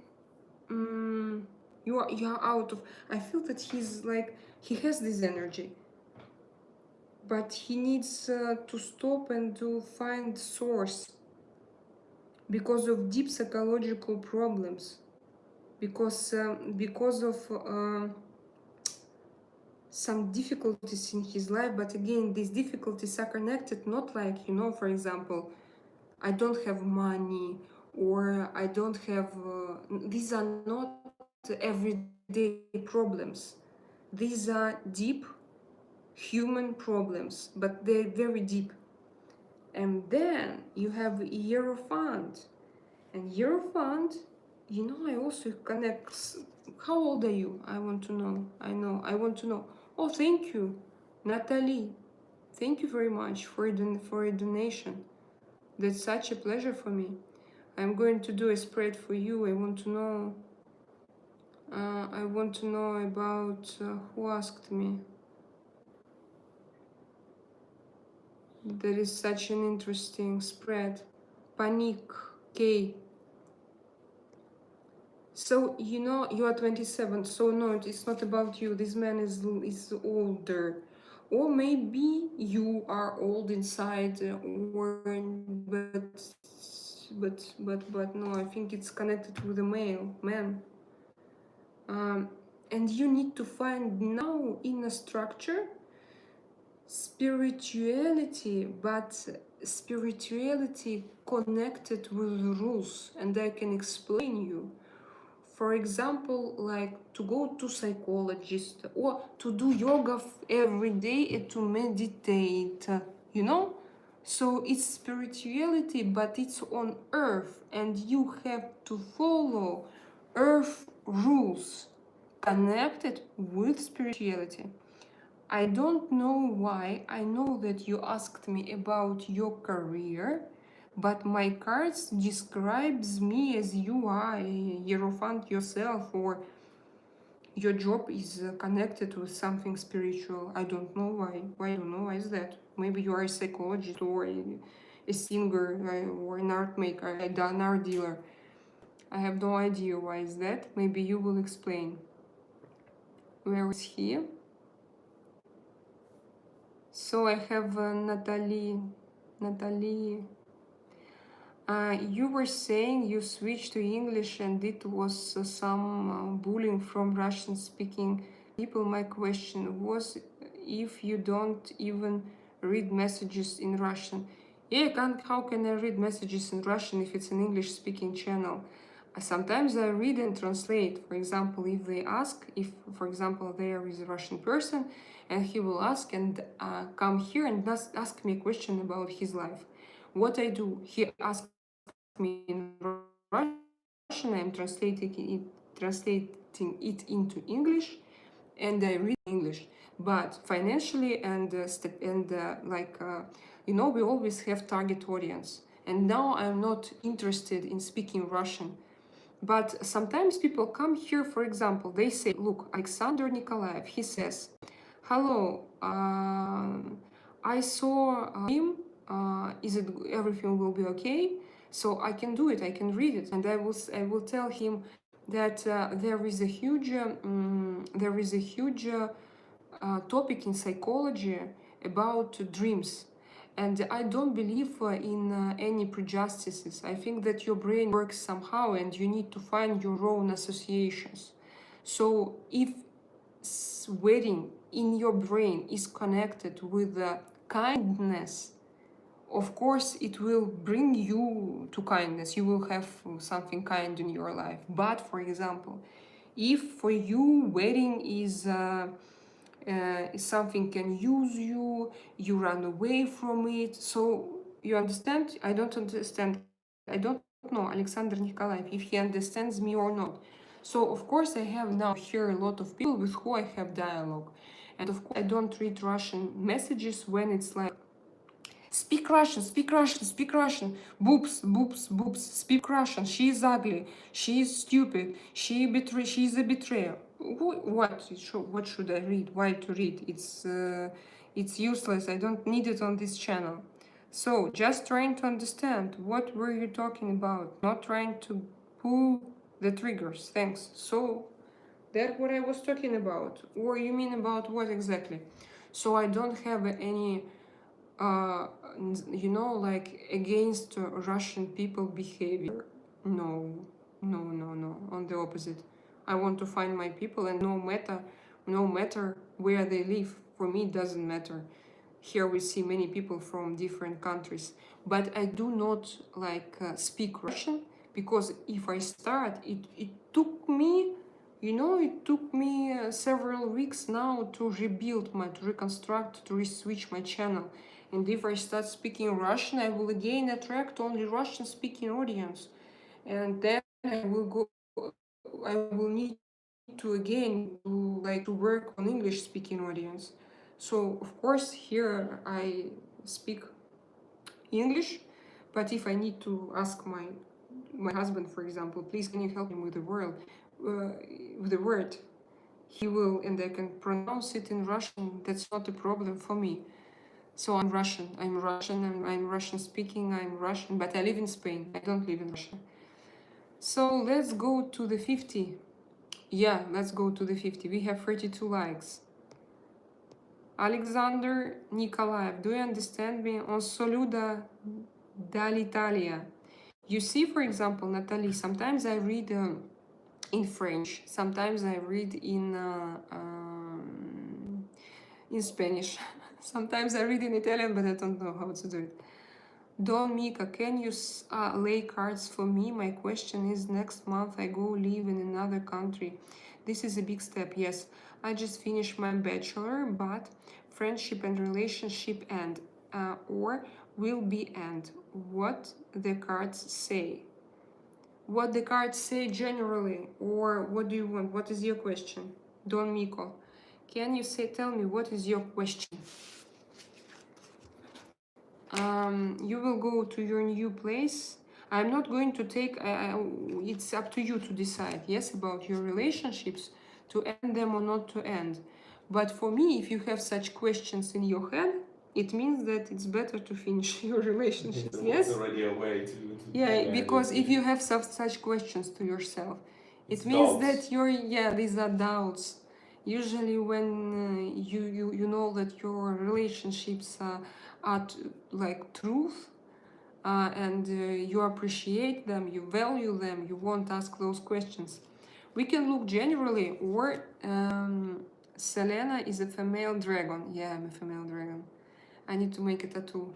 you are out of. I feel that he's like he has this energy, but he needs to stop and to find source because of deep psychological problems, because of some difficulties in his life. But again, these difficulties are connected not like, for example, I don't have money, or I don't have these are not everyday problems. These are deep human problems, but they're very deep. And then you have Hierophant. And Hierophant, I also connect. How old are you? I want to know. I want to know. Oh, thank you, Natalie. Thank you very much for a donation. That's such a pleasure for me. I'm going to do a spread for you. I want to know. I want to know about who asked me. There is such an interesting spread. Panic K. So you are 27. So no, it's not about you. This man is older, or maybe you are old inside, or but no. I think it's connected with a male man. Um, and you need to find now in a structure spirituality, but spirituality connected with rules, and I can explain you. For example, like to go to psychologist or to do yoga every day and to meditate, you know? So it's spirituality, but it's on earth, and you have to follow earth rules connected with spirituality. I don't know why. I know that you asked me about your career, but my cards describes me as you are a hierophant yourself, or your job is connected with something spiritual. I don't know why. I don't know why is that. Maybe you are a psychologist, or a singer, or an art maker, an art dealer. I have no idea why is that. Maybe you will explain. Where is he? So I have Natalie. Natalie, you were saying you switched to English and it was some bullying from Russian-speaking people. My question was if you don't even read messages in Russian. Yeah, how can I read messages in Russian if it's an English-speaking channel? Sometimes I read and translate. For example, if, for example, there is a Russian person and he will ask and come here and ask me a question about his life. What I do, he asks me in Russian, I am translating it into English, and I read English. But financially and we always have target audience. And now I'm not interested in speaking Russian. But sometimes people come here, for example, they say, look, Alexander Nikolaev, he says, hello, I saw him, is it everything will be okay? So I can do it, I can read it, and I will tell him that there is a huge topic in psychology about dreams, And I don't believe in any prejudices. I think that your brain works somehow and you need to find your own associations. So if sweating in your brain is connected with kindness, of course it will bring you to kindness. You will have something kind in your life. But for example, if for you wedding is something can use you, you run away from it. So you understand? I don't understand. I don't know Alexander Nikolaev if he understands me or not. So of course I have now here a lot of people with who I have dialogue. And of course I don't read Russian messages when it's like speak Russian, speak Russian, speak Russian. Boobs, boobs, boobs. Speak Russian. She is ugly. She is stupid. She is a betrayer. What should I read? Why to read? It's useless. I don't need it on this channel. So just trying to understand what were you talking about. Not trying to pull the triggers. Thanks. So that's what I was talking about. Or you mean about what exactly? So I don't have any uh, like against Russian people behavior. No, no, no, no. On the opposite, I want to find my people, and no matter where they live, for me it doesn't matter. Here we see many people from different countries, but I do not like speak Russian because if I start, it took me. It took me several weeks now to reconstruct, to switch my channel. And if I start speaking Russian, I will again attract only Russian speaking audience. And then I will need to again to work on English speaking audience. So of course here I speak English, but if I need to ask my husband, for example, please can you help him with with the word, he will, and I can pronounce it in Russian. That's not a problem for me. So I'm Russian. I'm Russian speaking. I'm Russian, but I live in Spain. I don't live in Russia. So let's go to the 50. Yeah, let's go to the 50. We have 32 likes. Alexander Nikolaev, do you understand me? On saluda dall'Italia. You see, for example, Natalie, sometimes I read in French, sometimes I read in Spanish, sometimes I read in Italian, but I don't know how to do it. Don Miko, can you lay cards for me? My question is, next month I go live in another country. This is a big step, yes. I just finished my bachelor, but friendship and relationship end, or will be end. What the cards say? What the cards say generally, or what do you want? What is your question? Don Miko, can you tell me what is your question? You will go to your new place. I'm not going to take, it's up to you to decide, yes, about your relationships, to end them or not to end. But for me, if you have such questions in your head, it means that it's better to finish your relationships, yes? It's already a way to yeah, because if you have such questions to yourself, it's it means doubts. that these are doubts. Usually when you know that your relationships are like truth, and you appreciate them, you value them, you won't ask those questions. We can look generally, or Selena is a female dragon. Yeah, I'm a female dragon. I need to make a tattoo.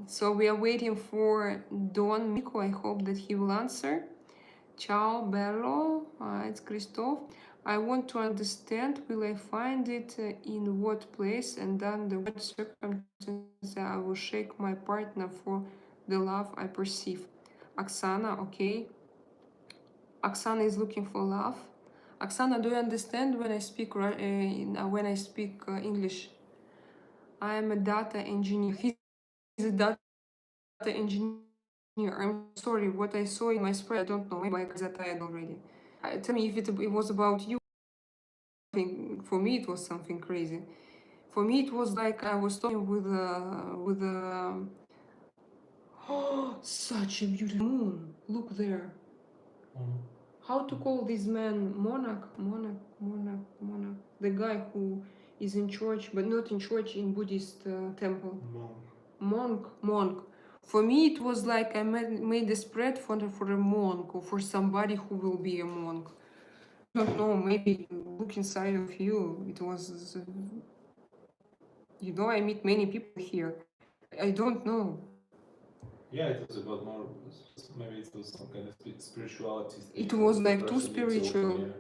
So we are waiting for Don Miko. I hope that he will answer. Ciao, bello. It's Christoph. I want to understand, will I find it in what place, and under what circumstances I will shake my partner for the love I perceive. Axana, okay. Axana is looking for love. Axana, do you understand when I speak English? I am a data engineer. He's a data engineer. I'm sorry, what I saw in my spread, I don't know. Maybe I got that tired already. Tell me if it was about you. For me, it was something crazy. For me, it was like I was talking with oh, such a beautiful moon. Look there. How to call this man monarch? The guy who is in church, but not in church, in Buddhist temple. Monk. For me, it was like I made a spread for a monk or for somebody who will be a monk. I don't know, maybe look inside of you. It was, I meet many people here. I don't know. Yeah, it was about more. Maybe it was some kind of spirituality. It was like too spiritual.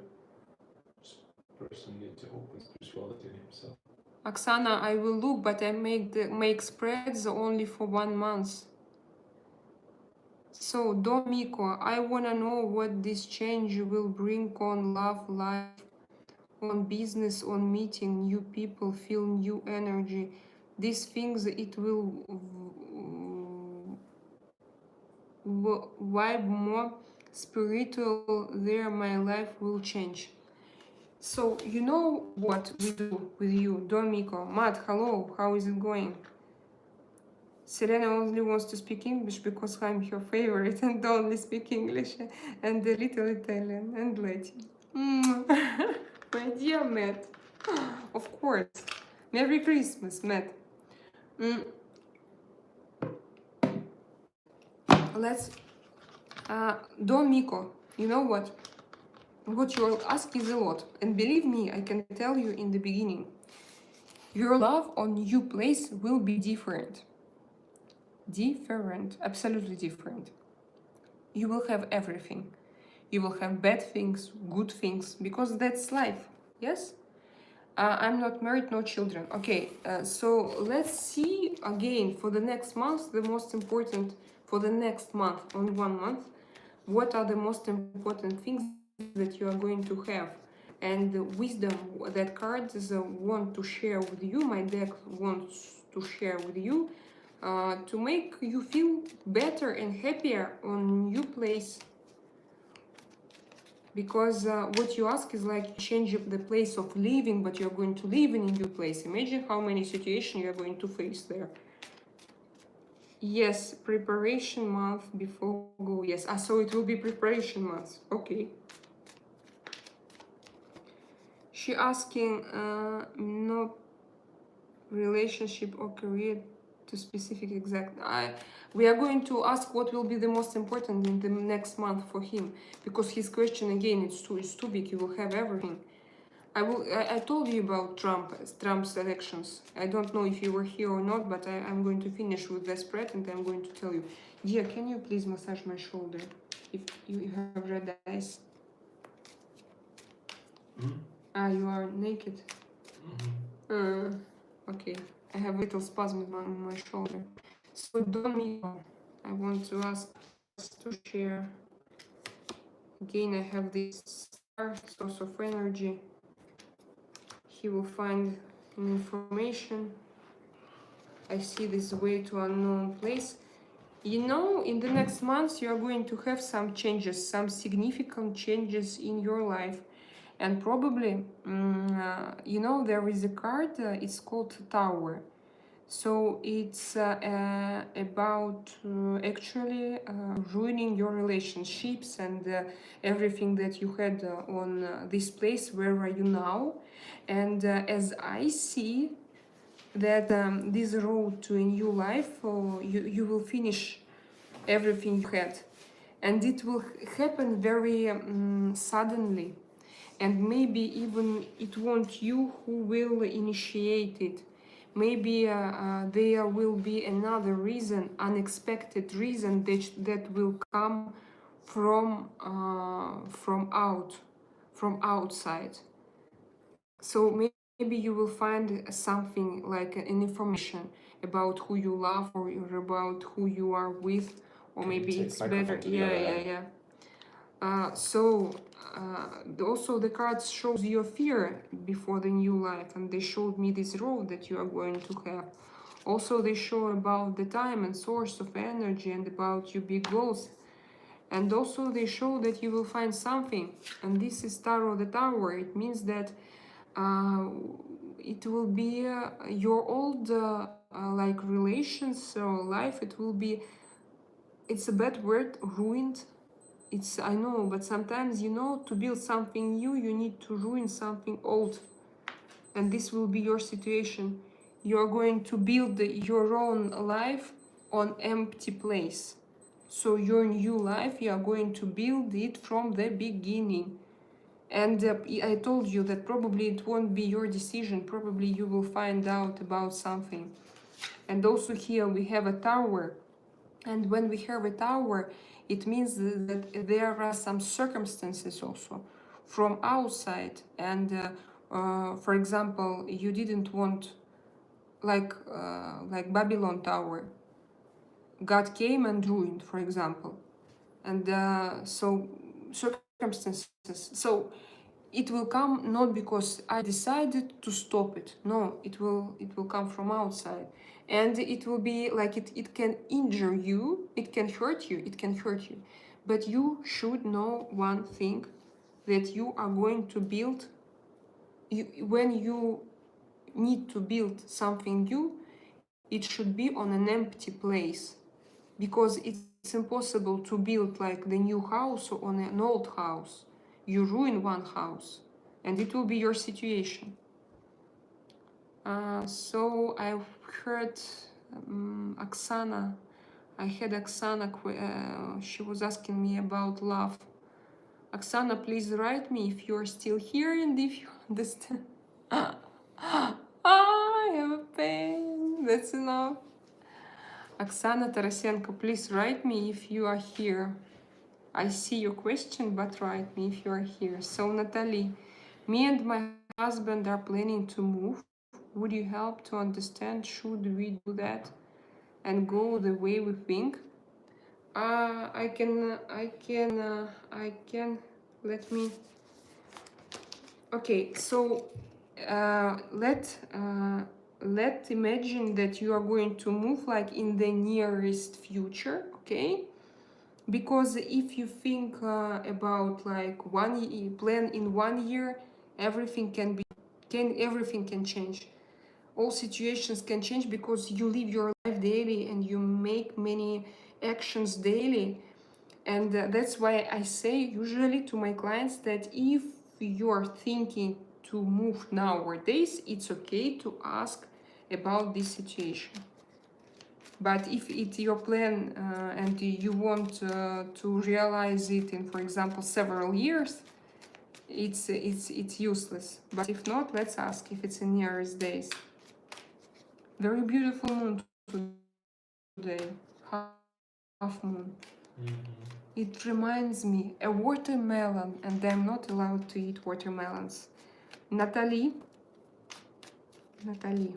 Person needs to open spirituality in himself. Axana, I will look, but I make spreads only for 1 month. So, Don Miko, I wanna know what this change will bring on love life, on business, on meeting new people, feel new energy. These things, it will vibe more spiritual there, my life will change. So, you know what we do with you, Don Miko. Matt, hello, how is it going? Serena only wants to speak English because I'm her favorite and only speak English and a little Italian and Latin. My dear Matt, of course. Merry Christmas, Matt. Let's... Don Miko, you know what? What you ask is a lot. And believe me, I can tell you in the beginning. Your love on new place will be different. Different, absolutely different. You will have everything. You will have bad things, good things, because that's life. Yes? I'm not married, no children. Okay, so let's see again for the next month, the most important for the next month, on 1 month, what are the most important things that you are going to have. And the wisdom that cards want to share with you, my deck wants to share with you, to make you feel better and happier on new place. Because what you ask is like change the place of living, but you're going to live in a new place. Imagine how many situations you're going to face there. Yes, preparation month before go. Yes, so it will be preparation month. Okay. She asking no relationship or career to specific exact. We are going to ask what will be the most important in the next month for him, because his question again it's too big. You will have everything. I told you about Trump's elections. I don't know if you were here or not, but I'm going to finish with the spread and I'm going to tell you. Dear, can you please massage my shoulder if you have red eyes? You are naked. Okay, I have a little spasm on my shoulder. So Don Miko, I want to ask us to share. Again, I have this star, source of energy. He will find information. I see this way to unknown place. You know, in the next months, you are going to have some changes, some significant changes in your life. And probably, you know, there is a card, it's called Tower. So it's about actually ruining your relationships and everything that you had on this place. Where are you now? And as I see that this road to a new life, you will finish everything you had. And it will happen very suddenly. And maybe even it won't you who will initiate it. Maybe there will be another reason, unexpected reason that will come from outside. So maybe you will find something like an information about who you love or about who you are with, or maybe it's better. Yeah. Also the cards shows your fear before the new life, and they showed me this road that you are going to have. Also they show about the time and source of energy and about your big goals. And also they show that you will find something, and this is Tarot the Tower. It means that it will be your old like relations or life. It will be, it's a bad word, ruined. It's, I know, but sometimes, you know, to build something new, you need to ruin something old. and this will be your situation. You're going to build your own life on empty place. So your new life, you are going to build it from the beginning. And I told you that probably it won't be your decision. Probably you will find out about something. And also here we have a tower. And when we have a tower, it means that there are some circumstances also from outside. And for example, you didn't want like Babylon Tower. God came and ruined, for example, and so circumstances. So it will come not because I decided to stop it. No, it will come from outside, and it will be like it can injure you, it can hurt you, but you should know one thing, that you are going to build. When you need to build something new, it should be on an empty place, because it's impossible to build like the new house on an old house. You ruin one house, and it will be your situation. So I've heard Axana. I had Axana. She was asking me about love. Axana, please write me if you are still here and if you understand. I have a pain. That's enough. Axana Tarasenko, please write me if you are here. I see your question, but write me if you are here. So, Natalie, me and my husband are planning to move. Would you help to understand? Should we do that and go the way we think? I can. Let me. Okay, so let imagine that you are going to move like in the nearest future, okay? Because if you think about like plan in 1 year, everything everything can change. All situations can change because you live your life daily and you make many actions daily. And that's why I say usually to my clients that if you're thinking to move nowadays, it's okay to ask about this situation. But if it's your plan and you want to realize it in, for example, several years, it's useless. But if not, let's ask if it's in nearest days. Very beautiful moon today, half moon. It reminds me a watermelon, and I'm not allowed to eat watermelons. Natalie, Natalie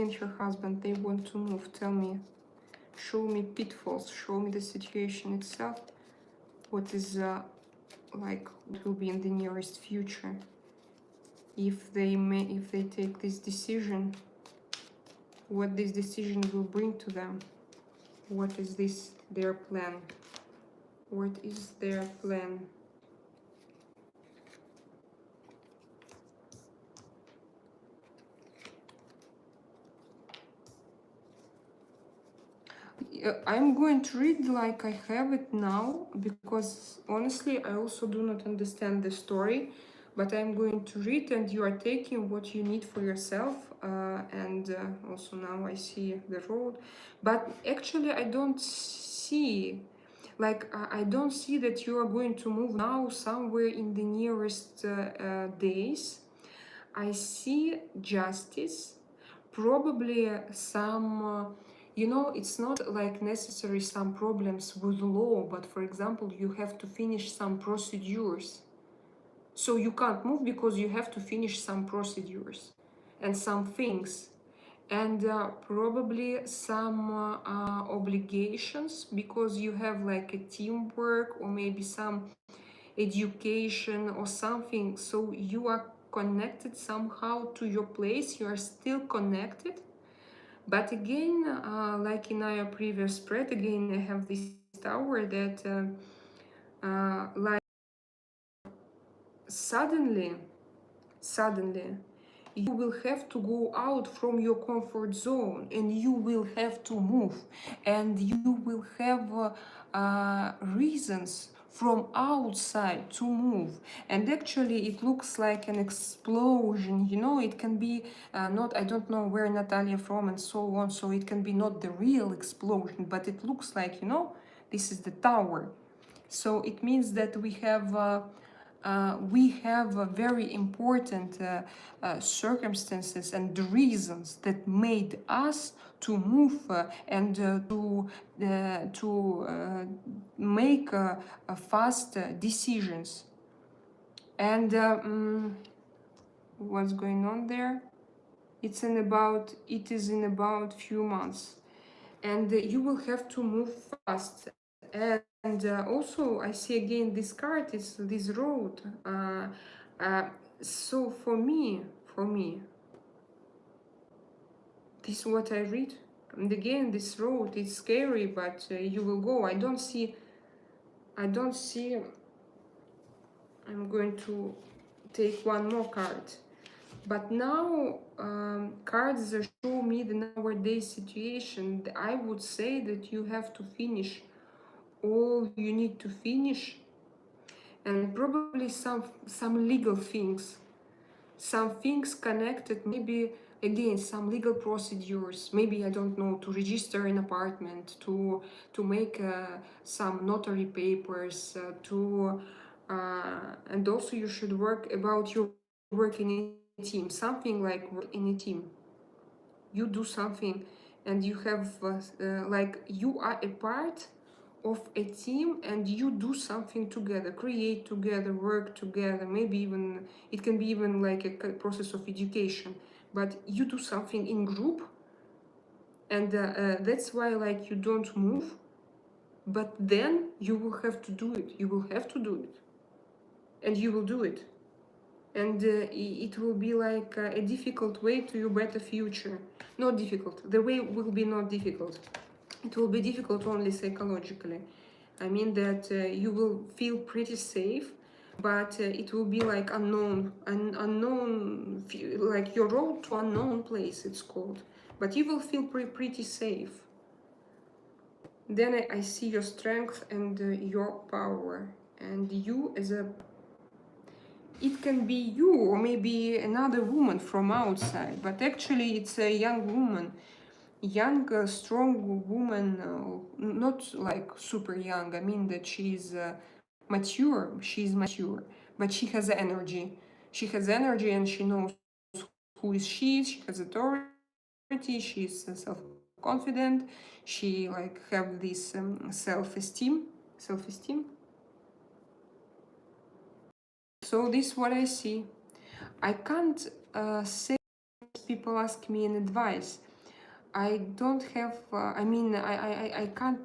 and her husband, they want to move. Tell me, show me pitfalls, show me the situation itself. What is like what will be in the nearest future if they take this decision, what this decision will bring to them. What is their plan? What is their plan? I'm going to read like I have it now, because honestly I also do not understand the story, but I'm going to read and you are taking what you need for yourself. And also now I see the road, but actually I don't see I don't see that you are going to move now somewhere in the nearest days. I see justice, probably some, it's not like necessary some problems with law, but for example, you have to finish some procedures. So you can't move because you have to finish some procedures and some things. And probably some obligations, because you have like a teamwork or maybe some education or something. So you are connected somehow to your place, you are still connected. But again, like in our previous spread, again I have this tower that like suddenly you will have to go out from your comfort zone, and you will have to move, and you will have reasons from outside to move. And actually it looks like an explosion, you know. It can be not, I don't know where Natalia from and so on, so it can be not the real explosion, but it looks like, you know, this is the tower. So it means that we have very important circumstances and reasons that made us to move and to make fast decisions. And what's going on there? It is in about few months, and you will have to move fast. And also I see again this card is this road. So for me, this is what I read. And again, this road is scary, but you will go. I don't see. I'm going to take one more card. But now cards show me the nowadays situation. I would say that you have to finish all you need to finish, and probably some legal things, some things connected, maybe again some legal procedures, maybe I don't know, to register an apartment, to make some notary papers, to and also you should work about your work in a team, something like work in a team. You do something and you have like you are a part of a team and you do something together, create together, work together. Maybe even it can be even like a process of education, but you do something in group. And that's why like you don't move, but then you will have to do it. You will have to do it, and you will do it. And it will be like a difficult way to your better future. Not difficult, the way will be not difficult, it will be difficult only psychologically. I mean that you will feel pretty safe, but it will be like unknown, like your road to unknown place, it's called. But you will feel pretty safe. Then I see your strength and your power, and you as a, it can be you or maybe another woman from outside, but actually it's a young woman, young strong woman, not like super young. I mean that she's mature, but she has energy. She has energy and she knows who is she has authority, she's self-confident, she like have this self-esteem. So this is what I see. I can't say, people ask me an advice. I don't have, I can't.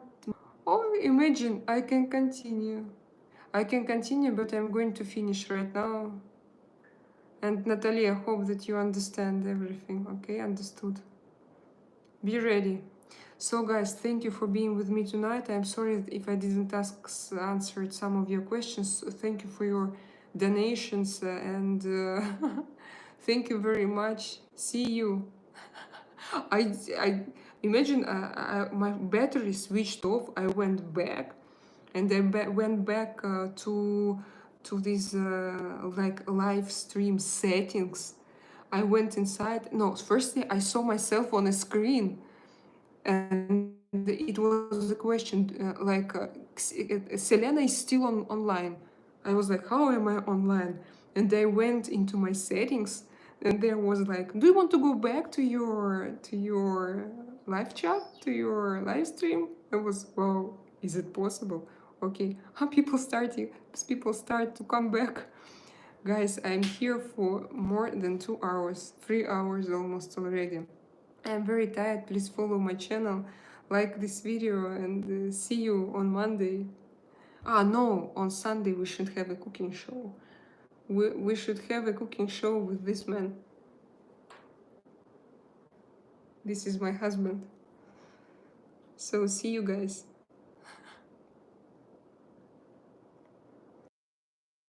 Oh, imagine, I can continue. But I'm going to finish right now. And Natalia, I hope that you understand everything, okay? Understood. Be ready. So guys, thank you for being with me tonight. I'm sorry if I didn't answer some of your questions. Thank you for your donations and thank you very much. See you. I imagine my battery switched off. I went back, and I went back to this like live stream settings. I went inside. No, firstly I saw myself on a screen, and it was a question Selena is still online. I was like, how am I online? And I went into my settings, and there was like, do you want to go back to your live chat, to your live stream? I was, wow, is it possible? Okay, how people start to come back. Guys, I'm here for more than 2 hours, 3 hours almost already. I'm very tired. Please follow my channel, like this video, and see you on Monday. Ah, no, on Sunday we should have a cooking show. We should have a cooking show with this man. This is my husband. So see you guys.